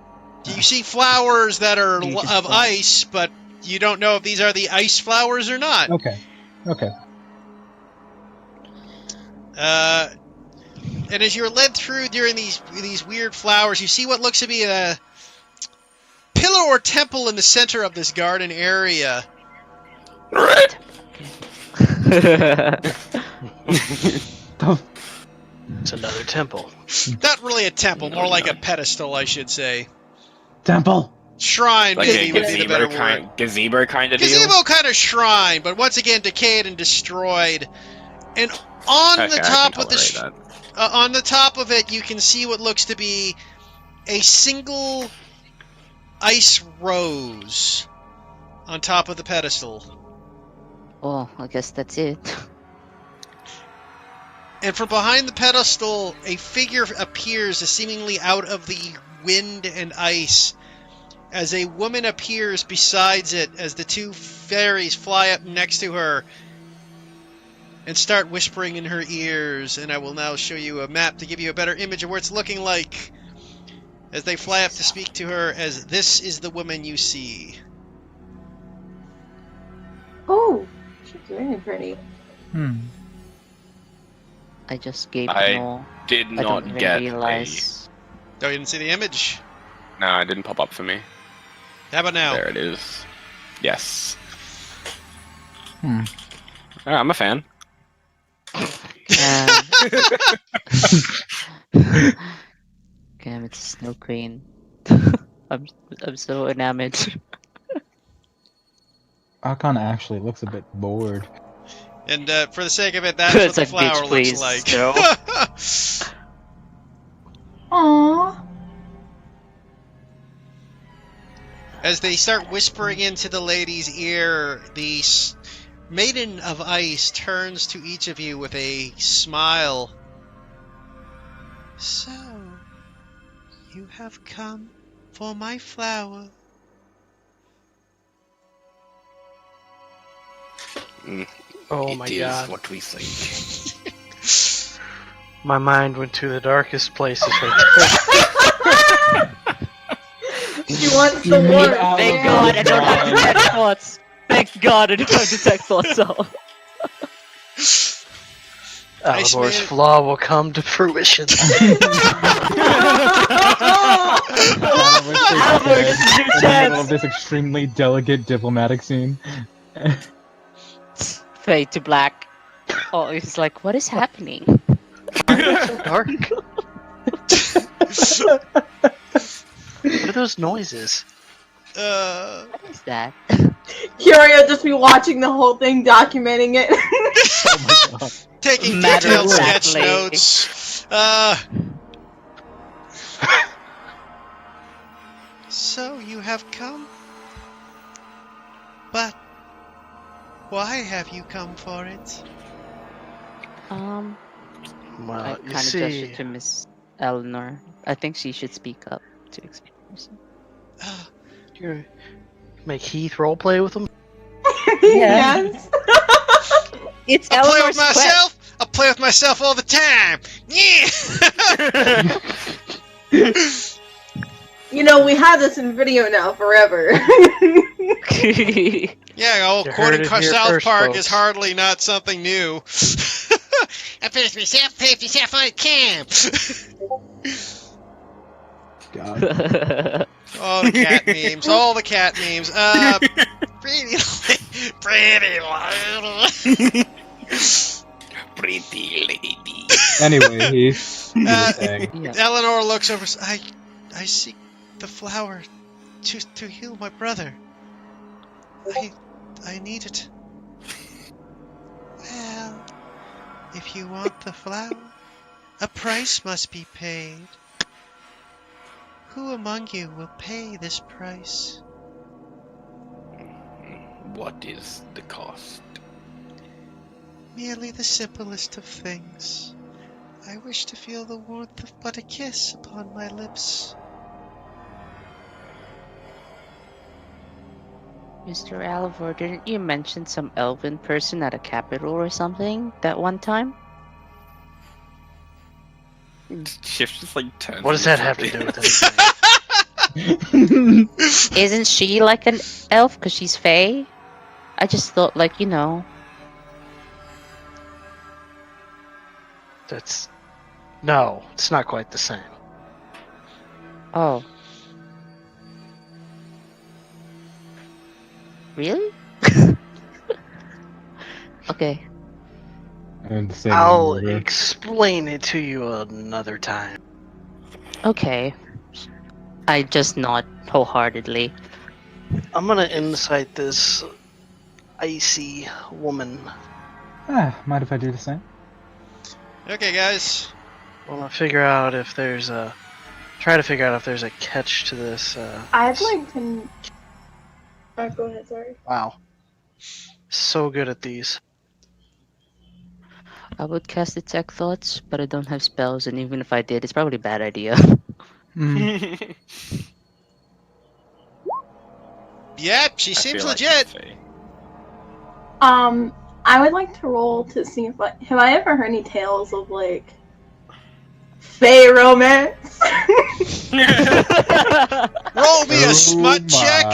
You see flowers that are You just of don't. ice, but you don't know if these are the ice flowers or not. Okay. Okay. And as you're led through during these weird flowers, you see what looks to be a pillar or temple in the center of this garden area. It's another temple. Not really a temple, more like a pedestal, I should say. Temple. Shrine, Like maybe a would be the better word. gazebo kind of deal. Gazebo kind of shrine, but once again decayed and destroyed. And on Okay, the I can top of the tolerate on the top of it, you can see what looks to be a single ice rose on top of the pedestal. Oh, I guess that's it. And from behind the pedestal, a figure appears seemingly out of the wind and ice as a woman appears besides it as the two fairies fly up next to her and start whispering in her ears. And I will now show you a map to give you a better image of what it's looking like as they fly up to speak to her as this is the woman you see. Oh, she's very pretty. I just gave I no. Did I not don't even get realize. Oh, you didn't see the image? No, it didn't pop up for me. How about now? There it is. Yes. Hmm. Oh, I'm a fan. Damn, it's a snow queen. I'm so enamored. Archon actually looks a bit bored. And for the sake of it, that's what It's the like, bitch, flower please, looks like. no. Aww. As they start whispering into the lady's ear, the maiden of ice turns to each of you with a smile. So, you have come for my flower. Oh my It is god. what we think. My mind went to the darkest places right there. She wants You the mean warmth. out Thank of God I don't have Brian. detect thoughts. Thank God I don't have detect thoughts. So. Ice Alibor's Man- flaw will come to fruition. Albert, this is your In the middle chance. of this extremely delicate diplomatic scene. Fade to black. Oh, it's like, what is happening? So dark. What are those noises? What is that? Curio just be watching the whole thing, documenting it. Oh my god. Taking Matter detailed of sketch factly. notes. So you have come? But why have you come for it? I Well, you kind of see, gestured to Miss Eleanor. I think she should speak up to explain herself. you make Heath roleplay with them. Yes. It's I play with Eleanor's quest. myself. I play with myself all the time. Yeah. You know, we have this in video now forever. Yeah, You heard quoting it here South first, Park folks. is hardly not something new. I play with myself. Play with myself on cam. God. All the cat memes. All the cat memes. Pretty lady. Pretty lady. Anyway, Heath, you were saying. Yeah. Eleanor looks over. I seek the flower to heal my brother. I need it. Well, if you want the flower, A price must be paid. Who among you will pay this price? What is the cost? Merely the simplest of things. I wish to feel the warmth of but a kiss upon my lips. Mr. Alvor, didn't you mention some elven person at a capital or something that one time? Shift just like turns. What does and that have to looks do at with anything? Isn't she like an elf because she's fey? I just thought, like, you know. That's no, it's not quite the same. Oh. Really? Okay. And the same I'll order. explain it to you another time. Okay. I just nod wholeheartedly. I'm gonna incite this icy woman. Mind if I do the same? Okay, guys. I wanna figure out if there's a catch to this. I'd like to. Oh, go ahead, sorry. Wow. So good at these. I would cast Detect Thoughts, but I don't have spells, and even if I did, it's probably a bad idea. Mm. Yep, she I seems feel like legit. it's fey. I would like to roll to see if have I ever heard any tales of like Fey romance? Roll me a Oh smut check.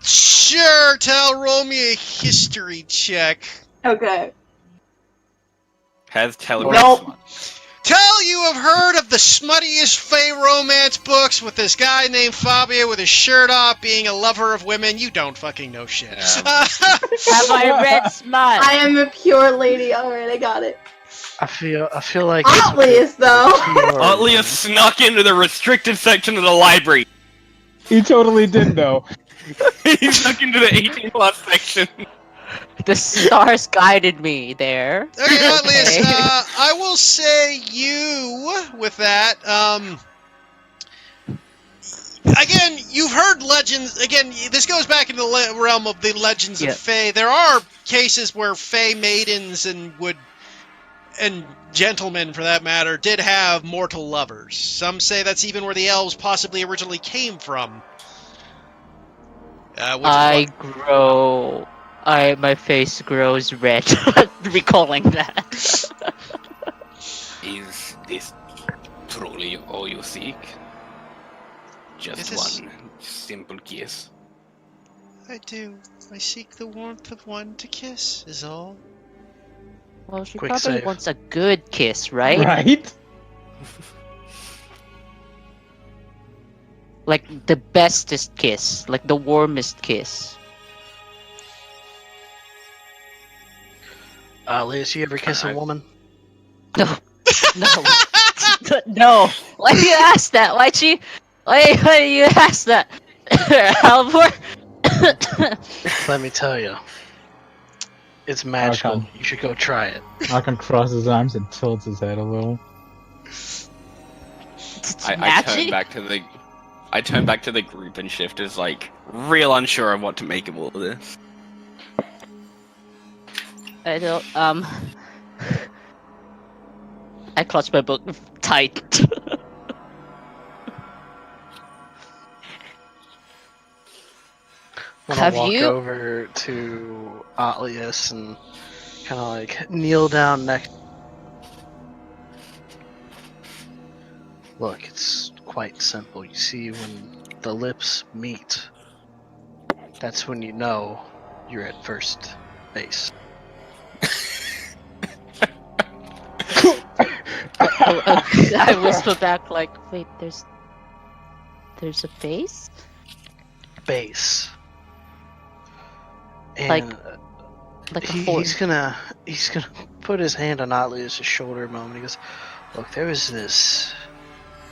Sure, Tell, roll me a history check. Okay. Has Tell Nope. Tell, you have heard of the smuttiest Fey romance books with this guy named Fabio with his shirt off being a lover of women. You don't fucking know shit. Have I read Smut? I am a pure lady. Alright, I got it. I feel like Atlas, though. Otley has snuck into the restricted section of the library. He totally did, though. He snuck into the 18+ section. The stars guided me there. Okay, Atlas, Okay. I will say you with that. Again, you've heard legends. Again, this goes back into the realm of the legends Yeah. of Fae. There are cases where Fae maidens and gentlemen, for that matter, did have mortal lovers. Some say that's even where the elves possibly originally came from. My face grows red recalling that. Is this truly all you seek? Just This is- one simple kiss. I do. I seek the warmth of one to kiss, is all. Well, she Quick probably save. wants a good kiss, right? Right? Like the bestest kiss, like the warmest kiss. Liz, you ever kiss a woman? No, no. Why do you ask that? Why do you ask that, Halvor? Let me tell you. It's magical. Okay. You should go try it. Archon crosses his arms and tilts his head a little. It's I magic? turn back to the group and Shift is like real unsure of what to make of all of this. I don't. I clutch my book tight. I'm Have gonna walk you- over to Atlius and kind of like kneel down next. Look, it's quite simple. You see, when the lips meet, that's when you know you're at first base. I whisper back like, wait, there's a base? Base. And Like a fort. he's gonna put his hand on Atlius' shoulder a moment. He goes, "Look, there was this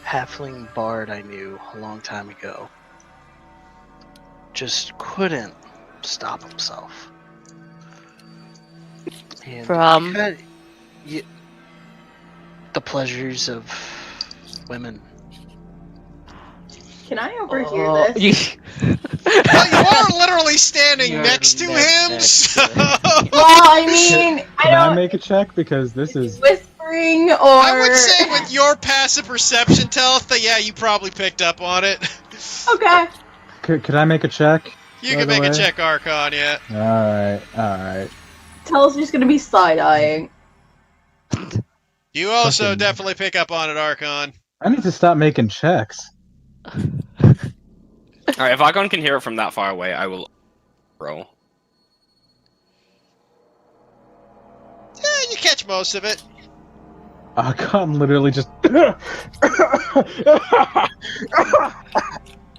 halfling bard I knew a long time ago. Just couldn't stop himself. And From- the pleasures of women. Can I overhear Oh, this? Well, you are literally standing You're next to next him, to so... it. Well, I mean, I Can I don't. make a check? Because this is... Whispering or. I would say with your passive perception, Talitha, yeah, you probably picked up on it. Okay. Could I make a check? You By can the make a way? check, Archon, yeah. Alright. Tell's just gonna be side-eyeing. You also Fucking- definitely pick up on it, Archon. I need to stop making checks. Alright, if Argon can hear it from that far away, I will roll. Yeah, you catch most of it. I'm literally just...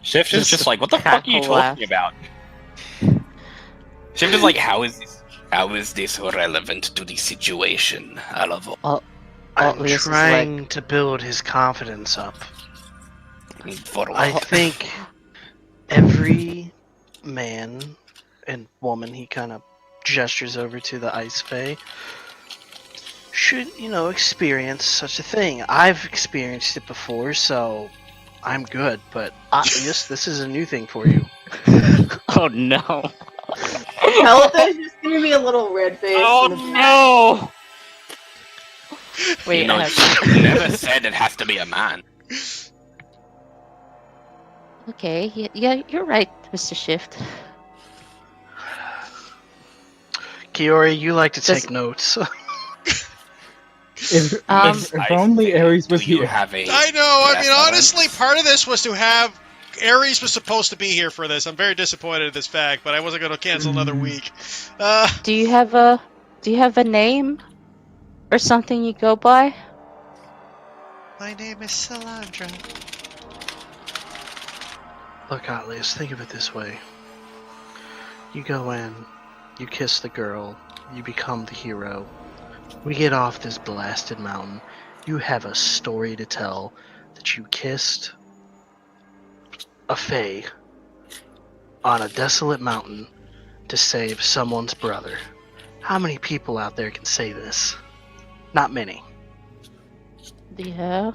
Shift is just like, what the fuck are you cackle laugh. talking about? Shift is like, how is this relevant to the situation? I love all. I'm Atlas is trying to build his confidence up. For I what? think every man and woman, he kind of gestures over to the ice fae, should, experience such a thing. I've experienced it before, so I'm good, but this is a new thing for you. Oh no. Talitha's just gonna be a little red-faced. Oh no! Wait, You know, I have- you never said it has to be a man. Okay, yeah, you're right, Mr. Shift. Kiori, you like to Does- take notes. If I only think, Ares was do you here. have a I know, I mean, preference? honestly, part of this was to have... Ares was supposed to be here for this. I'm very disappointed at this fact, but I wasn't going to cancel another week. Do you have a name or something you go by? My name is Salandra. Look, Atlas, think of it this way. You go in, you kiss the girl, you become the hero. We get off this blasted mountain. You have a story to tell that you kissed a fae on a desolate mountain to save someone's brother. How many people out there can say this? Not many. Yeah.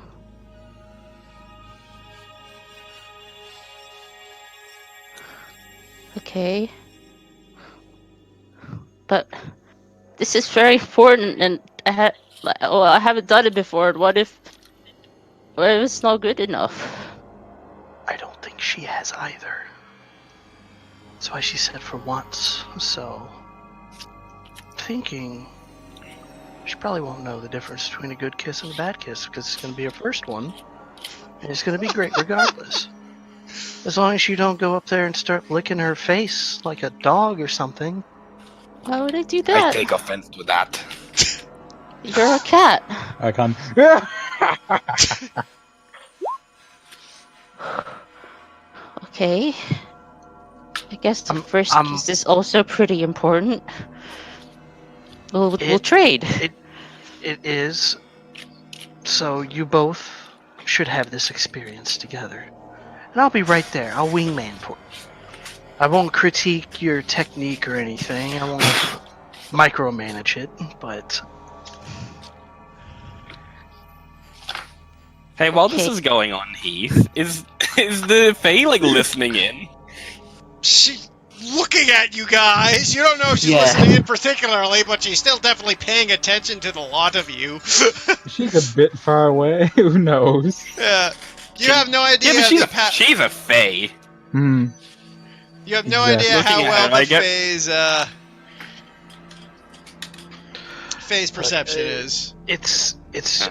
Okay. But this is very important, and I haven't done it before. What if it's not good enough? I don't think she has either. That's why she said for once. So, thinking she probably won't know the difference between a good kiss and a bad kiss because it's going to be her first one, and it's going to be great regardless. As long as you don't go up there and start licking her face like a dog or something. Why would I do I that? take offense to that. You're a cat. I come. Okay. I guess the I'm- first I'm- kiss is also pretty important. We'll It- trade. It is. So you both should have this experience together. And I'll be right there. I'll wingman for you. I won't critique your technique or anything. I won't micromanage it, but Hey, while this Okay. is going on, Heath, is the Fae like listening in? She's looking at you guys. You don't know if she's Yeah. listening in particularly, but she's still definitely paying attention to the lot of you. She's a bit far away. Who knows? Yeah. You have no idea Yeah, but the she's a Fae. Hmm. You have no Exactly. idea how Looking at well her, I the get- Fae's perception is. it's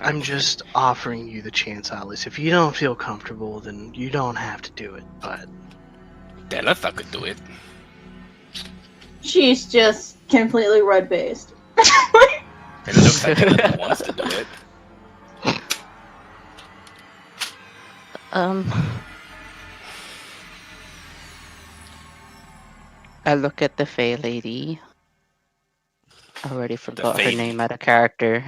I'm just offering you the chance, Alice. If you don't feel comfortable, then you don't have to do it. But Talitha could do it. She's just completely red-faced. It looks like Talitha wants to do it. I look at the Fey lady. I already forgot her Fey name out of character.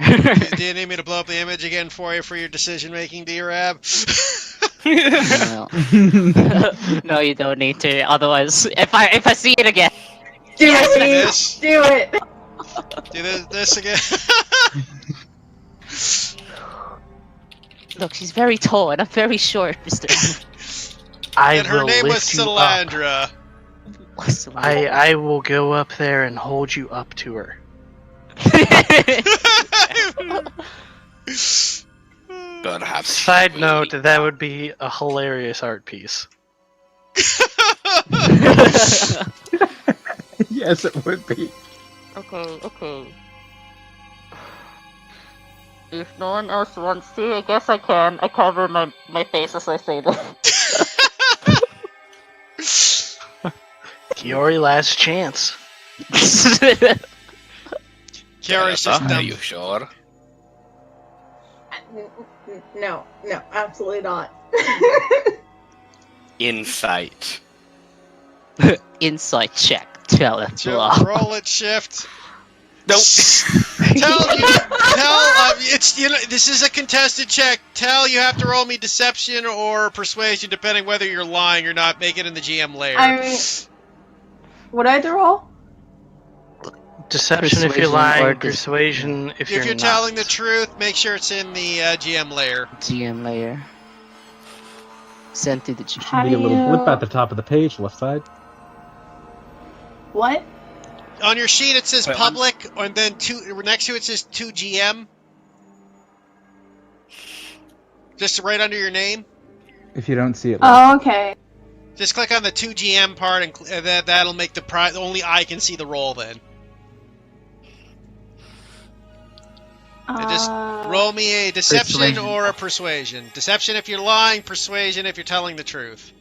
Do you need me to blow up the image again for you for your decision making, D-Rab? No. No, you don't need to. Otherwise, if I see it again, Do See it! this? Do it! Do this again. Look, she's very tall and I'm very short, Mr. And her will name was lift you up. Salandra. I will go up there and hold you up to her. Perhaps. Side note, that would be a hilarious art piece. Yes, it would be. Okay. If no one else wants to, I guess I can. I cover my face as I say that. Kiori, last chance. Kiara's just Are dumb. you sure? No, absolutely not. Insight. Insight check. Tell it. Roll it, shift. Nope. Tell it's this is a contested check. Tell you have to roll me deception or persuasion depending whether you're lying or not. Make it in the GM layer. I mean, what I have to roll? Deception if you're Persuasion lying, or persuasion if you're not. telling the truth, make sure it's in the GM layer. GM layer. Sent to the GM. How Be do a little you... blip at the top of the page, left side. What? On your sheet it says Wait, public, and then next to it says 2 GM. Just right under your name. If you don't see it, Oh, okay. Just click on the 2 GM part, and that'll make the prize. Only I can see the roll then. And just roll me a deception Persuasion. or a persuasion. Deception if you're lying, persuasion if you're telling the truth.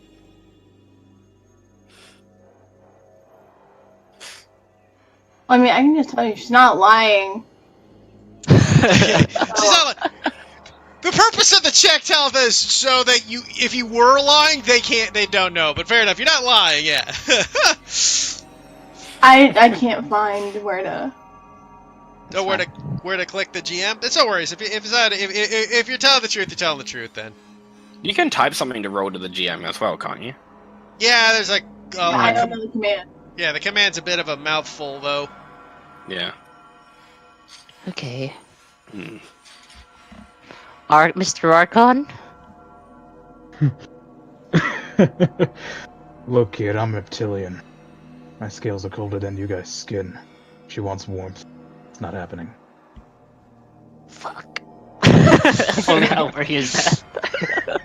I mean, I can just tell you she's not lying. She's not like, the purpose of the check tell this so that if you were lying, they don't know. But fair enough, you're not lying, yeah. I can't find where to. Know where to click the GM? It's no worries. If you're telling the truth, you're telling the truth. Then You can type something to roll to the GM as well, can't you? yeah, there's like I don't know the command. yeah, the command's a bit of a mouthful though. Yeah. Okay. Hmm. Mr. Archon? Look, kid, I'm reptilian. My scales are colder than you guys' skin. She wants warmth. It's not happening. Fuck. How where is that?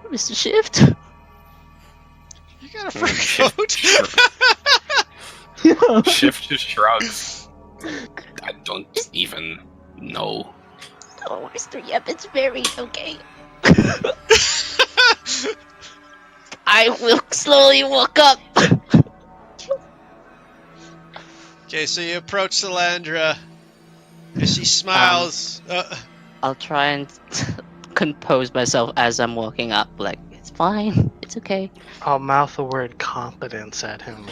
Mr. Shift? You got a fur coat? Shift just shrugs. I don't even know. Oh, Mr. Yep, it's very okay. I will slowly walk up. Okay, so you approach Salandra. And she smiles. I'll try and compose myself as I'm walking up. Like, it's fine. It's okay. I'll mouth the word competence at him.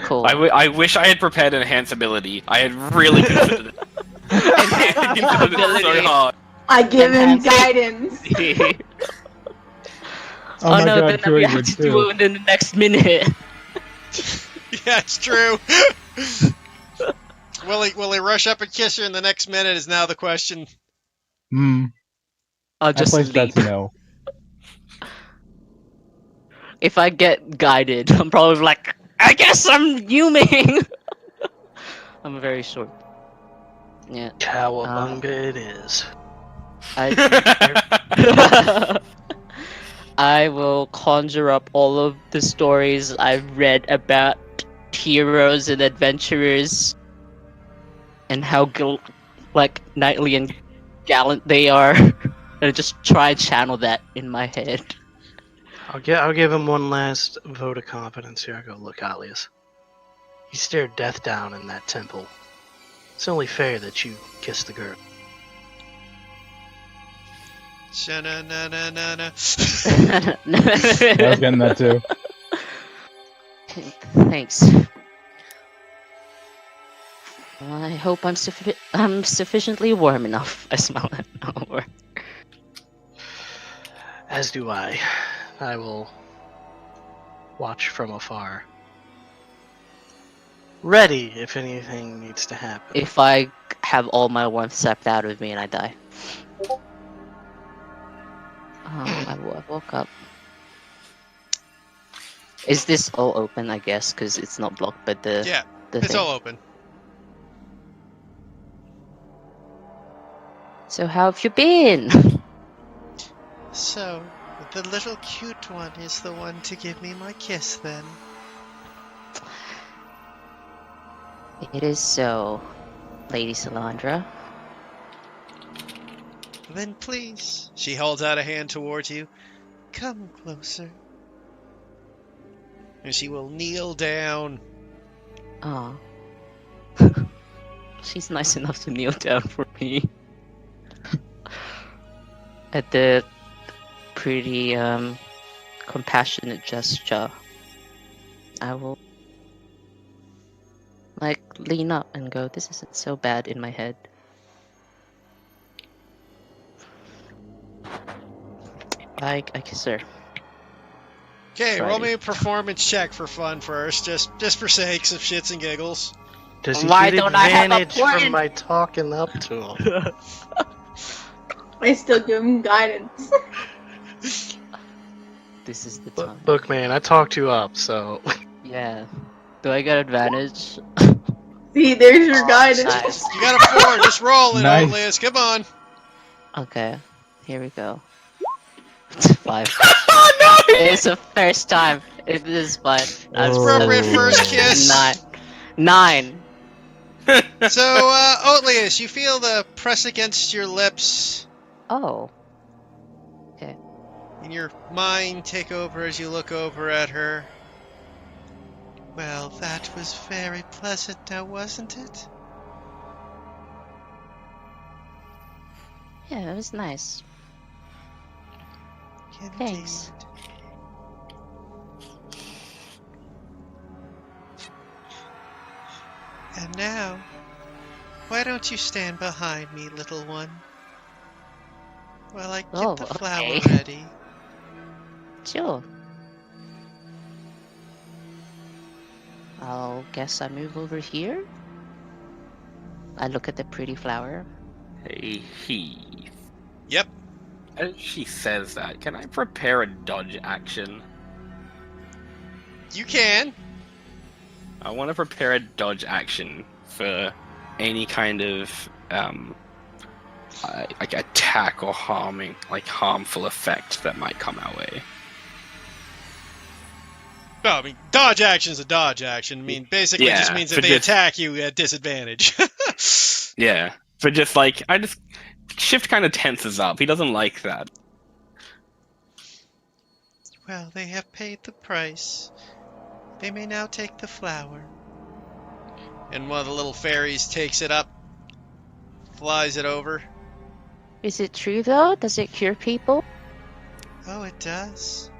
Cool. I wish I had prepared enhance ability. I had really considered it. Considered it so hard. I give him Enhance guidance. Oh, my no, God, then Kiori we have would to too. do it in the next minute. Yeah, it's true. Will he rush up and kiss her in the next minute is now the question. I'll I just place leap. bets no. If I get guided, I'm probably like, I guess I'm Yuming. I'm very short. Yeah. Cowabunga it is. I will conjure up all of the stories I've read about heroes and adventurers and how knightly and gallant they are, and just try and channel that in my head. I'll give him one last vote of confidence here. I go, look, Alias. You stared death down in that temple. It's only fair that you kiss the girl. Sha-na-na-na-na-na. I was getting that too. Thanks. Well, I hope I'm sufficiently warm enough. I smell it over. As do I. I will watch from afar. Ready if anything needs to happen. If I have all my warmth sapped out of me and I die. I woke up. Is this all open, I guess, because it's not blocked by the Yeah, the it's thing? all open. So how have you been? So, the little cute one is the one to give me my kiss, then? It is so, Lady Salandra. Then please. She holds out a hand towards you. Come closer. And she will kneel down. Aw. She's nice enough to kneel down for me. At the pretty compassionate gesture, I will like lean up and go, this isn't so bad in my head. I kiss her. Okay, roll Friday. me a performance check for fun first, just for sakes of shits and giggles. Does he Why get don't I have a advantage from point? my talking up to him? I still give him guidance. This is the time. Look, man, I talked you up, so Yeah. Do I get advantage? See, there's your guidance. Nice. You got a 4, just roll it, Nice. Liz. Come on. Okay, here we go. 5. It's the first time. It is fun. It's appropriate first Oh. kiss. 9. So, Oatlius, you feel the press against your lips Oh. and your mind take over as you look over at her. Well, that was very pleasant now, wasn't it? Yeah, it was nice. Indeed. Thanks. And now, why don't you stand behind me, little one, while I get Oh, the flower okay. ready? Sure. I'll guess I move over here. I look at the pretty flower. Hey, Heath. Yep. As she says that, can I prepare a dodge action? You can. I want to prepare a dodge action for any kind of like attack or harmful effect that might come our way. No, I mean, dodge action is a dodge action. I mean, basically it just Yeah, means that but they just- attack you at disadvantage. Yeah, but Shift kind of tenses up. He doesn't like that. Well, they have paid the price. They may now take the flower. And one of the little fairies takes it up, flies it over. Is it true though? Does it cure people? Oh, it does.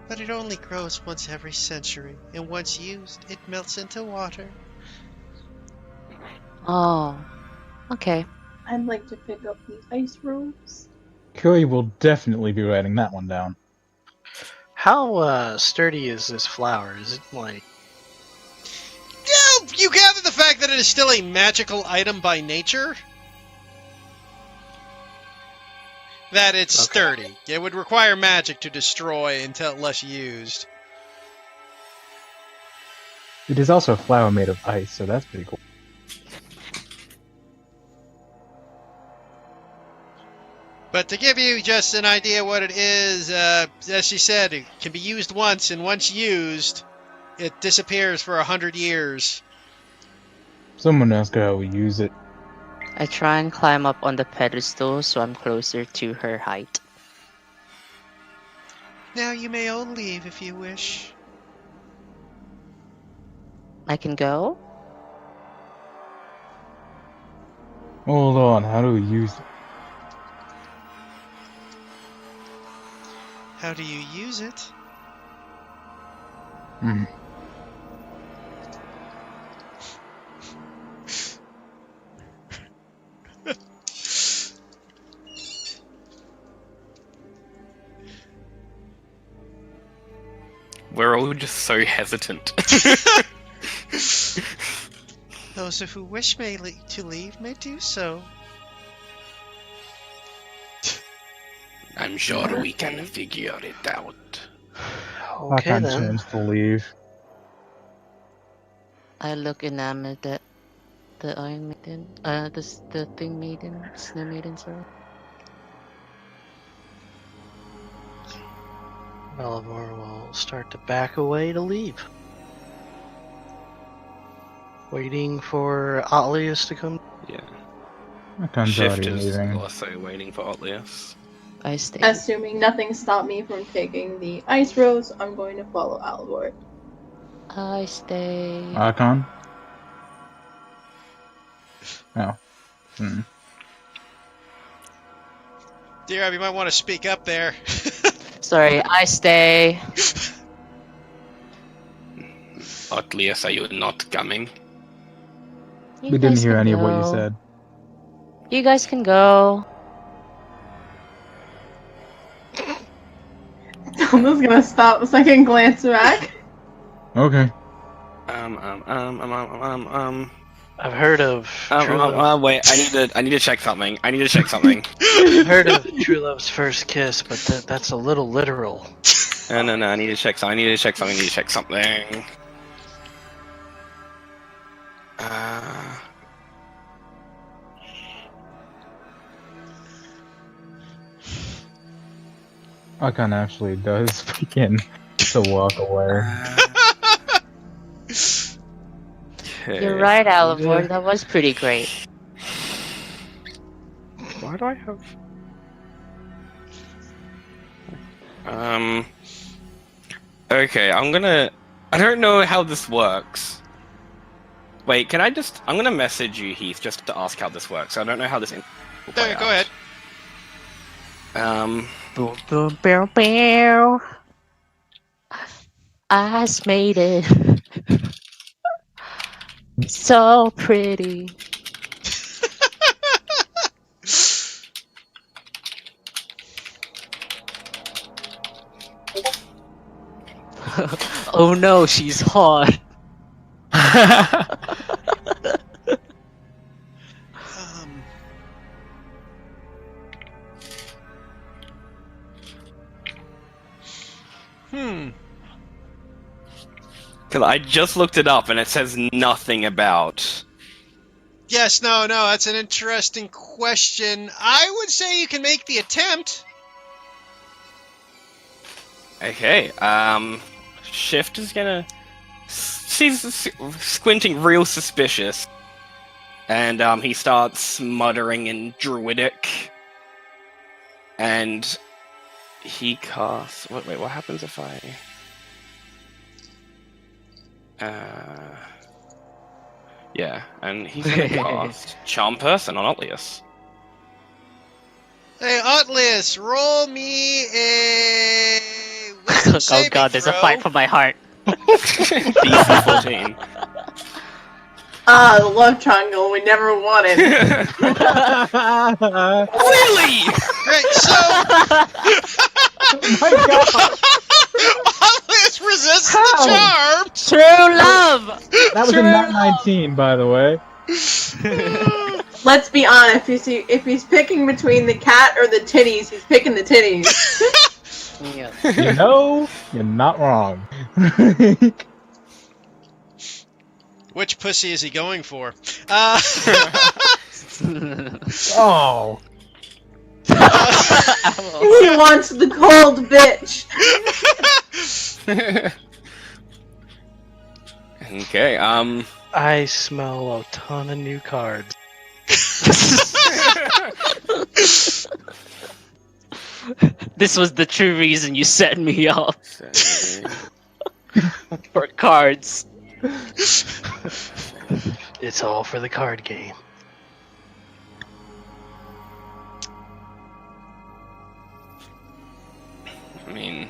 But it only grows once every century, and once used, it melts into water. Oh. Okay. I'd like to pick up these ice robes. Koi will definitely be writing that one down. how sturdy is this flower? Is it like Yeah, you gather the fact that it is still a magical item by nature. That it's Okay. sturdy. It would require magic to destroy unless used. It is also a flower made of ice, so that's pretty cool. But to give you just an idea what it is, as she said, it can be used once, and once used, it disappears for 100 years. Someone ask her how we use it. I try and climb up on the pedestal so I'm closer to her height. Now you may all leave if you wish. I can go? Hold on, how do we use it? How do you use it? Hmm. We're all just so hesitant. Those who wish to leave may do so. I'm sure we can figure it out. Okay Archon then. turns to leave. I look enamored at the Iron Maiden. The Thing Maiden, Snow Maiden, sorry. Bellamore will start to back away to leave. Waiting for Atlius to come. Yeah. Archon's Shift already is leaving. also waiting for Otlius. I stay. Assuming nothing stopped me from taking the ice rose, I'm going to follow Alvor. I stay. Archon? Oh. Dear Ab, you might want to speak up there. Sorry, I stay. Atlius, are you not coming? You We didn't guys hear can any of what you go. said. You guys can go. Thomas gonna stop a second, glance back. Okay. I've heard of True Love. Wait, I need to check something. I need to check something. I've heard of True Love's first kiss, but that's a little literal. No, I need to check something. I need to check something. Archon actually does begin to walk away. Okay. You're right, Alivor. That was pretty great. Why do I have? Okay, I don't know how this works. Wait, can I just? I'm gonna message you, Heath, just to ask how this works. I don't know how this. Will play Go ahead. Boom, boom, bow, bow. Ice made it. So pretty. Oh no, she's hot. Because I just looked it up and it says nothing about. Yes, no, that's an interesting question. I would say you can make the attempt. Okay, Shift is gonna. She's squinting real suspicious. And, he starts muttering in Druidic. And he casts. Wait, what happens if I. Yeah, and he's gonna cast Charm Person on Otlius. Hey, Otlius, roll me a wisdom Oh saving god, there's a throw. fight for my heart. DC 14. Ah, the love triangle we never wanted. Really? Great, so Oh my god! Otlius resists the charm. True love! That was a nat 19, by the way. Let's be honest, if he's picking between the cat or the titties, he's picking the titties. Yeah. You know, you're not wrong. Which pussy is he going for? Oh. He wants the cold bitch. Okay, I smell a ton of new cards. This was the true reason you set me up. For cards. It's all for the card game. I mean,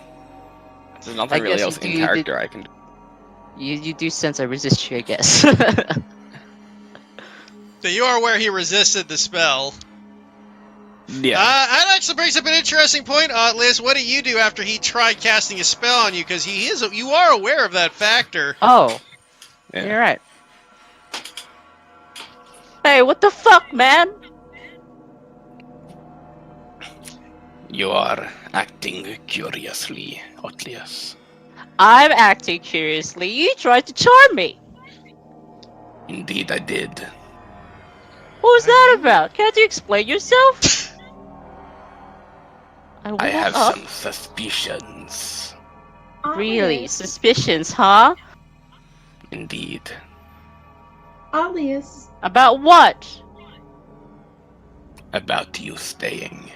there's I nothing really guess else in you character I can do. You do sense I resist you, I guess. So you are where he resisted the spell. Yeah. That actually brings up an interesting point, Liz. What do you do after he tried casting a spell on you? Because you are aware of that factor. Oh, Yeah. you're right. Hey, what the fuck, man? You are acting curiously, Otlius. I'm acting curiously. You tried to charm me. Indeed, I did. What was Are that you- about? Can't you explain yourself? I I went have up. some suspicions. Really? Obvious. Suspicions, huh? Indeed. Obvious. About what? About you staying.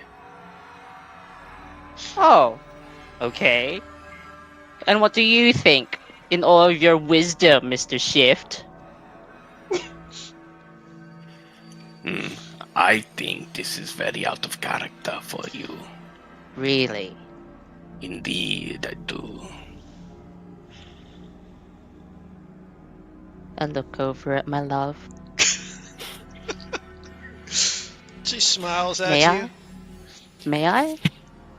Oh, okay. And what do you think? In all of your wisdom, Mr. Shift? I think this is very out of character for you. Really? Indeed, I do. I look over at my love. She smiles at May you. I? May I?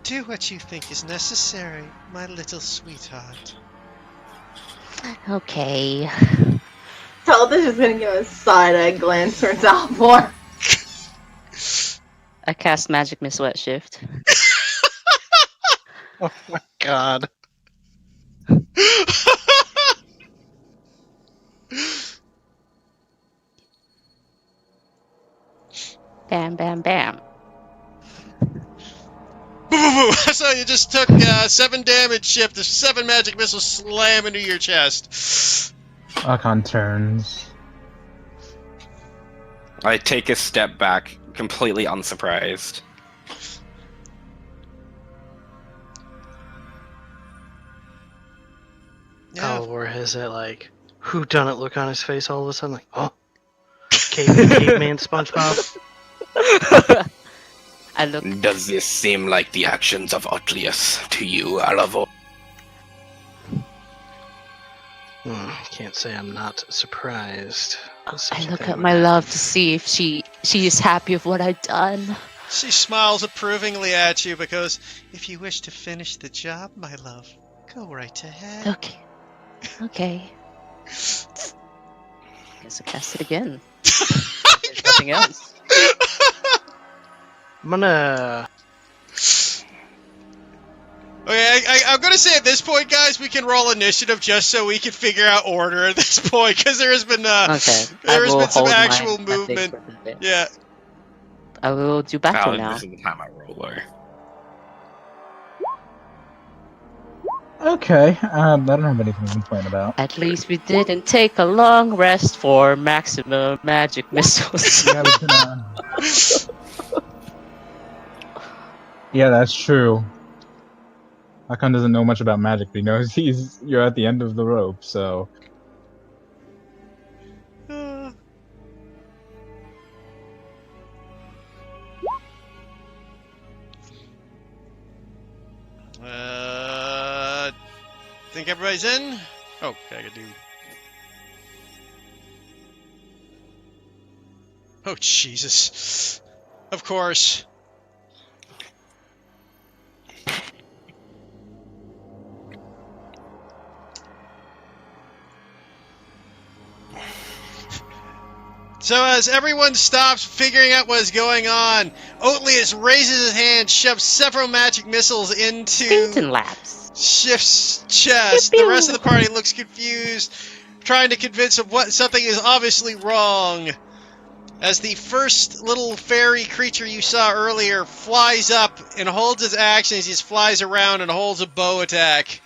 Do what you think is necessary, my little sweetheart. Okay. Television's gonna give a side-eye glance towards Alvor. I cast Magic Missile at Shift. Oh my god. Bam, bam, bam. So you just took 7 damage, Shift. The 7 magic missiles slam into your chest. Archon turns. I take a step back, completely unsurprised. Yeah. Alvor has that like whodunit look on his face all of a sudden, like, oh, caveman SpongeBob. I look. Does this seem like the actions of Otlius to you, Alavor? Can't say I'm not surprised. I look at my love to see if she is happy with what I've done. She smiles approvingly at you because if you wish to finish the job, my love, go right ahead. Okay. Okay. Guess I cast it again. There's nothing else. I'm gonna. Okay, I'm gonna say at this point, guys, we can roll initiative just so we can figure out order at this point, because there has been Okay. there I has will been some hold actual my thing movement. for the bit. Yeah. I will do battle Oh, now. this is the time I roll low. Okay, I don't have anything to complain about. At least we didn't take a long rest for maximum magic missiles. Yeah, we can, yeah, that's true. Archon doesn't know much about magic, but he knows you're at the end of the rope, so. Think everybody's in? Oh, okay, I gotta do. Oh, Jesus. Of course. So as everyone stops figuring out what is going on, Oatlius raises his hand, shoves several magic missiles into Phaeton Labs. Shift's chest. The rest of the party looks confused, trying to convince him what something is obviously wrong. As the first little fairy creature you saw earlier flies up and holds his action as he just flies around and holds a bow attack.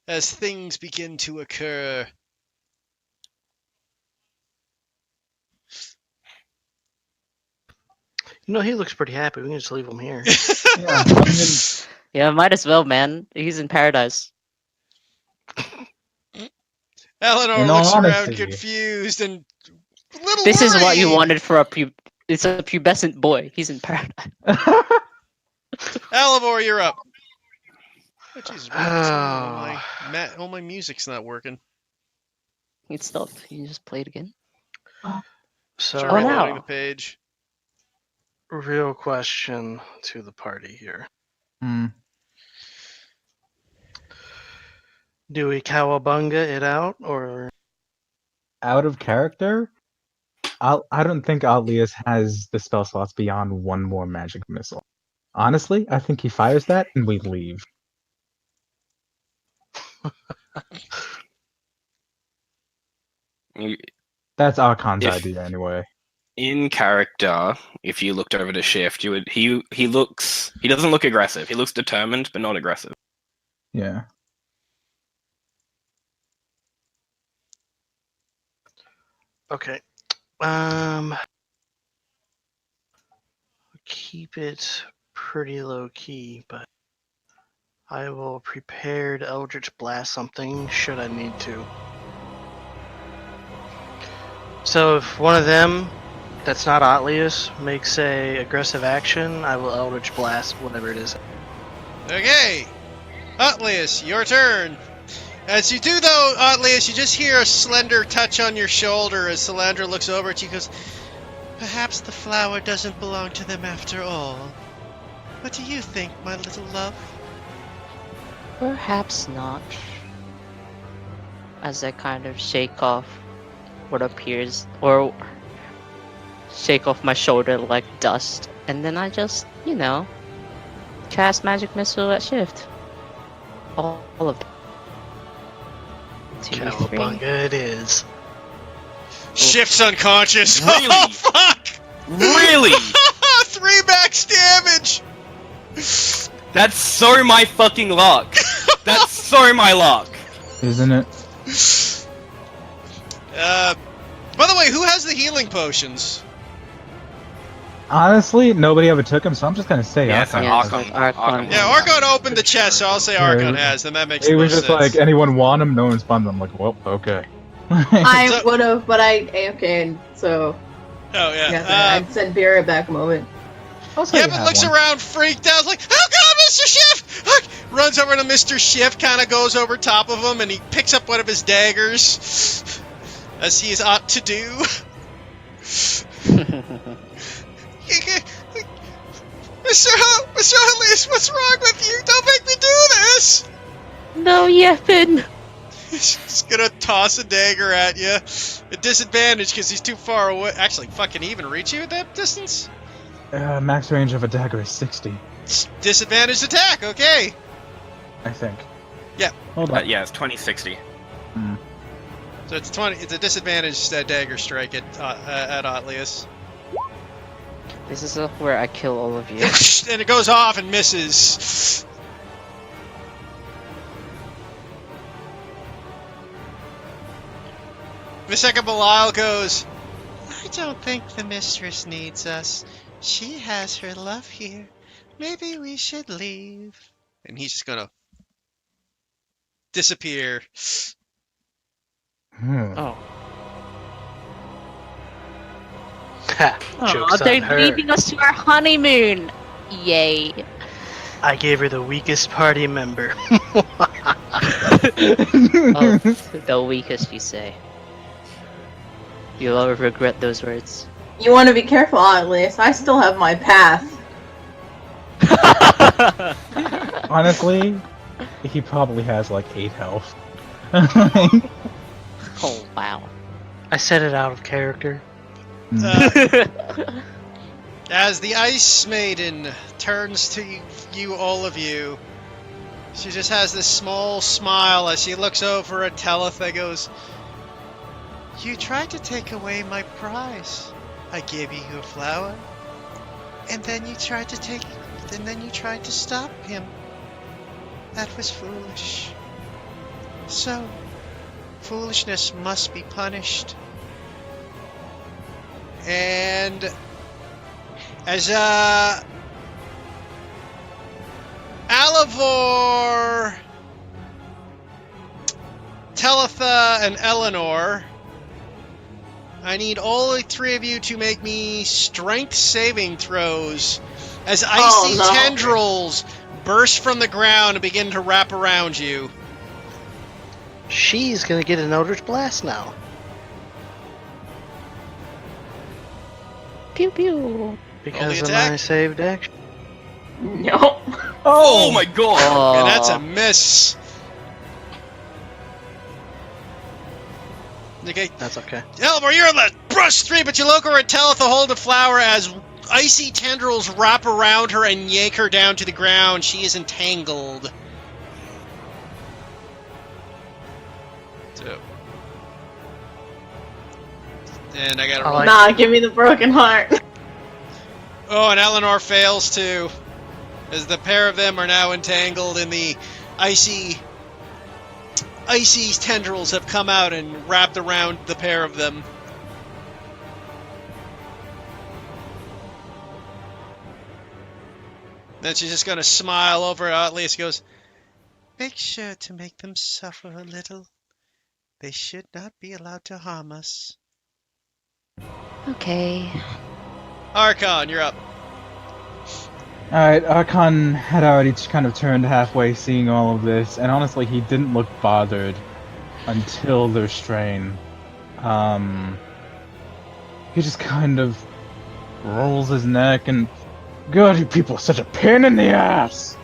As things begin to occur. You know, he looks pretty happy. We can just leave him here. Yeah, I mean, Yeah, might as well, man. He's in paradise. Eleanor In all looks around honesty. confused and a little This is what you worried. wanted for it's a pubescent boy. He's in paradise. Alavor, you're up. Oh, Jesus, Oh. all my music's not working. It's stopped. Can you just play it again? So, Sure, Oh, reloading no. the page. real question to the party here. Hmm. Do we cowabunga it out, or Out of character, I don't think Atlius has the spell slots beyond one more magic missile. Honestly, I think he fires that and we leave. You- That's Archon's If- idea anyway. In character, if you looked over to Shift, you would he doesn't look aggressive. He looks determined but not aggressive. Yeah. okay? Keep it pretty low key, but I will prepare to Eldritch Blast something should I need to. So if one of them that's not Atlius makes a aggressive action, I will Eldritch Blast whatever it is. Okay, Atlius, your turn. As you do, though, Atlius, you just hear a slender touch on your shoulder as Salandra looks over at you and goes, "Perhaps the flower doesn't belong to them after all. What do you think, my little love?" Perhaps not. As I kind of shake off what appears, or shake off my shoulder like dust, and then I just, cast Magic Missile at Shift. All of it. 2, 3. Cowabunga it is. Shift's unconscious. Really? Oh, fuck! Really? 3 max damage! That's so my fucking luck. That's so my luck. Isn't it? By the way, who has the healing potions? Honestly, nobody ever took him, so I'm just gonna say Yeah, so Archon. Yeah, has it's it. like Archon. Yeah, Archon opened the chest, so I'll say Archon Yeah, has, then that makes It the was most just sense. like, anyone want him? No one's fun. I'm like, well, okay. I So- would have, but I AFK'd, so Oh, yeah. I said be right back a moment. Also, you Kevin have looks one. around, freaked out, like, "Oh God, Mr. Shift!" Look! Runs over to Mr. Shift, kind of goes over top of him, and he picks up one of his daggers, as he is ought to do. Mr. Atlius, what's wrong with you? Don't make me do this! No, Yeffin! He's just gonna toss a dagger at you. At disadvantage because he's too far away. Actually, fucking even reach you at that distance? Max range of a dagger is 60, Disadvantage attack, okay. I think. Yeah. Hold on. Yeah, it's 2060. So it's 20. It's a disadvantage dagger strike at Atlius. This is where I kill all of you. And it goes off and misses. Viseka Belial goes, "I don't think the mistress needs us. She has her love here. Maybe we should leave." And he's just gonna disappear. Oh. Ha, joke's on They're her. leading us to our honeymoon! Yay. I gave her the weakest party member. Oh, the weakest, you say. You'll always regret those words. You want to be careful, Atlius. I still have my path. Honestly, he probably has like 8 health. Oh, wow. I said it out of character. As the Ice Maiden turns to you, all of you, she just has this small smile as she looks over at Talitha and goes, "You tried to take away my prize. I gave you your flower. And then you tried to stop him. That was foolish. So, foolishness must be punished." And as Alivor, Talitha, and Eleanor, I need all 3 of you to make me strength saving throws as icy no. tendrils burst from the ground and begin to wrap around you. She's gonna get an Eldritch Blast now. Pew pew. Because of attack. my saved action. No. Oh my god! And that's a Oh. miss. Okay, That's okay. Elmore, you're on the brush 3, but you look over at Talitha hold the flower as icy tendrils wrap around her and yank her down to the ground. She is entangled. So. And I gotta roll. like- Nah, give me the broken heart. Oh, and Eleanor fails too, as the pair of them are now entangled in the icy tendrils have come out and wrapped around the pair of them. Then she's just going to smile over at Atlas. Goes, make sure to make them suffer a little. They should not be allowed to harm us. Okay. Archon, you're up. Alright, Archon had already kind of turned halfway seeing all of this, and honestly, he didn't look bothered until the strain. He just kind of rolls his neck and, God, you people are such a pain in the ass!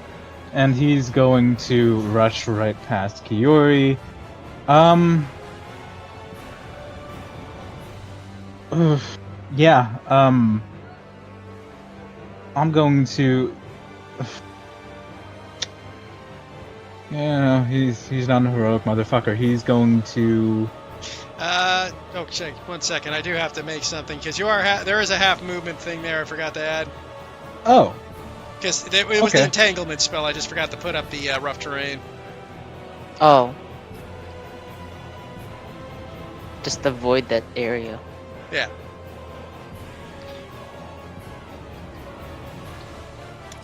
And he's going to rush right past Kiori. Yeah, I'm going to. Yeah, he's not a heroic motherfucker. He's going to. Oh, check. 1 second. I do have to make something because you are. There is a half movement thing there. I forgot to add Oh, because it was Okay. the entanglement spell. I just forgot to put up the rough terrain. Oh. Just avoid that area. Yeah.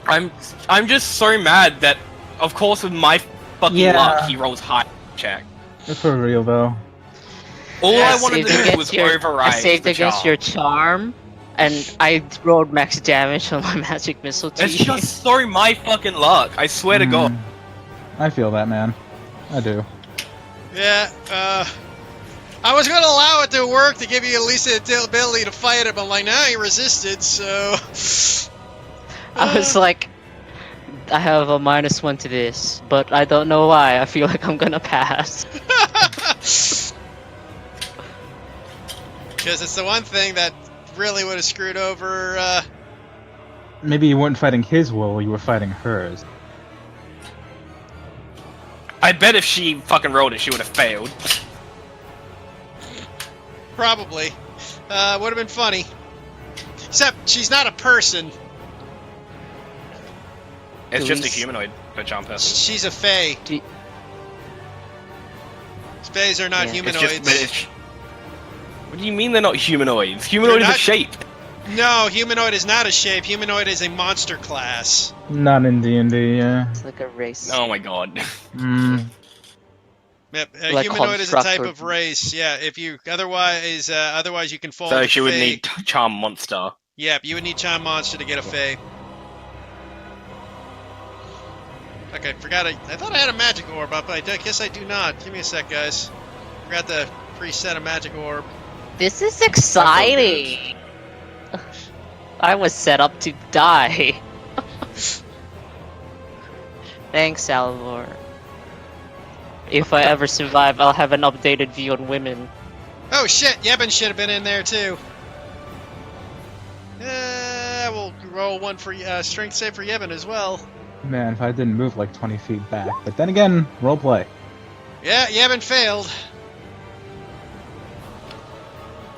I'm just so mad that, of course, with my fucking Yeah. luck, he rolls high check. for real though. All Yeah, I wanted saved to do against was your- override I saved the against charm. your charm, and I rolled max damage on my magic missile to It's you. just so my fucking luck. I swear to God. Mm, I feel that, man. I do. Yeah. I was going to allow it to work to give you at least the ability to fight it, but I'm like, nah, he resisted, so. I was like, I have a -1 to this, but I don't know why. I feel like I'm gonna pass. Because it's the one thing that really would have screwed over. Maybe you weren't fighting his will, you were fighting hers. I bet if she fucking rolled it, she would have failed. Probably. Would have been funny. Except she's not a person. It's just a Please. humanoid, a charm person. She's a fae. Do- Faes are not Yeah. humanoids. What do you mean they're not humanoids? Humanoid is not- a shape. No, humanoid is not a shape. Humanoid is a monster class. Not in D&D, yeah. It's like a race. Oh my god. Mm. Yep, a Like humanoid is a type construct of race. Yeah, if you otherwise you can fall. So into she would fae. need charm monster. Yep, you would need charm monster to get a fae. Okay, forgot I thought I had a magic orb up, but I guess I do not. Give me a sec, guys. Forgot to preset a magic orb. This is exciting! I was set up to die. Thanks, Salvor. If I ever survive, I'll have an updated view on women. Oh shit, Yebin should have been in there too. We'll roll one for strength save for Yebin as well. Man, if I didn't move like 20 feet back. But then again, roleplay. Yeah, Yebin failed.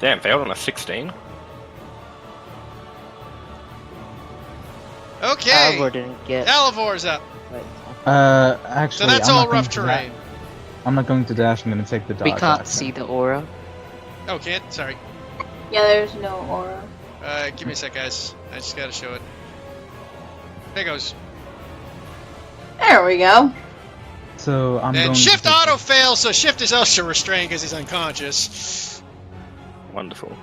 Damn, failed on a 16. Okay, Salvor didn't get. Alivor's up. Actually, So that's I'm all not rough going to terrain. I'm not going to dash, I'm going to take the dodge We can't action. see the aura. Oh, can't? Sorry. Yeah, there's no aura. Give me a sec, guys. I just gotta show it. There it goes. There we go. So I'm going And shift to take auto fails, so shift is also restrained because he's unconscious. Wonderful.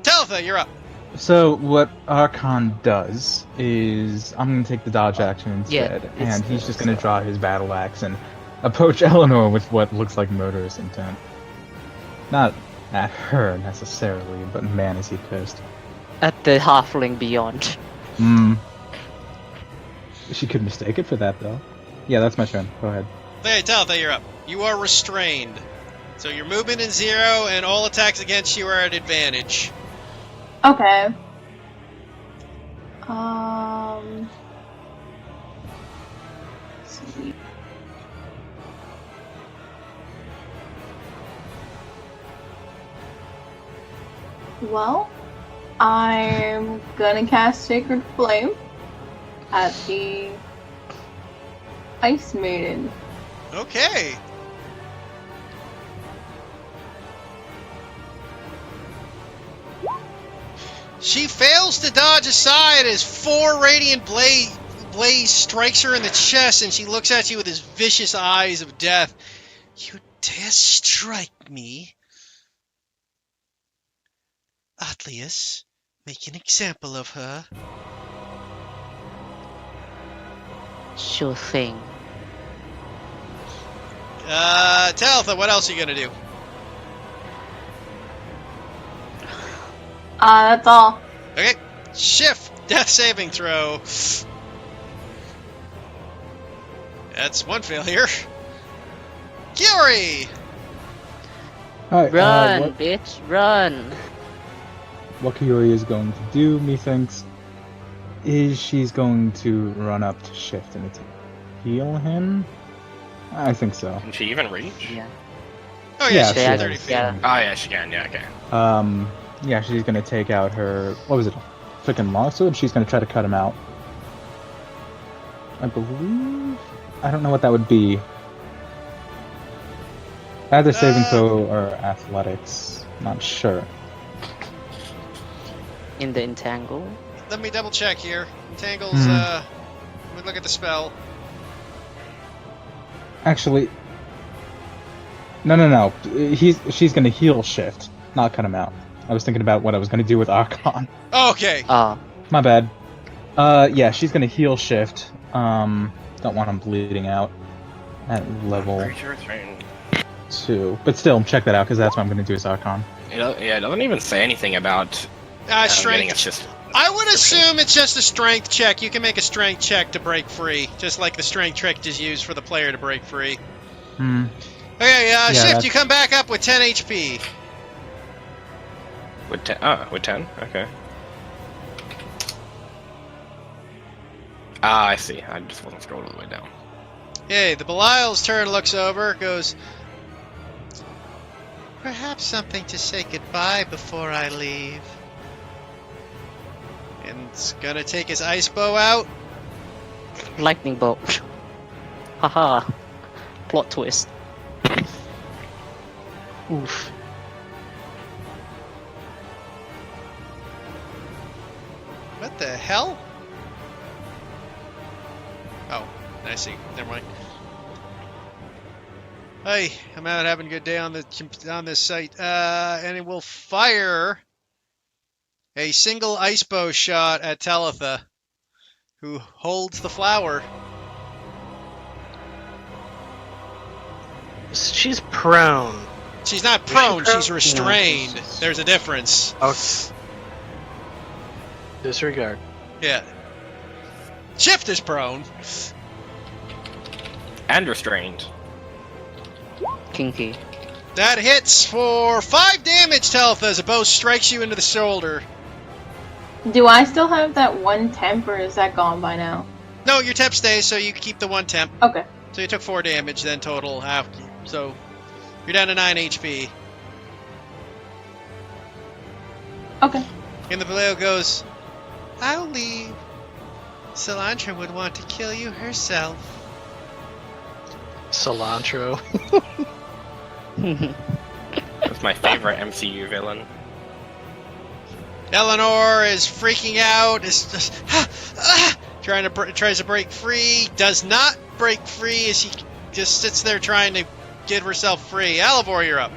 Talitha, you're up. So what Archon does is I'm going to take the dodge action Yeah, instead, it's and he's the- just going to draw his battle axe and approach Eleanor with what looks like murderous intent. Not at her necessarily, but man, is he pissed. At the halfling beyond. She could mistake it for that, though. Yeah, that's my turn. Go ahead. Hey, Talitha, you're up. You are restrained. So your movement is 0, and all attacks against you are at advantage. Okay. Let's see. Well, I'm gonna cast Sacred Flame at the Ice Maiden. Okay. She fails to dodge aside as 4 radiant blaze strikes her in the chest, and she looks at you with his vicious eyes of death. You dare strike me? Atlius, make an example of her. Sure thing. Talitha, what else are you gonna do? That's all. Okay, shift, death saving throw. That's one failure. Kiori! Alright, Run, bitch, run! what Kiori is going to do, methinks, is she's going to run up to Shift and heal him? I think so. Can she even reach? Yeah. Oh yeah, Yeah, she's she at does. 30 feet. Yeah. Oh yeah, she can. Yeah, okay. Yeah, she's gonna take out her, what was it, freaking longsword? She's gonna try to cut him out. I believe, I don't know what that would be. Either saving throw or athletics, not sure. In the entangle. Let me double check here. Entangles, let me look at the spell. Actually, no. She's gonna heal Shift, not cut him out. I was thinking about what I was gonna do with Archon. Oh, okay. My bad. Yeah, she's gonna heal Shift. Don't want him bleeding out at level Pretty sure it's right. 2. But still, check that out, because that's what I'm gonna do with Archon. It doesn't even say anything about getting Strength. a system. I would assume it's just a strength check. You can make a strength check to break free, just like the strength check is used for the player to break free. Okay, Shift, that's- you come back up with 10 HP. With 10? With 10? Okay. I see. I just wasn't scrolling all the way down. Yay, the Belial's turn looks over, goes, perhaps something to say goodbye before I leave. And it's gonna take his ice bow out. Lightning bolt. Haha. Plot twist. Oof. What the hell? Oh, I see. Never mind. Hey, I'm out having a good day on this site. And it will fire a single ice bow shot at Talitha, who holds the flower. She's prone. She's not Is she prone, prone? she's restrained. No. There's a difference. Okay. Disregard. Yeah. Shift is prone. And restrained. Kinky. That hits for 5 damage, Talitha, as a bow strikes you into the shoulder. Do I still have that 1 temp, or is that gone by now? No, your temp stays, so you keep the 1 temp. Okay. So you took 4 damage then total after. So you're down to 9 HP. Okay. And the Vallejo goes, I'll leave. Cilantro would want to kill you herself. Cilantro. That's my favorite MCU villain. Eleanor is freaking out. Is just tries to break free. Does not break free as she just sits there trying to get herself free. Alivor, you're up.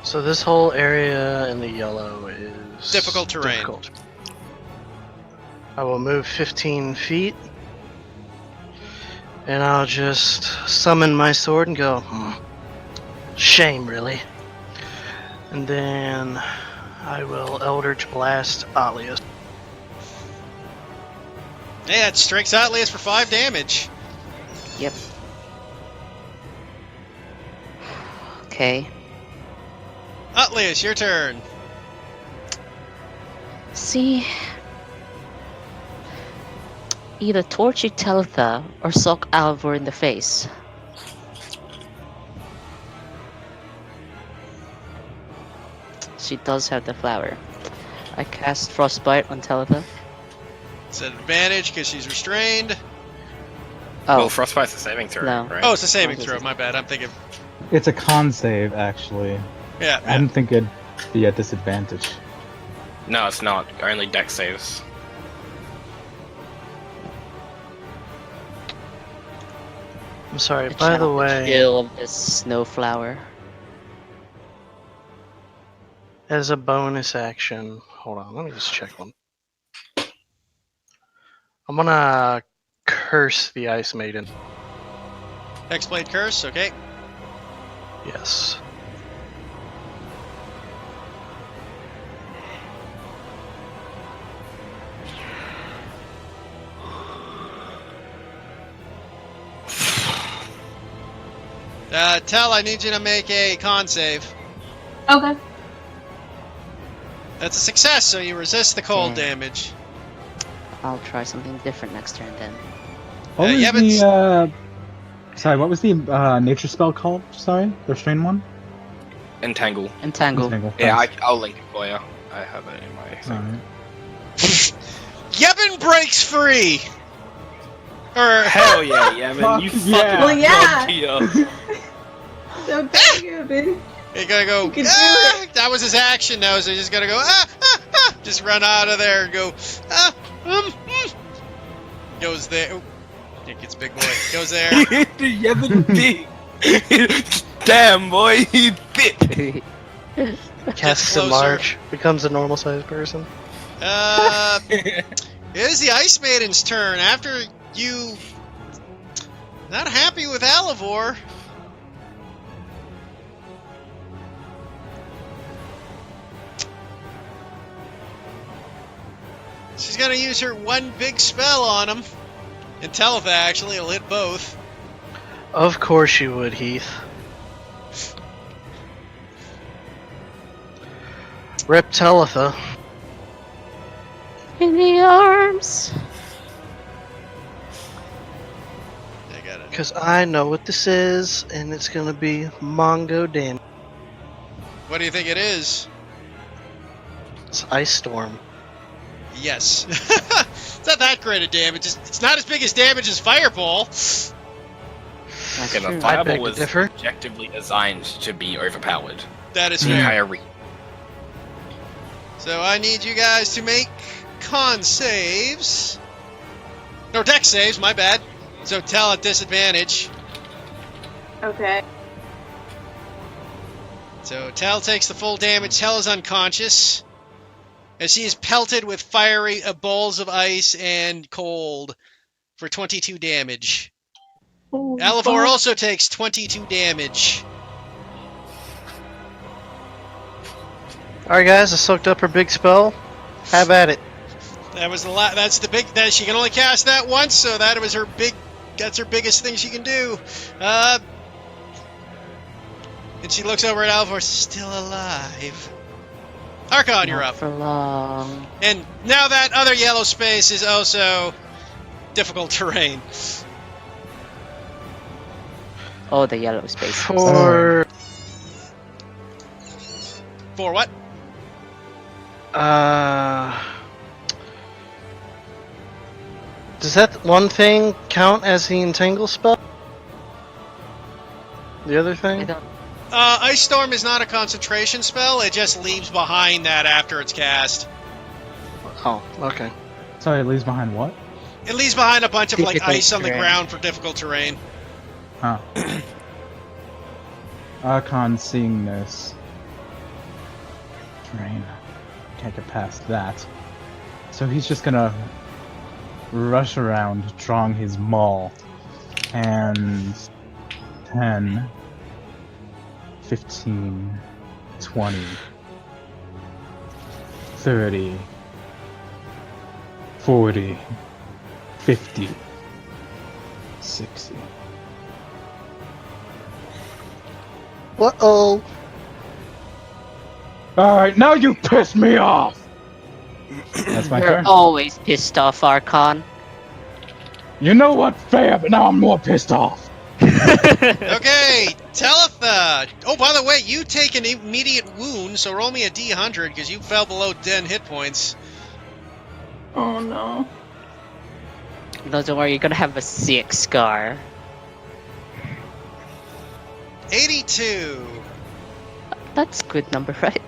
So this whole area in the yellow is Difficult terrain. difficult. I will move 15 feet. And I'll just summon my sword and go, shame, really. And then I will Eldritch Blast Alias. Hey, that strikes Atlas for 5 damage. Yep. Okay. Atlas, your turn. See, either torch Talitha or sock Alvor in the face. She does have the flower. I cast Frostbite on Talitha. It's an advantage because she's restrained. Oh, Well, Frostbite's a saving throw, No. right? Oh, it's a saving Oh, throw. My bad. I'm thinking. It's a con save, actually. Yeah. I didn't think it'd be at disadvantage. No, it's not. Only dex saves. I'm sorry, I by the channeled way, chill of this snow flower. as a bonus action, hold on, let me just check one. I'm gonna curse the Ice Maiden. Hexblade Curse. Okay. Yes. Tell, I need you to make a con save. Okay. That's a success, so you resist the cold Okay. damage. I'll try something different next turn then. What was yeah, but the, sorry, what was the nature spell called? Sorry, the restrain one? Entangle. Entangle. Entangle, Yeah, thanks. I'll link it for you. I have it in my thing. Alright. Yevon breaks free. Or Hell yeah, yeah, man. You Fuck fucking yeah. Well, yeah. Kia. So good, yeah, baby. you're gonna go. You can do "Ah!" That was his action. Now, so he's just gonna go. Just run out of there and go. Goes there. Oh, I think it's big boy. Goes there. Yeah, but big. Damn, boy, he's big. Casts closer. Enlarge, becomes a normal sized person. It is the Ice Maiden's turn. After you not happy with Alivor, she's gonna use her one big spell on him. And Talitha actually will hit both. Of course you would, Heath. Rip Talitha. In the arms. I got it. Because I know what this is, and it's gonna be Mongo damage. What do you think it is? It's Ice Storm. Yes. It's not that great of damage. It's not as big as damage as Fireball. That's Okay, true. but Fireball beg to was differ. objectively designed to be overpowered. That is The fair. entire re- So I need you guys to make con saves. No, dex saves, my bad. So Tell at disadvantage. Okay. So Tell takes the full damage. Tell is unconscious. As she is pelted with fiery balls of ice and cold for 22 damage. Oh, Alivor fuck. also takes 22 damage. Alright, guys, I soaked up her big spell. Have at it. That was that's the big. That she can only cast that once, so that was her big. That's her biggest thing she can do. And she looks over at Alivor, still alive. Archon, you're Not up. for long. And now that other yellow space is also difficult terrain. Oh, the yellow space. For For what? does that one thing count as the entangle spell? The other I thing? don't. Ice Storm is not a concentration spell. It just leaves behind that after it's cast. Oh, okay. Sorry, it leaves behind what? It leaves behind a bunch of like Difficult ice on the terrain. ground for difficult terrain. Huh. Archon seeing this. Terrain. Can't get past that. So he's just gonna rush around, drawing his maul. and 10, 15, 20, 30, 40, 50, 60. Uh-oh. Alright, now you pissed me off! That's my You're turn. always pissed off, Archon. You know what? Fair, but now I'm more pissed off. Okay, Talitha! Oh, by the way, you take an immediate wound, so roll me a D100 because you fell below 10 hit points. Oh no. No, don't worry, you're gonna have a sick scar. 82. That's a good number, right?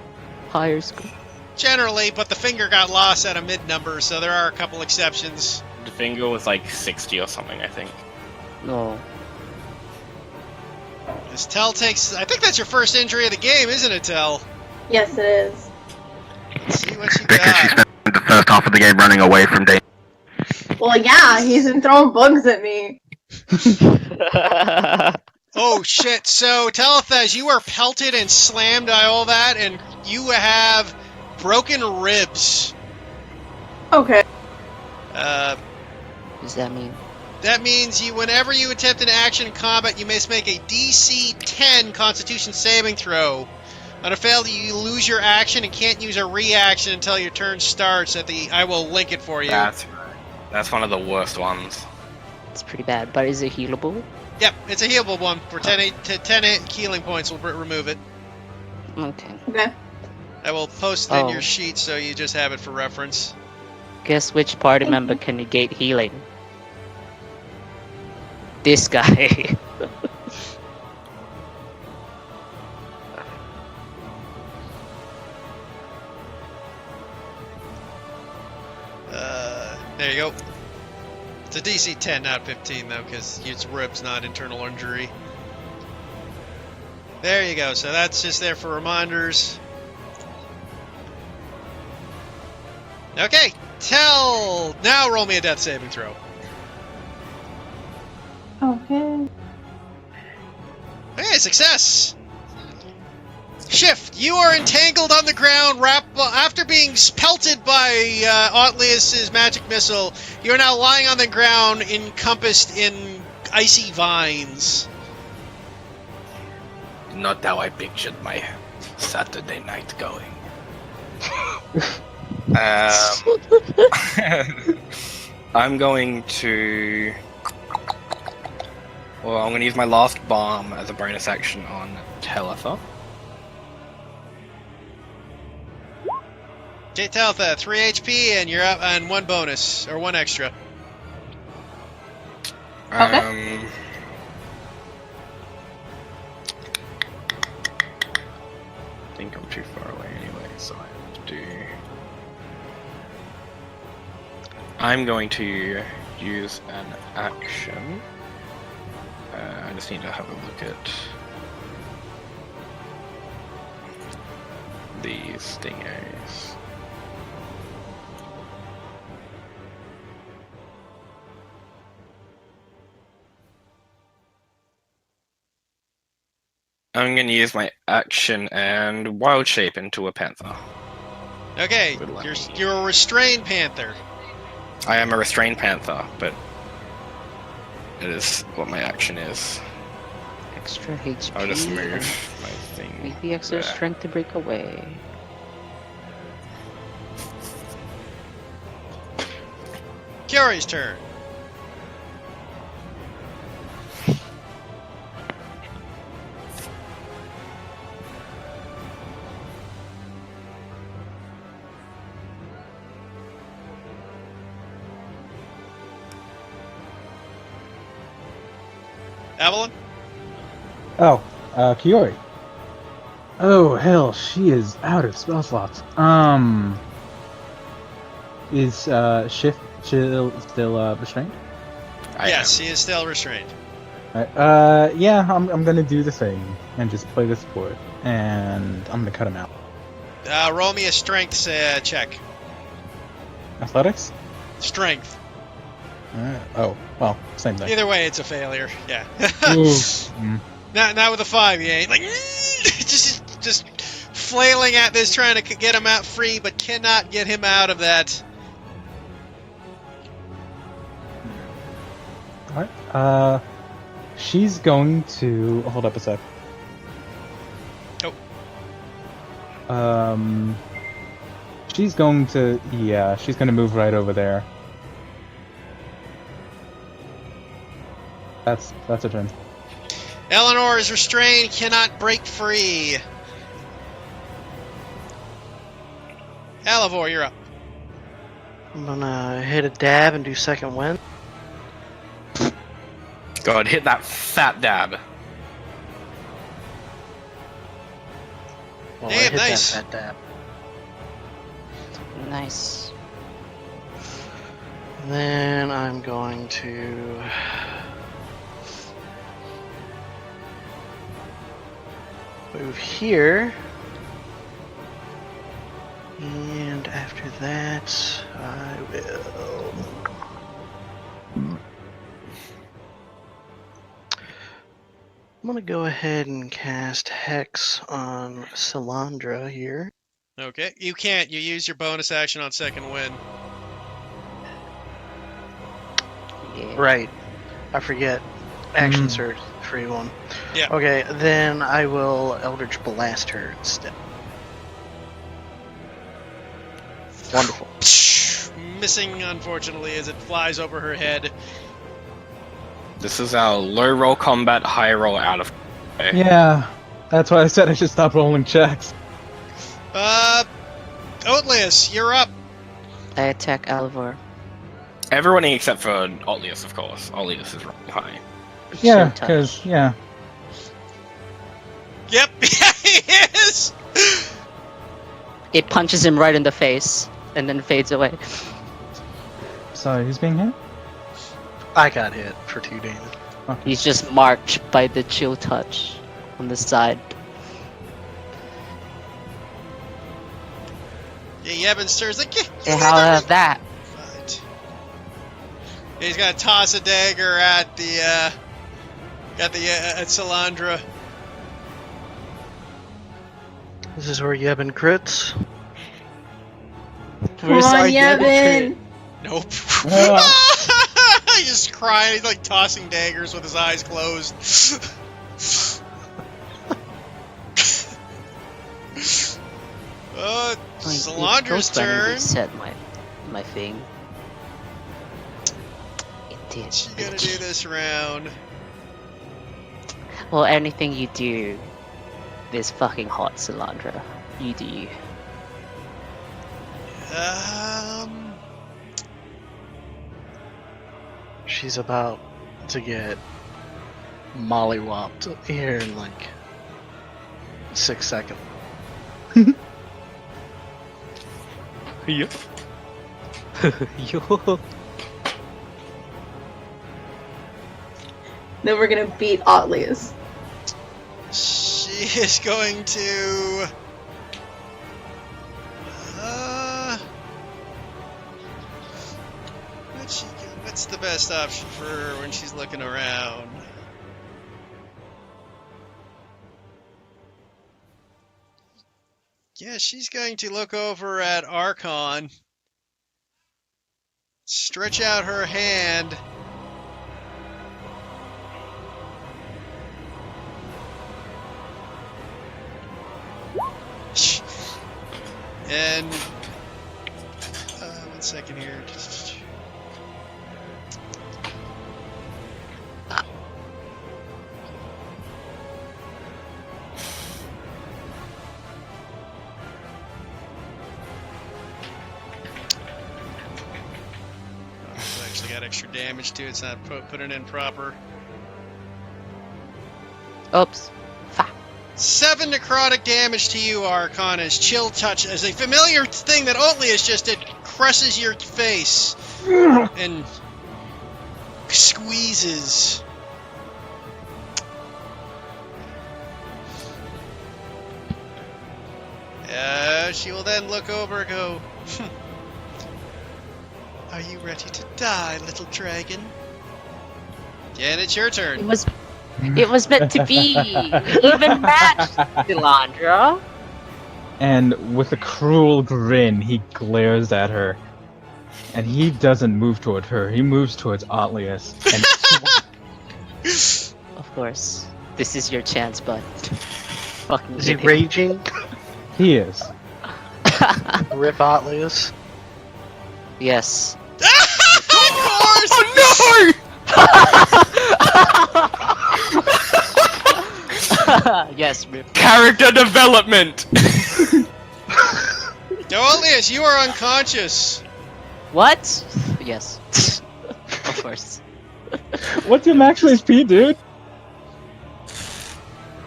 Higher score. Generally, but the finger got lost at a mid number, so there are a couple exceptions. The finger was like 60 or something, I think. No. As Tell takes... I think that's your first injury of the game, isn't it, Tell? Yes, it is. Let's see what you Because she got. spent the first half of the game running away from danger. Well, yeah, he's been throwing bugs at me. Oh, shit. So, Talitha, as you are pelted and slammed by all that, and you have broken ribs. Okay. Uh... What does that mean? That means whenever you attempt an action in combat, you must make a DC 10 Constitution saving throw. On a failed, you lose your action and can't use a reaction until your turn starts. I will link it for you. That's one of the worst ones. It's pretty bad, but is it healable? Yep, it's a healable one. For 10 healing points, we'll remove it. Okay. Okay. I will post it in Oh. your sheet so you just have it for reference. Guess which party member can negate healing? This guy. There you go. It's a DC 10, not 15, though, because it's ribs, not internal injury. There you go. So that's just there for reminders. Okay, Tell. Now roll me a death saving throw. Okay. Hey, success! Shift, you are entangled on the ground after being pelted by Otlius's magic missile. You are now lying on the ground encompassed in icy vines. Not how I pictured my Saturday night going. I'm going to... Well, I'm going to use my last bomb as a bonus action on Talitha. Okay, Talitha, 3 HP and you're up on 1 bonus, or 1 extra. Okay. I think I'm too far away anyway, so I have to do... I'm going to use an action. I just need to have a look at these stingers. I'm going to use my action and wild shape into a panther. Okay, Good luck. you're a restrained panther. I am a restrained panther, but it is what my action is. Extra HP. I'll just move my thing. Maybe extra there. strength to break away. Kyorri's turn. Avalon? Oh, Kiori. Oh, hell, she is out of spell slots. Is, Shift still restrained? Yes, he is still restrained. Alright, yeah, I'm gonna do the thing and just play the support, and I'm gonna cut him out. Roll me a strength check. Athletics? Strength. Oh, well, same thing. Either way, it's a failure. Yeah. Ooh. Not with a 5, you ain't. Like, just flailing at this, trying to get him out free, but cannot get him out of that. Alright, she's going to... Hold up a sec. Oh. She's going to... Yeah, she's going to move right over there. That's a turn. Eleanor is restrained, cannot break free. Alivor, you're up. I'm gonna hit a dab and do second wind. God, hit that fat dab. Well, Damn, I hit nice. that dab. Nice. Then I'm going to move here. And after that, I will... I'm gonna go ahead and cast Hex on Salandra here. Okay, you can't. You use your bonus action on second win. Yeah. Right. I forget. Action surge, free one. Yeah. Okay, then I will Eldritch Blast her instead. Wonderful. Missing, unfortunately, as it flies over her head. This is our low roll combat, high roll out of. Yeah, that's why I said I should stop rolling checks. Oatlius, you're up. I attack Alivor. Everyone except for Otlius, of course. Otlius is running high. Yeah, Shield touch. because, yeah. Yep, yeah, he is! It punches him right in the face and then fades away. Sorry, who's being hit? I got hit for 2 damage. He's just marked by the chill touch on the side. Yeah, Yevon stirs like, Yeah, how about that? Right. Yeah, he's gonna toss a dagger at the, at Salandra. This is where Yebin crits. Come on, Yevon! Nope. Ah. He's just crying. He's like tossing daggers with his eyes closed. Salandra's turn. Reset my thing. It did. What's she gonna do this round? Well, anything you do is fucking hot, Salandra. You do you. She's about to get mollywopped here in like 6 seconds. Yep. Yo. Then we're gonna beat Otlius. She is going to. What's the best option for her when she's looking around? Yeah, she's going to look over at Archon, stretch out her hand, and 1 second here. Actually got extra damage too. It's not put it in proper. Oops. 7 necrotic damage to you, Archon, as Chill Touch, as a familiar thing that Oatlius just did, crushes your face and squeezes. She will then look over and go, Are you ready to die, little dragon? Jen, it's your turn. It was meant to be. We even matched, Delandra. And with a cruel grin, he glares at her. And he doesn't move toward her. He moves towards Atlius. And Of course, this is your chance, bud. Fucking Is he hit him. raging? he is. Rip Atlius. Yes. Of course! Oh Yes, no! Character development. Dolius, you are unconscious. What? Yes. Of course. What's your max HP, dude?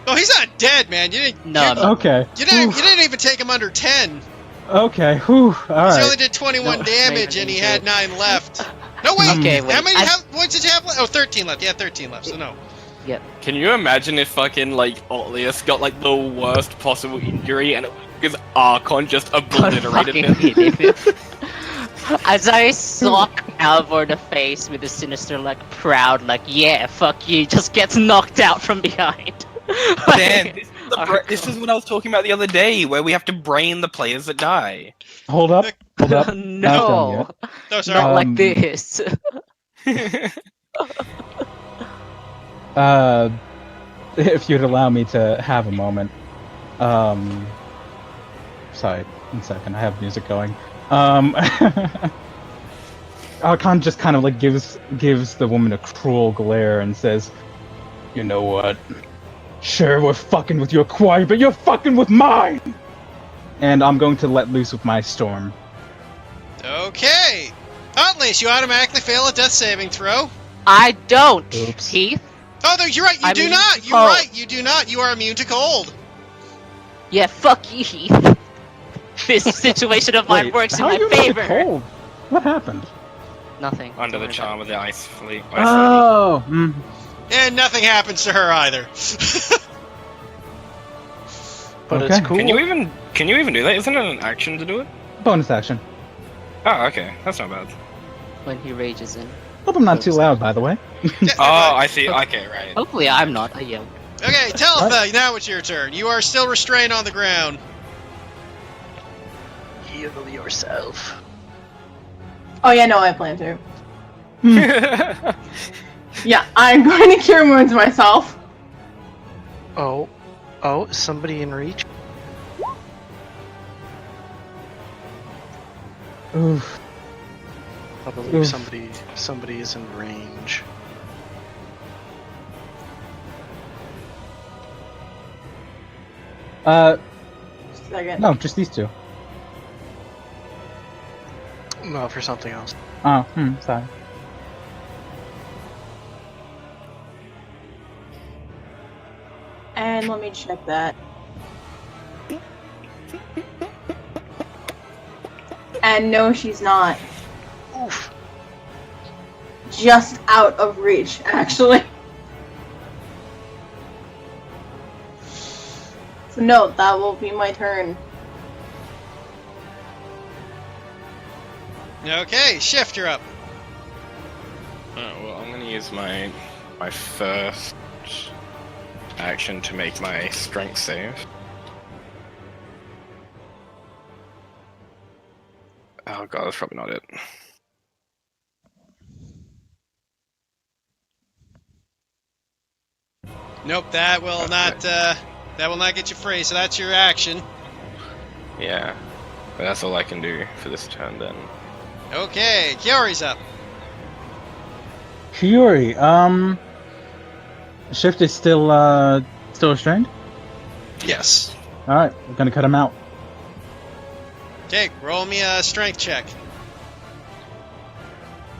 Oh, he's not dead, man. You didn't. No, no. Okay. You didn't even take him under 10. Okay. Whew. He Alright. only did 21 No, damage, maybe and he he had did. 9 left. No, wait. Okay, How wait, many? I- What did you have left? Oh, 13 left. Yeah, 13 left. So no. Can you imagine if fucking like Otlius got like the worst possible injury and it was because Archon just obliterated Fucking him? hit him. As I sock Alvor in the face with a sinister, like, proud, like, yeah, fuck you, just gets knocked out from behind. Dan, this is what I was talking about the other day, where we have to brain the players that die. Hold up. Hold up. No, No, sorry. not like Um, this. If you'd allow me to have a moment. Sorry, 1 second, I have music going. Archon just kind of like gives the woman a cruel glare and says, "You know what? Sure, we're fucking with your choir, but you're fucking with mine!" And I'm going to let loose with my storm. Okay. Atlas, you automatically fail a death saving throw. I don't, Oops. Heath. Oh, no, you're right. You I do mean, not. You're cold. right. You do not. You are immune to cold. Yeah, fuck you, Heath. This situation of mine Wait, works in how are my you immune to favor. cold? What happened? Nothing. Under Don't the worry charm of the ice fleet. Oh, And nothing happens to her either. But Okay. it's cool. Can you even do that? Isn't it an action to do it? bonus action. Oh, okay, that's not bad. about it. When he rages in. Hope I'm not too loud, by the way. Yeah, Oh, I see. Okay, right. Hopefully I'm not. I yelled. Okay, Talitha, now it's your turn. You are still restrained on the ground. Heal yourself. Oh yeah, no, I plan to. Yeah, I'm going to cure wounds myself. Oh, is somebody in reach? Oof. I believe Oof. somebody is in range. Just a second. No, just these two. No, for something else. Oh, sorry. And let me check that. And no, she's not. Oof. Just out of reach, actually. So no, that will be my turn. Okay, Shift, you're up. Well, I'm gonna use my first action to make my strength save. Oh god, that's probably not it. Nope, that will not get you free, so that's your action. Yeah, but that's all I can do for this turn then. Okay, Kiori's up. Fury, Shift is still restrained? Yes. Alright, I'm gonna cut him out. Okay, roll me a strength check.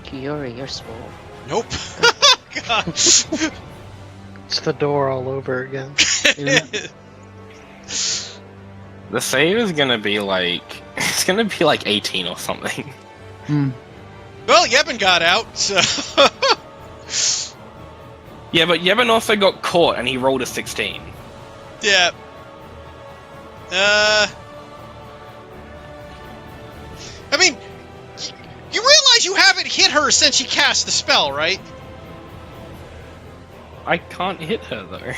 Kiori, you're swole. Nope. God. It's the door all over again. The save is gonna be like 18 or something. Well, Yebin got out, so... Yeah, but Yevon also got caught and he rolled a 16. Yeah. I mean, You realize you haven't hit her since she cast the spell, right? I can't hit her though.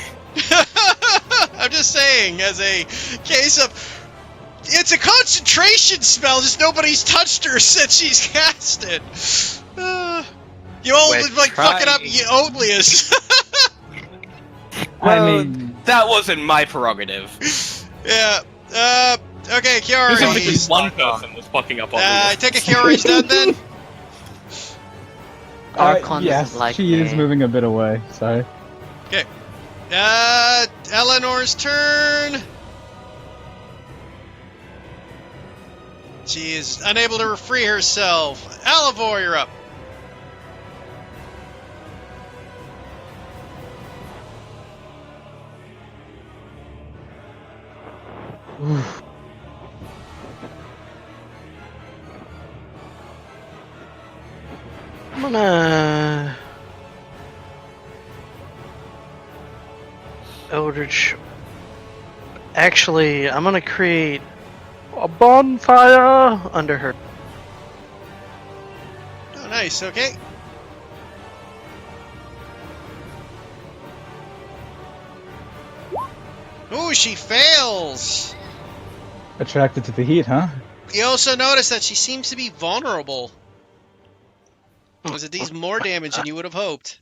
I'm just saying, as a case of... It's a concentration spell, just nobody's touched her since she's cast it. You all We're like fucking up trying. Oatlius. I Well, mean, that wasn't my prerogative. Yeah. Okay, Kiara. Because one person was fucking up on I me. take a Kiara's done then? Archon yes, doesn't like she is me. moving a bit away. Sorry. Eleanor's turn. She is unable to free herself. Alivor, you're up. Oof. I'm gonna Eldritch. Actually, I'm gonna create a bonfire under her. Oh, nice. Okay. Ooh, she fails. Attracted to the heat, huh? You also notice that she seems to be vulnerable. Was it these more damage than you would have hoped?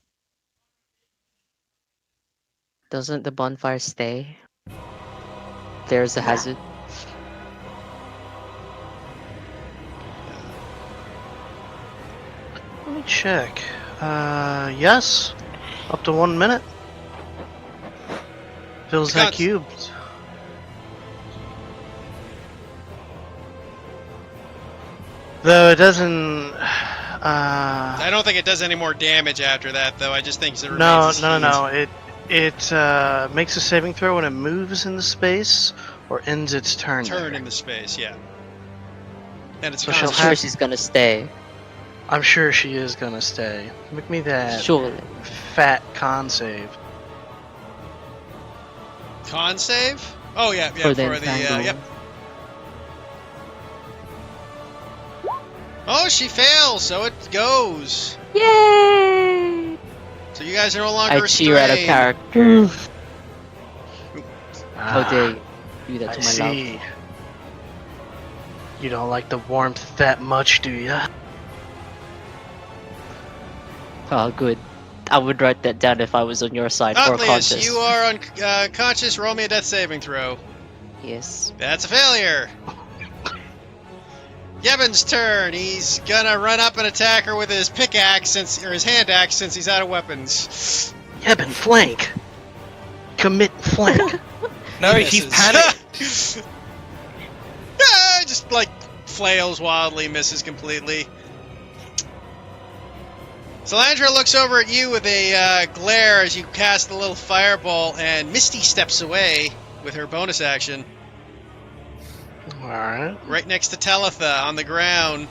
Doesn't the bonfire stay? There's a hazard. Let me check. Yes. Up to 1 minute. Fills that Got- cubes. Though it doesn't. I don't think it does any more damage after that, though. I just think it remains No, as no, heat. no. It makes a saving throw when it moves into space or ends its turn. Turn there. into space, yeah. And it's So I'm she'll constant. sure have- she's gonna stay. I'm sure she is gonna stay. Make me that Surely. fat con save. Con save? Oh, yeah, yeah, For the for the, entangle. yep. Oh, she fails, so it goes. Yay! So you guys are no longer I cheer at a restrained. character. How Ah, dare you do that I to my love? see. You don't like the warmth that much, do ya? Oh, good. I would write that down if I was on your side or Oatlius, conscious. you are unconscious. Roll me a death saving throw. Yes. That's a failure. Yevon's turn. He's gonna run up and attack her with his pickaxe or his hand axe since he's out of weapons. Yebin, flank! Commit flank! No, He he's misses. panicked. Just like flails wildly, misses completely. Salandra looks over at you with a glare as you cast the little fireball, and Misty steps away with her bonus action Alright. right next to Talitha on the ground.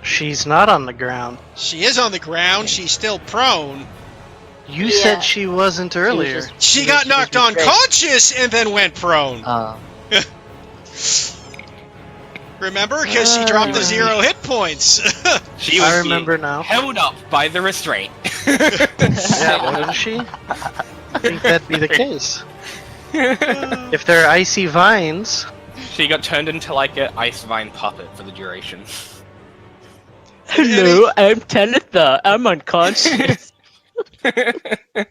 She's not on the ground. She is on the ground. She's still prone. You Yeah. said she wasn't earlier. She got knocked unconscious and then went prone. Remember? Because she dropped to 0 hit points. She was I remember being now. held up by the restraint. Yeah, wasn't she? I think that'd be the case. If they're icy vines, She got turned into like an ice vine puppet for the duration. Hello, I'm Talitha. I'm unconscious.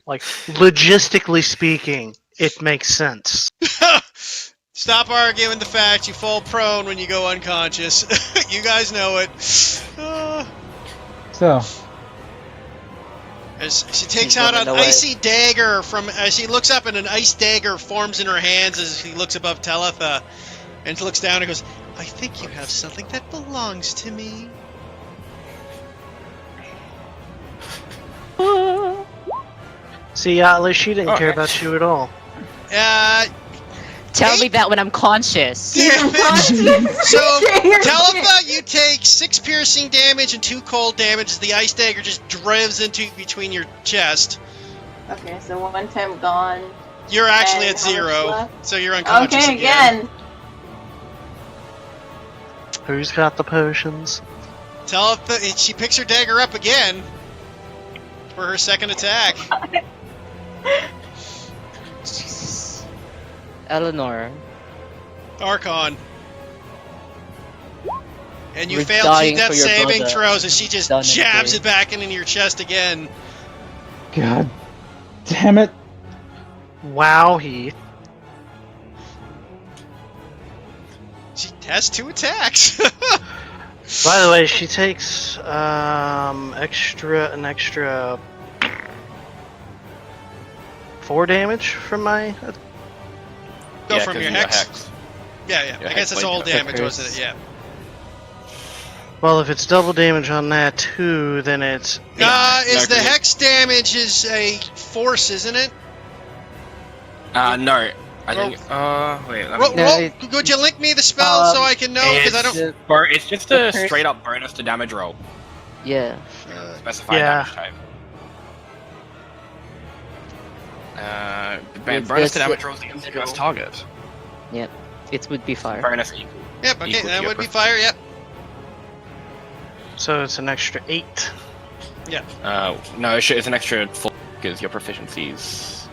like logistically speaking, it makes sense. Stop arguing the fact you fall prone when you go unconscious. You guys know it. So, As she takes She's out running an away. icy dagger as she looks up, and an ice dagger forms in her hands as she looks above Talitha, and looks down and goes, "I think you have something that belongs to me." See, Atlas, she didn't care about you at all. Tell me that when I'm conscious. Damage. So, You're Talitha, you take 6 piercing damage and 2 cold damage as the ice dagger just drives into between your chest. Okay, so 1 time gone. You're actually And at how much 0, left? so you're unconscious Okay, again. Who's got the potions? She picks her dagger up again for her second attack. Jesus. Eleanor. Archon. And you We're failed dying two death for your saving brother. throws, and she just Done it, jabs dude. it back into your chest again. God damn it. Wow, he. She has 2 attacks. By the way, she takes an extra 4 damage from my. Go Yeah, from 'cause your you got hex. Yeah. Your I guess hex that's all blade damage, hurts. wasn't it? Yeah. Well, if it's double damage on that too, then it's. Is No, the 'cause it- hex damage is a force, isn't it? No. I think. Wait. Let me. No, Could you link me the spell so um, I can know? Because I don't. It's just the a curse- straight up bonus to damage roll. Yeah. Specify Yeah. damage type. With Bonus to this damage rolls against the middle. first target. It would be fire. Bonus equal. Yep. Okay, Equal to that your would be prof- fire. Yep. So it's an extra 8. No, it's an extra 4 because your proficiency's.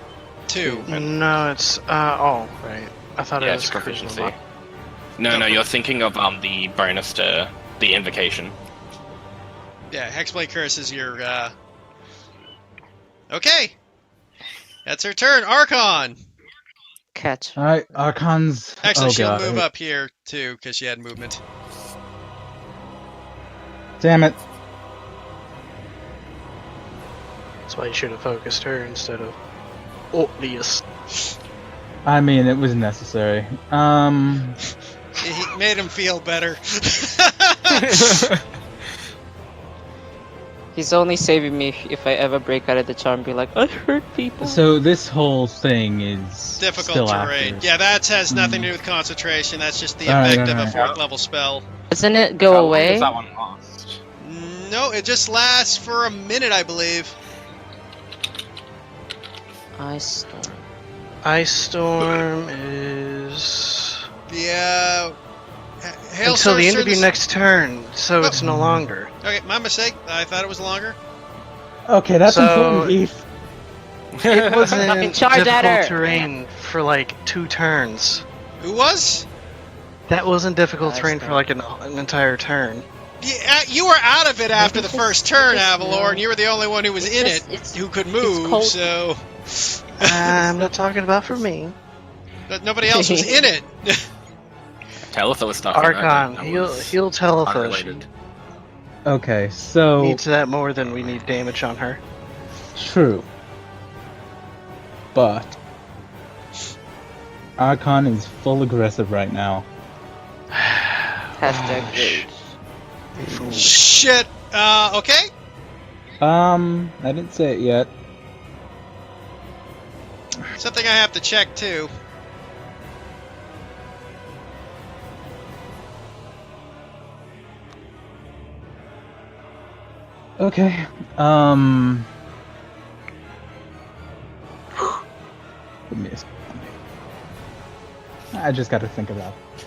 2. No, it's. Oh, right. I thought Yeah, it it's was proficiency. charisma. No, you're thinking of the bonus to the invocation. Yeah. Hexblade Curse is your. Okay. That's her turn. Archon. Catch. Alright, Archon's. Actually, oh she'll god. move up here too because she had movement. Damn it. That's why you should have focused her instead of obvious. I mean, it was necessary. He made him feel better. He's only saving me if I ever break out of the charm and be like, I hurt people. So this whole thing is Difficult still terrain. active. Yeah, that has nothing to do with concentration. That's just the Alright, effect of a alright. 4th level spell. Doesn't it go How long away? does that one last? No, it just lasts for a minute, I believe. Ice storm. Ice Storm is. The hailstorm Until the end of turns- your next turn, so it's no longer. Okay, my mistake. I thought it was longer. Okay, that's So- important, Heath. It wasn't Fucking charge at difficult her. terrain for like 2 turns. Who was? That wasn't difficult Ice terrain for Storm. like an entire turn. Yeah, you were out of it after the It's first just- turn, it's just Avalor, no. and you were the only one who was It's in just- it, it's- who could move, cold. so... I'm not talking about for me. But nobody else was in it. Telethor was stuck in that, Archon, that he'll was he'll tell us. unrelated. Okay, so Needs that more than we need damage on her. true. But Archon is full aggressive right now. Hashtag rage. Shit. Okay. I didn't say it yet. Something I have to check, too. Okay. Give me a second. I just got to think about it.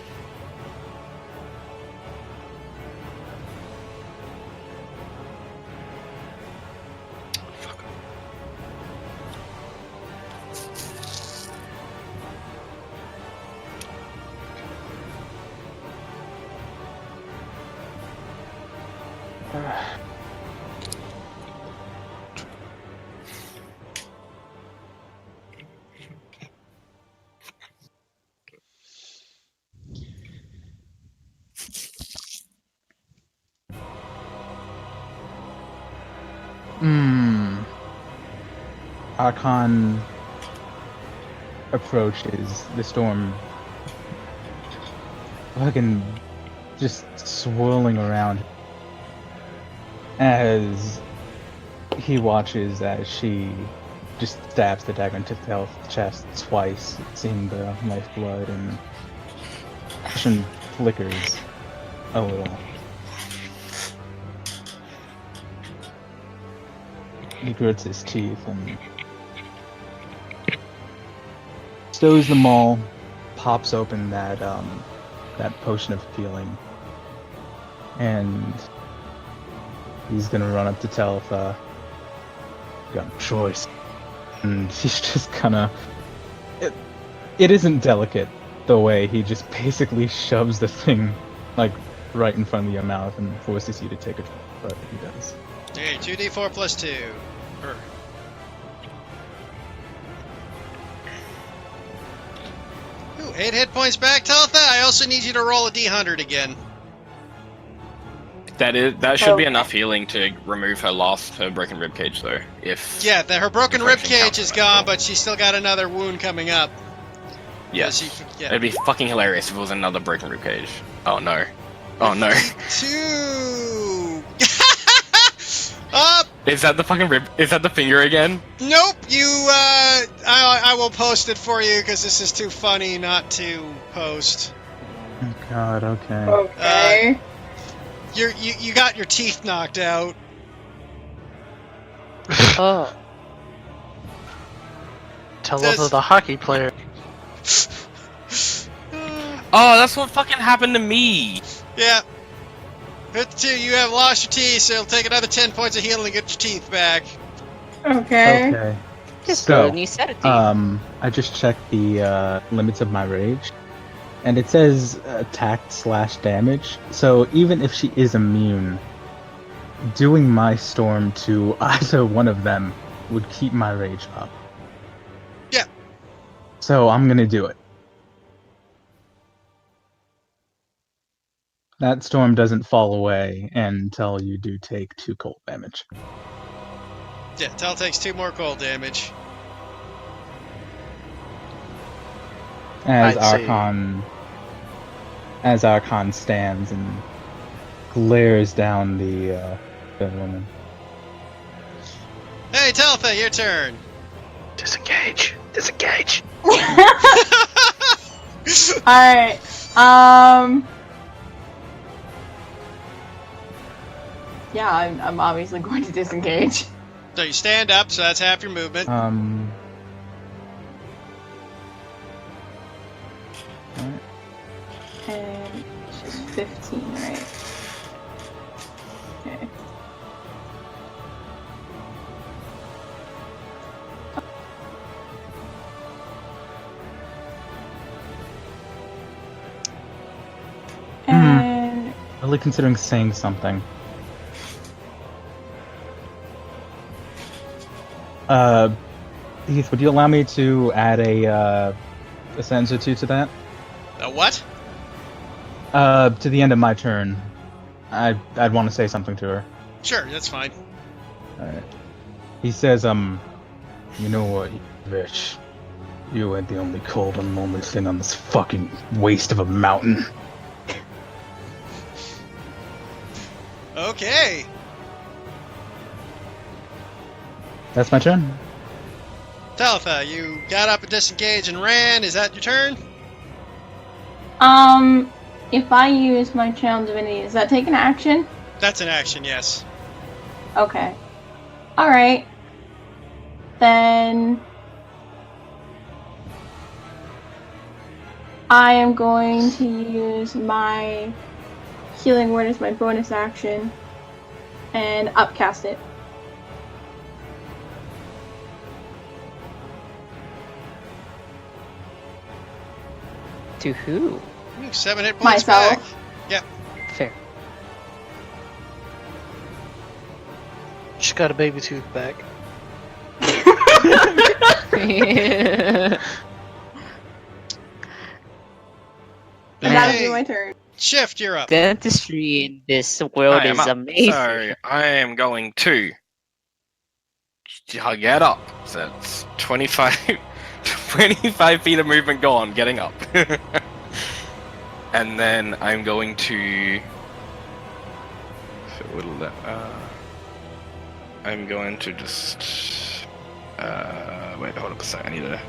Archon approaches the storm, fucking just swirling around as he watches as she just stabs the dagger into the chest twice, seeing the lifeblood, and passion flickers a little. He grits his teeth and stows them all, pops open that potion of healing, and he's gonna run up to Talitha. Got a choice. And he's just gonna... It isn't delicate, the way he just basically shoves the thing, like, right in front of your mouth and forces you to take it, but he does. Okay, 2d4 plus 2. Ooh, 8 hit points back, Talitha. I also need you to roll a d100 again. That should be enough healing to remove her broken ribcage, though. Yeah, her broken Infection ribcage counts is as gone, medical. but she's still got another wound coming up. Yes. Yeah. It'd be fucking hilarious if it was another broken ribcage. Oh no. Oh no. 2. Is that the fucking rib? Is that the finger again? Nope. I will post it for you because this is too funny not to post. Oh god, okay. Okay. You got your teeth knocked out. Oh. Talitha, the hockey player. Oh, that's what fucking happened to me. Yeah. 52, you have lost your teeth, so it'll take another 10 points of healing to get your teeth back. Okay. Okay. Just So, good. And you said it to I just checked the limits of my rage, and it says attack/damage. So even if she is immune, doing my storm to either one of them would keep my rage up. Yeah. So I'm gonna do it. That storm doesn't fall away until you do take 2 cold damage. Yeah, Tal takes 2 more cold damage. As I'd say- Archon stands and glares down the woman. Hey, Talitha, your turn. Disengage. Disengage. Alright. Yeah, I'm obviously going to disengage. So you stand up, so that's half your movement. Alright. And she's 15, right? Okay. And Really considering saying something. Heath, would you allow me to add a sentence or two to that? A what? To the end of my turn, I'd want to say something to her. Sure, that's fine. Alright. He says, you know what, bitch? You ain't the only cold and lonely thing on this fucking waste of a mountain. Okay. That's my turn. Talitha, you got up and disengaged and ran. Is that your turn? if I use my Channel Divinity, does that take an action? That's an action, yes. Okay. Alright. Then I am going to use my Healing Word as my bonus action and upcast it. To who? 7 hit points Myself. back. Yep. Fair. She got a baby tooth back. And that'll Hey. be my turn. Shift, you're up. Dentistry in this world I am is up. amazing. So I am going to get up. So it's 25, 25 feet of movement gone, getting up. And then I'm going to. I'm going to just. Wait, hold up a sec. I need to.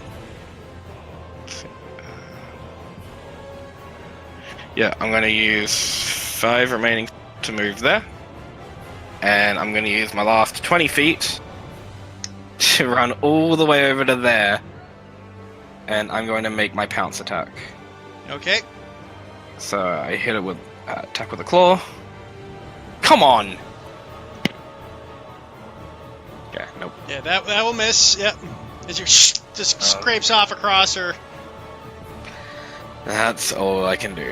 Yeah, I'm going to use 5 remaining to move there. And I'm going to use my last 20 feet to run all the way over to there. And I'm going to make my pounce attack. Okay. So I hit it with attack with a claw. Come on! Yeah, that will miss. Yep. As you just scrapes off across her. That's all I can do.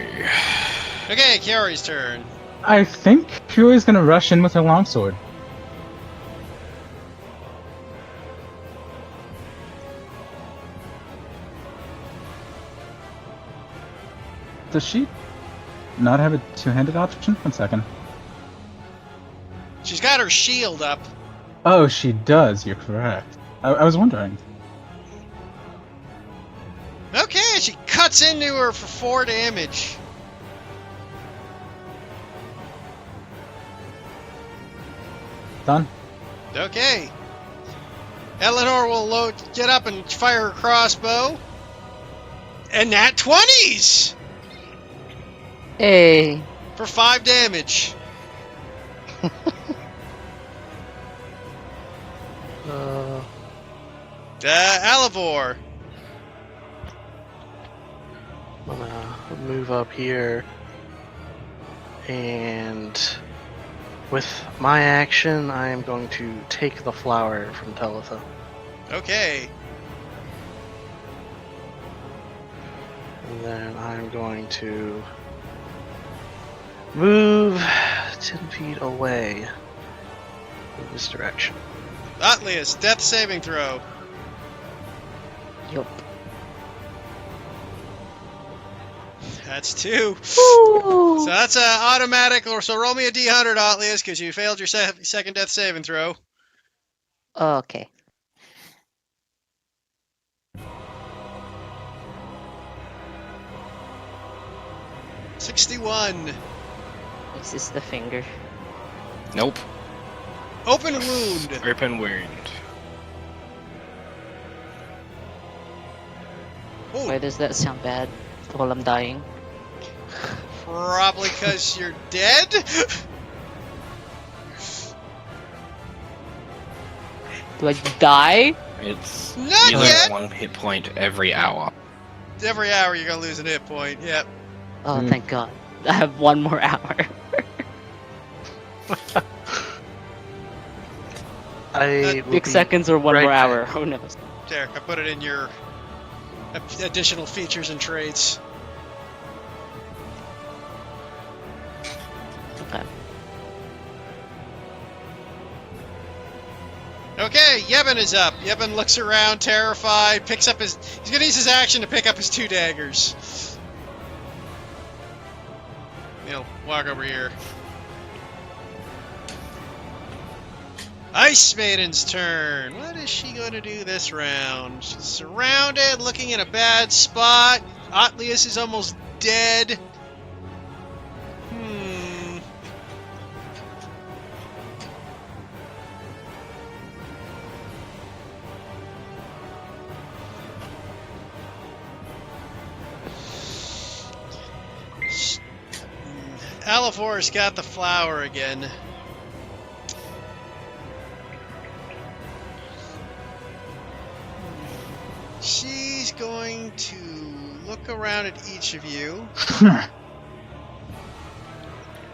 Okay, Kiari's turn. I think Fury's gonna rush in with her longsword. Does she not have a two-handed option? 1 second. She's got her shield up. Oh, she does. You're correct. I was wondering. Okay, she cuts into her for 4 damage. Done. Okay. Eleanor will get up and fire her crossbow. And nat 20s! Hey. For 5 damage. Alivor. I'm gonna move up here, and with my action, I am going to take the flower from Talitha. Okay. And then I'm going to move 10 feet away in this direction. Atlius, death saving throw. Yup. That's 2. So Woo! that's automatic. So roll me a D100, Atlius, because you failed your second death saving throw. Okay. $61. This is the finger. Nope. Open wound. Open wound. Oh, Why does that sound bad while I'm dying? probably because you're dead? Do I die? It's Not you yet. lose 1 hit point every hour. Every hour you're going to lose an hit point. Yep. Oh, thank God. I have 1 more hour. I will 6 be seconds or 1 right more back. hour. Who knows? There, I put it in your additional features and traits. Okay. Okay, Yevon is up. Yevon looks around, terrified, picks up his... He's going to use his action to pick up his 2 daggers. He'll walk over here. Ice Maiden's turn. What is she going to do this round? She's surrounded, looking in a bad spot. Atlius is almost dead. Alivor's got the flower again. She's going to look around at each of you.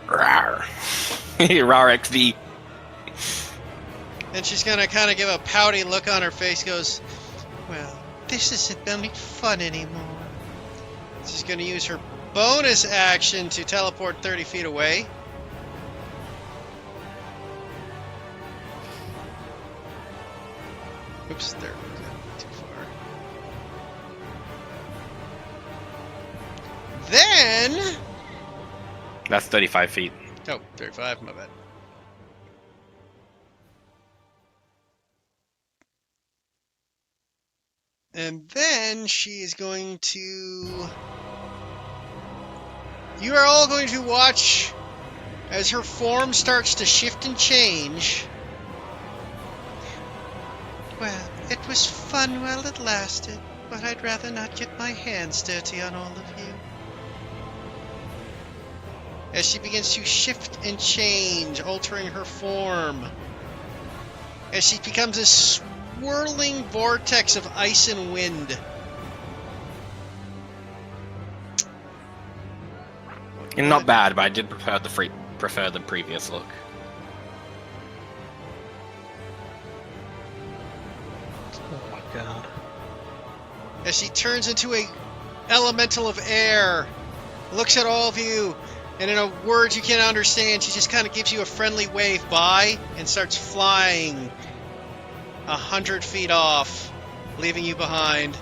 Rawr. Rawr XD. And she's going to kind of give a pouty look on her face, goes, well, this isn't any fun anymore. She's going to use her bonus action to teleport 30 feet away. Oops, there. Too far. Then... That's 35 feet. Oh, 35, my bad. And then she is going to... You are all going to watch as her form starts to shift and change. Well, it was fun while it lasted, but I'd rather not get my hands dirty on all of you. As she begins to shift and change, altering her form. As she becomes a swirling vortex of ice and wind. And not bad, but I did prefer the previous look. as she turns into a elemental of air, looks at all of you, and in a word you can't understand, she just kind of gives you a friendly wave bye and starts flying 100 feet off, leaving you behind.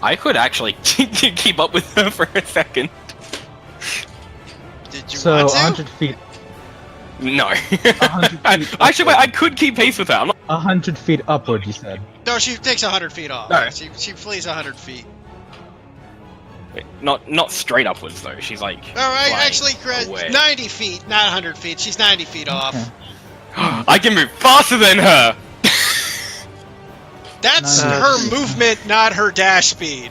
I could actually keep up with her for a second. Did you So want to? 100 feet. No. 100 feet Actually, wait, upward. I could keep pace with her. I'm not... 100 feet upward, you said. No, she takes 100 feet off. No. She flees 100 feet. Wait, not straight upwards though. She's like. Alright, flying actually, away. 90 feet, not 100 feet. She's 90 feet off. Okay. I can move faster than her. That's Nice. her movement, not her dash speed.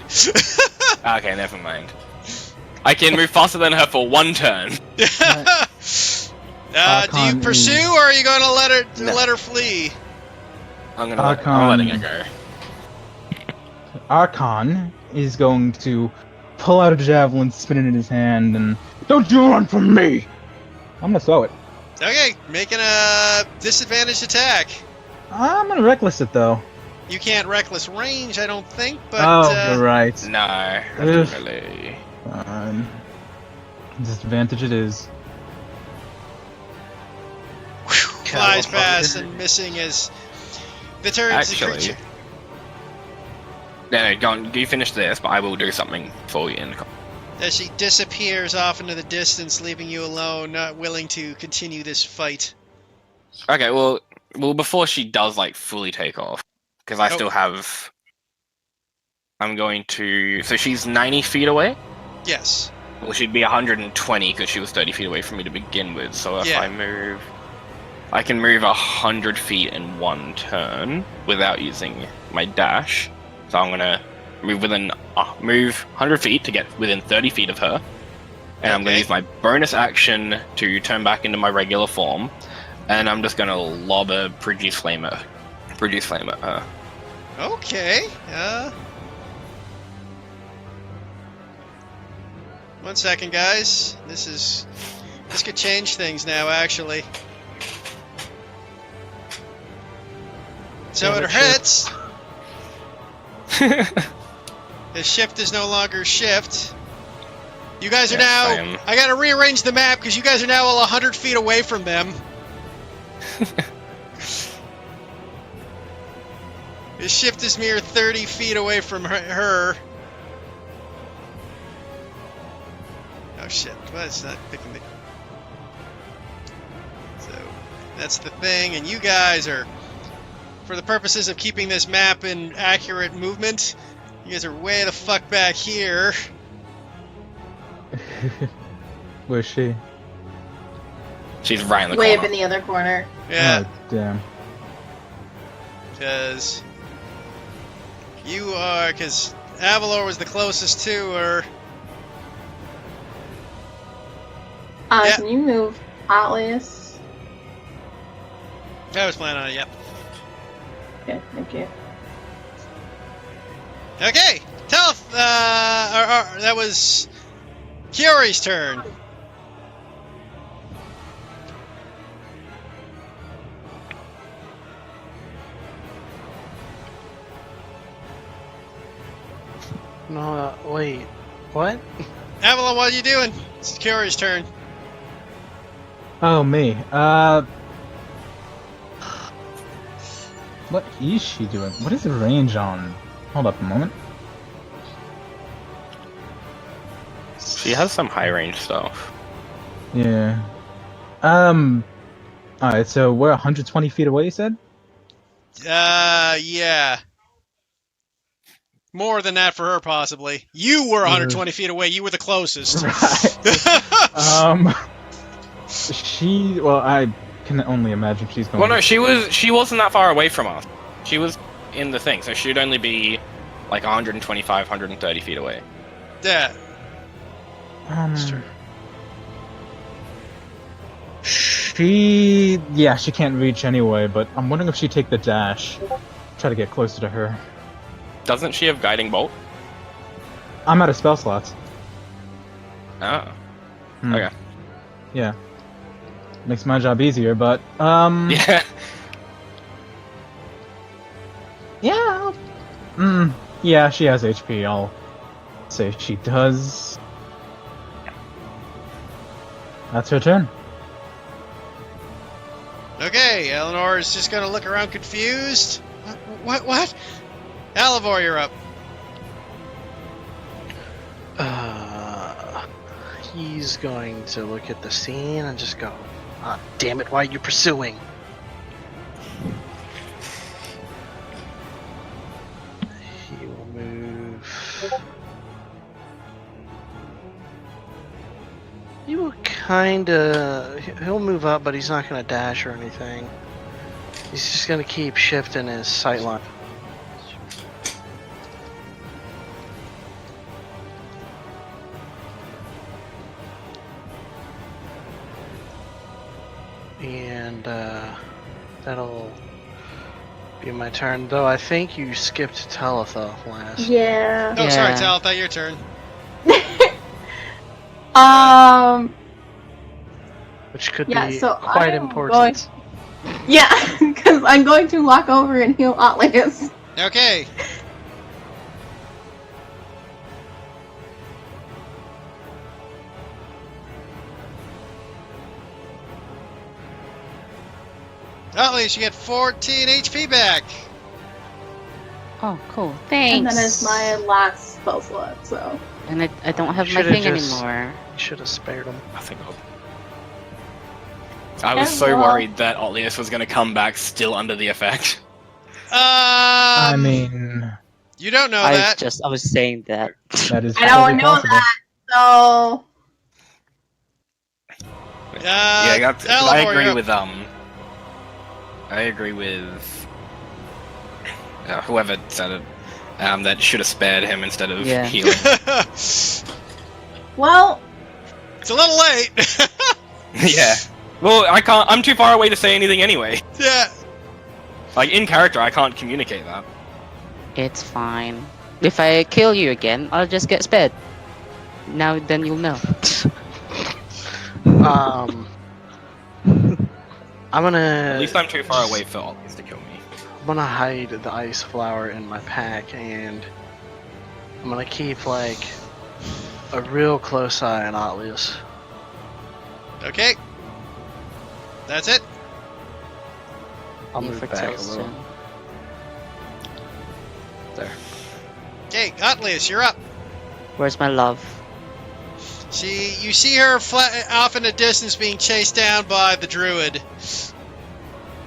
Okay, never mind. I can move faster than her for one turn. Do you Archon pursue, is- or are you going to No. let her flee? I'm Archon- letting her go. Archon is going to pull out a javelin, spin it in his hand, and don't you run from me! I'm gonna throw it. Okay, making a disadvantaged attack. I'm gonna reckless it though. You can't reckless range, I don't think, but Oh, you're right. No, I Ugh. don't really. Disadvantage it is. flies past and missing as the turns the Actually, creature. no, go on. You finish this, but I will do something for you in the. As she disappears off into the distance, leaving you alone, not willing to continue this fight. Okay, well, before she does like fully take off, because I still have. I'm going to. So she's 90 feet away. Yes. Well, she'd be 120 because she was 30 feet away from me to begin with. So if Yeah. I move, I can move 100 feet in one turn without using my dash. So I'm gonna move 100 feet to get within 30 feet of her, and I'm gonna Okay. use my bonus action to turn back into my regular form, and I'm just gonna lob a produce flame at her. Okay. One second, guys. This could change things now, actually. So Damn it it, shift. hits. The shift is no longer shift. You guys are Yes, now. I am. I gotta rearrange the map because you guys are now all 100 feet away from them. The shift is mere 30 feet away from her. Oh shit! Well, it's not picking the. So that's the thing, and you guys are, for the purposes of keeping this map in accurate movement, you guys are way the fuck back here. Where's she? She's right in the Way up corner. in the other corner. Yeah, Oh, damn. because because Avalor was the closest to her. Yeah. Can you move Atlas? I was planning on it. Yep. Okay, thank you. Okay, that was Kiori's turn. No, wait. What? Avalon, what are you doing? It's Kiori's turn. Oh, me. What is she doing? What is the range on? Hold up a moment. She has some high range stuff. Yeah. Alright, so we're 120 feet away, you said? Yeah. More than that for her, possibly. You were 120 feet away. You were the closest. Well, I can only imagine she's going. Well, no, she wasn't that far away from us. She was in the thing, so she'd only be like 125, 130 feet away. Yeah. She can't reach anyway, but I'm wondering if she'd take the dash. Try to get closer to her. Doesn't she have guiding bolt? I'm out of spell slots. Oh. Hmm. Okay. Yeah. Makes my job easier, but, Hmm. Yeah. Yeah, she has HP. I'll say she does. That's her turn. Okay, Eleanor is just gonna look around confused. What? Alivor, you're up. He's going to look at the scene and just go, "Ah, damn it, why are you pursuing?" He will move. He will he'll move up, but he's not going to dash or anything. He's just going to keep shifting his sightline. And that'll be my turn. Though I think you skipped Talitha last. Yeah. Oh, sorry, Yeah. Talitha, your turn. Which could Yeah, be so quite I'm important. Yeah, because I'm going to walk over and heal Atlas. Okay. At least you get 14 HP back. Oh, cool. Thanks. And then it's my last spell slot, so. And I don't have my Should've thing just- anymore. You should have spared him. I think I was so Hello. worried that Otlius was going to come back still under the effect. I mean, you don't know I that. was saying that. that is I don't totally know possible. that, so. Yeah, Alivor, I you're agree up. with I agree with whoever said it. That should have spared him instead of Yeah. healing. Well, It's a little late. Yeah. Well, I can't. I'm too far away to say anything anyway. Yeah. Like in character, I can't communicate that. It's fine. If I kill you again, I'll just get sped. Now then you'll know. I'm At gonna least I'm too far away for Otlius to kill me. hide the ice flower in my pack, and I'm gonna keep like a real close eye on Atlius. Okay. That's it. I'll You move for back a Tilson. little. There. Okay, Atlius, you're up. Where's my love? You see her off in the distance being chased down by the druid.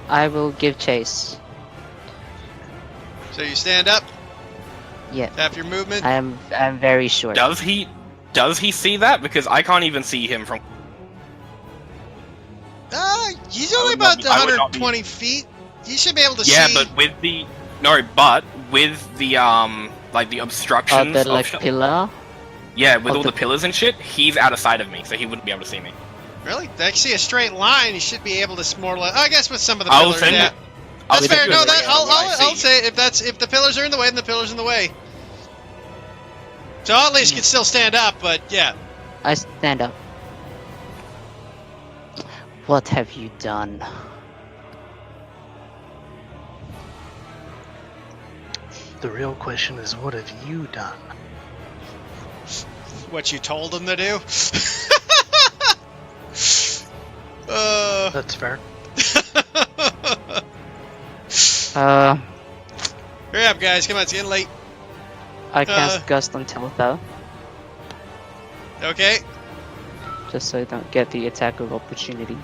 I will give chase. So you stand up, Yeah. tap your movement. I'm very short. Does he see that? Because I can't even see him from. He's I only would not about be- I would not be- 120 feet. You should be able to Yeah, see. but with the like the obstructions. The of like shit- pillar. Yeah, with of all the- the pillars and shit, he's out of sight of me, so he wouldn't be able to see me. Really? I see a straight line. You should be able to more or less. I guess with some of the I'll pillars, send yeah. it. I'll That's send fair. you a No, that screenshot of what I I'll see. say if the pillars are in the way, then the pillars in the way. So at least you can still stand up, but yeah. I stand up. What have you done? The real question is, what have you done? What you told him to do. That's fair. Hurry up, guys! Come on, it's getting late. I cast Gust on Talitha, Okay. just so I don't get the attack of opportunity.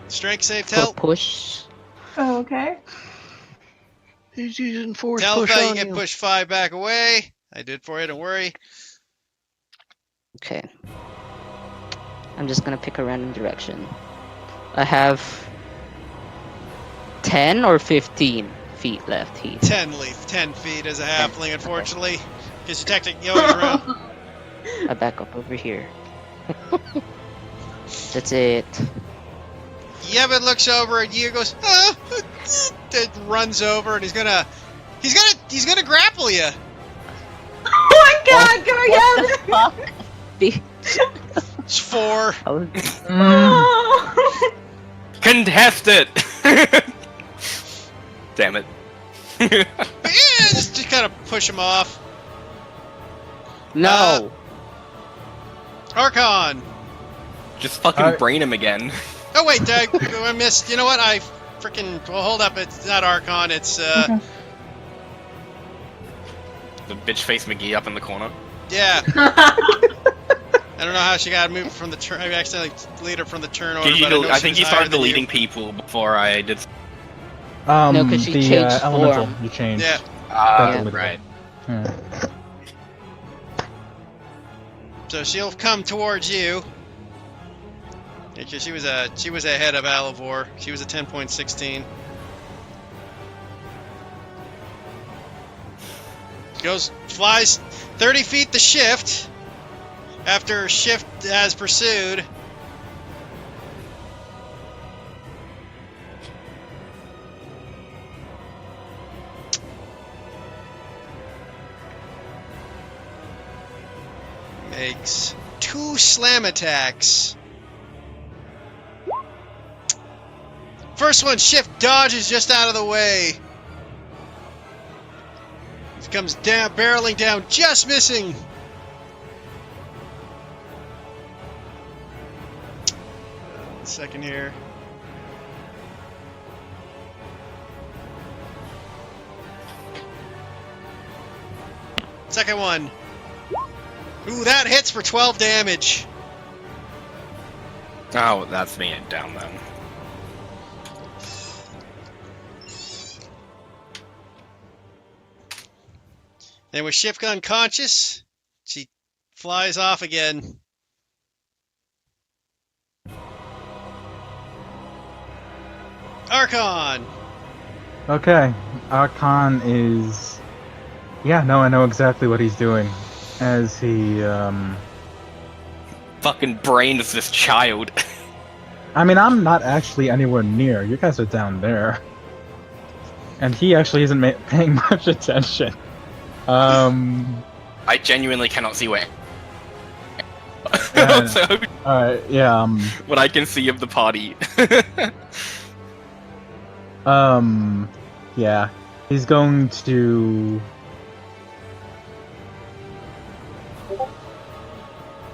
Strength save, For tell. push. okay. He's using force Tell push that you on get you. pushed 5 back away. I did for you. Don't worry. Okay. I'm just gonna pick a random direction. I have 10 or 15 feet left, Heath. 10 feet as a halfling, unfortunately, because you're technically always around. I back up over here. That's it. Yevon looks over and you goes, and runs over, and he's gonna grapple you. Oh my god, can I get it? It's 4. I was- Oh. Contest it. Damn it. Yeah, just kind of push him off. No. Archon. Just fucking Alright. brain him again. Oh wait, I missed. You know what? I freaking. Well, hold up. It's not Archon. It's Okay. The bitch face McGee up in the corner. yeah. I don't know how she got moved from the turn. I accidentally lead her from the turn order. But I she think was you higher started than deleting people before I did. No, 'cause she the changed elemental form. you changed. Yeah. That's Right. Yeah. So she'll come towards you. Because she was ahead of Alivor. She was a 10.16. Flies 30 feet to shift. After shift has pursued. Makes 2 slam attacks. First one, shift dodges just out of the way. It comes down, barreling down, just missing. Second here. Second one. Ooh, that hits for 12 damage. Oh, that's me down then. Then with Shift unconscious, she flies off again. Archon! Okay, Archon is. Yeah, no, I know exactly what he's doing. As he, Fucking brains this child. I mean, I'm not actually anywhere near. You guys are down there. And he actually isn't paying much attention. I genuinely cannot see where. Yeah. So, Alright, yeah, what I can see of the party. yeah. He's going to.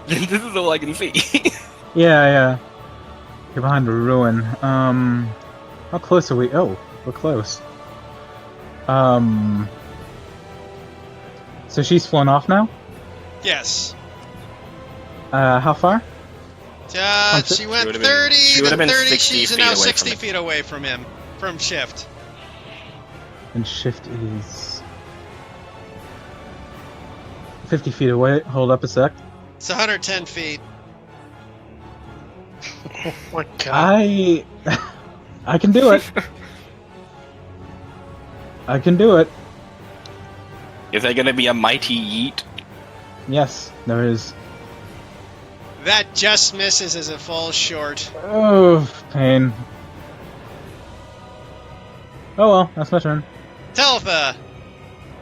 This is all I can see. Yeah. You're behind a ruin. How close are we? Oh, we're close. So she's flown off now? Yes. How far? She went would've 30, been- she would've then been 30, 60 she's feet now away from 60 it. feet away from him. From Shift. And shift is 50 feet away. Hold up a sec. It's 110 feet. Oh my god. I can do it. I can do it. Is there gonna be a mighty yeet? Yes, there is. That just misses as it falls short. Oh, pain. Oh well, that's my turn. Teltha!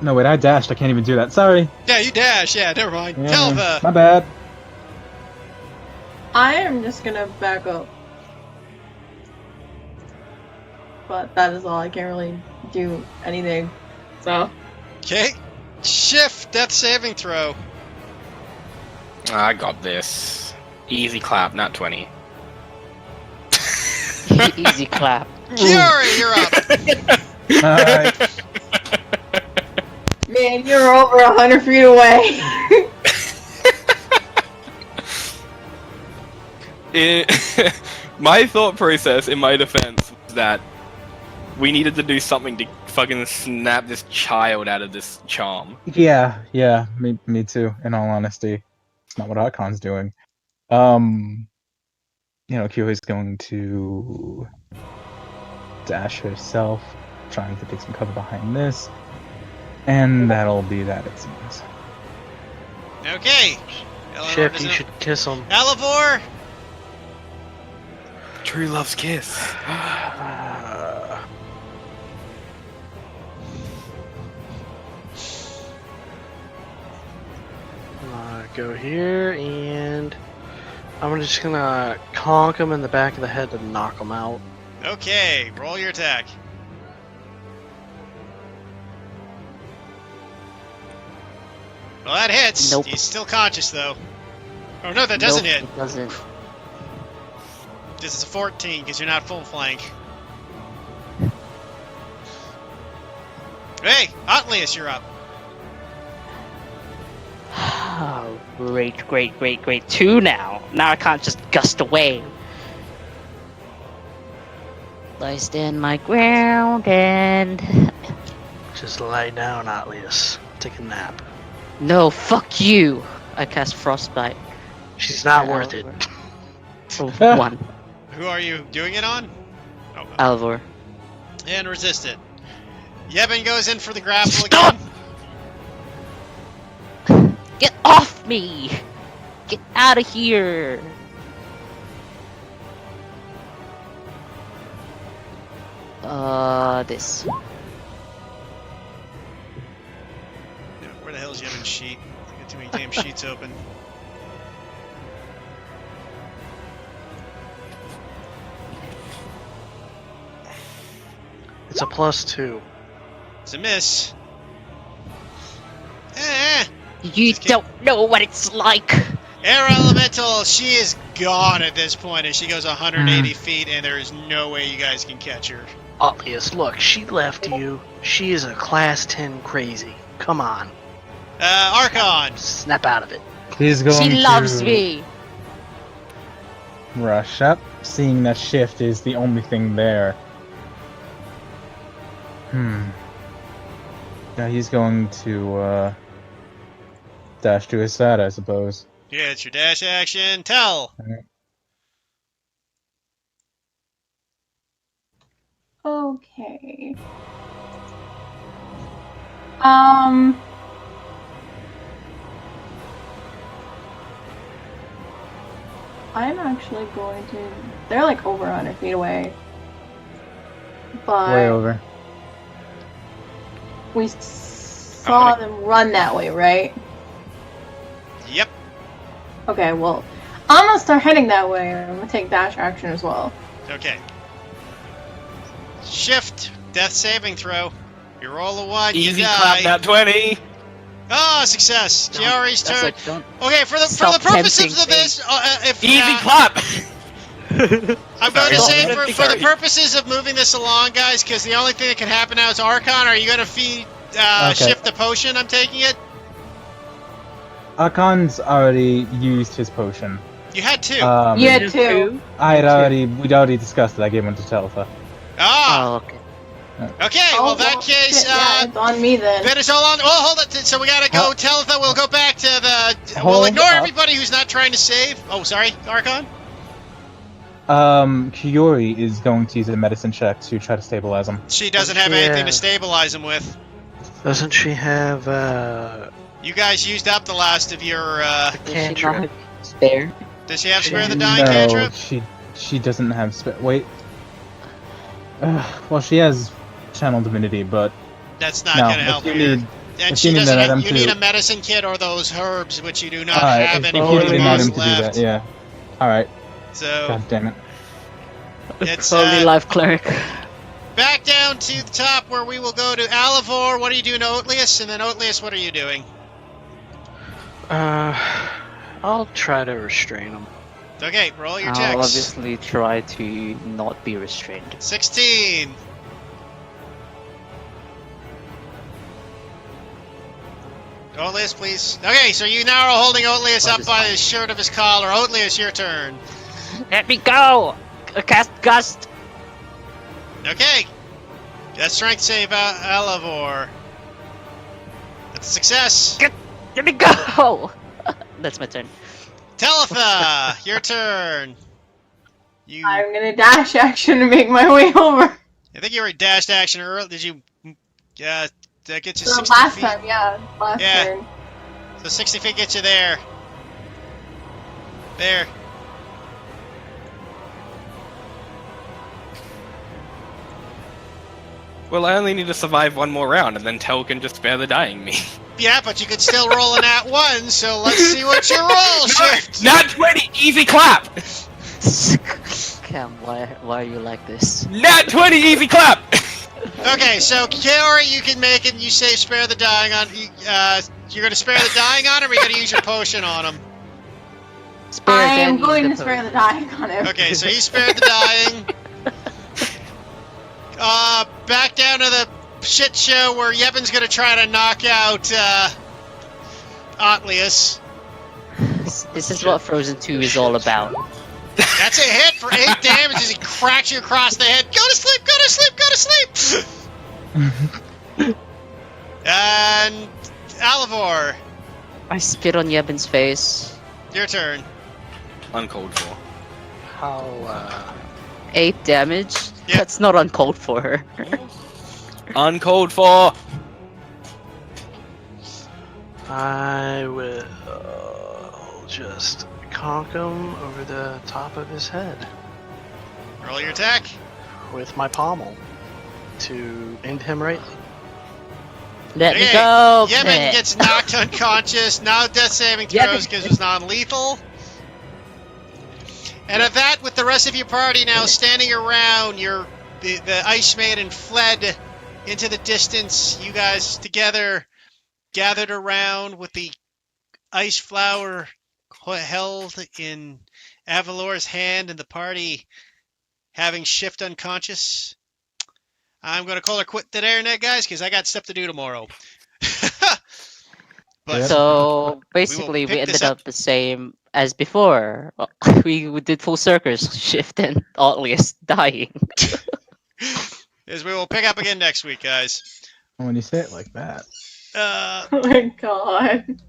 No, wait, I dashed. I can't even do that. Sorry. Yeah, you dash. Yeah, never mind. Yeah, Teltha! my bad. I am just gonna back up. But that is all. I can't really do anything. So. Okay. Shift, death saving throw. I got this. Easy clap, not 20. Easy clap. Kiori, you're up. Alright. Man, you're over 100 feet away. My thought process in my defense was that we needed to do something to fucking snap this child out of this charm. Yeah, me too, in all honesty. It's not what Archon's doing. Kyoi's going to dash herself, trying to take some cover behind this. And that'll be that, it seems. Okay. Eleanor Shit, doesn't- you should kiss him. Alivor! True love's kiss. Go here, and I'm just gonna conk him in the back of the head to knock him out. Okay, roll your attack. Well, that hits. Nope. He's still conscious, though. Oh, no, that doesn't Nope, hit. It doesn't. This is a 14, because you're not full flank. Hey, Otlius, you're up. Oh, great. 2 now. Now I can't just gust away. I stand my ground and... Just lie down, Atlius. Take a nap. No, fuck you. I cast Frostbite. She's not worth it. Oh, 1. Who are you doing it on? Oh, Alvor. and resist it. Yevon goes in for the grapple Stop! again. Get off me! Get out of here! This. Where the hell's Yevon's sheet? I got too many damn sheets open. It's a +2. It's a miss. Eh. You don't know what it's like! Air Elemental, she is gone at this point as she goes 180 feet and there is no way you guys can catch her. Atlius, look, she left you. She is a class 10 crazy. Come on. Archon! Snap out of it. He's going She loves to me! rush up, seeing that shift is the only thing there. Yeah, he's going to dash to his side, I suppose. Yeah, it's your dash action. Tell! Okay. I'm actually going to... They're like over 100 feet away. But Way over. we saw them run that way, right? Yep. Okay, well, I'm gonna start heading that way. I'm gonna take dash action as well. Okay. Shift. Death saving throw. You roll a 1, Easy you clap die. that 20. Oh, success. Giori's That's turn. like, don't... Okay, for the Stop purposes tempting of this, if Easy clap. I'm going to Sorry. say for the Sorry. purposes of moving this along, guys, because the only thing that can happen now is Archon. Are you going to feed shift the potion? I'm taking it. Archon's already used his potion. You had 2. You had 2. We'd already discussed it. I gave one to Telfa. Ah. Oh, okay. Okay. Well, in that case, shit, yeah, it's on me then. finish all on. Oh, hold it. So we gotta go. Telfa. We'll go back to the. We'll Hold ignore up. everybody who's not trying to save. Oh, sorry, Archon. Kiori is going to use a medicine check to try to stabilize him. She doesn't have anything to stabilize him with. Doesn't she have, You guys used up the last of your. Does she not cantrip? have spare? Does she have spare the dying No, cantrip? she doesn't have wait. Well, she has channel divinity, but That's not no. gonna help If you. you need, And if she you need doesn't. that Have, item you need too. a medicine kit or those herbs, which you do not Alright, have if any you more need than an item those to do left. that, yeah. All right. So God damn it. it's Holy life cleric. back down to the top where we will go to Alivor. What are you doing to Oatlius? And then Oatlius, what are you doing? I'll try to restrain him. Okay, roll your I'll checks. obviously try to not be restrained. 16. Oatlius, please. Okay, so you now are holding Oatlius What up is by fine. the shirt of his collar. Oatlius, your turn. Let me go! Cast Gust! Okay. That strength save, Alivor. That's a success. Let me go! That's my turn. Talitha, your turn. You. I'm gonna dash action to make my way over. I think you were dashed action early. Did you? That gets you So 60 last feet. time, yeah, last Yeah. turn. So 60 feet gets you there. There. Well, I only need to survive one more round, and then Tel can just spare the dying me. Yeah, but you could still roll an at 1, so let's see what you roll, Shift. Not 20! Easy clap! Cam, why are you like this? Nat 20 easy clap! Okay, so Kaori, you can make him. You say spare the dying on. You're gonna spare the dying on him, or you're gonna use your potion on him. Spare I then am use going the to spare the potion. dying on him. Okay, so he spared the dying. Back down to the shit show where Yevon's gonna try to knock out Otlius. This is what Frozen 2 is all about. That's a hit for 8 damage as he cracks you across the head. Go to sleep, go to sleep, go to sleep! And Alivor, I spit on Yebin's face. your turn. Uncalled for. How 8 damage? Yep. That's not uncalled for her. Uncalled for! I will just conk him over the top of his head Roll your attack. with my pommel to end him rightly. Let me Okay, go! Yevon Bleh. gets knocked unconscious. Now death saving throws because it was non-lethal. And at that, with the rest of your party now standing around, the Ice Maiden fled into the distance. You guys together gathered around with the ice flower held in Avalor's hand and the party having shift unconscious. I'm going to call her quit today, guys, because I got stuff to do tomorrow. But So basically, we pick this ended up. up the same as before. We did full circles shift and Otlius dying. As we will pick up again next week, guys. When you say it like that. Oh my god.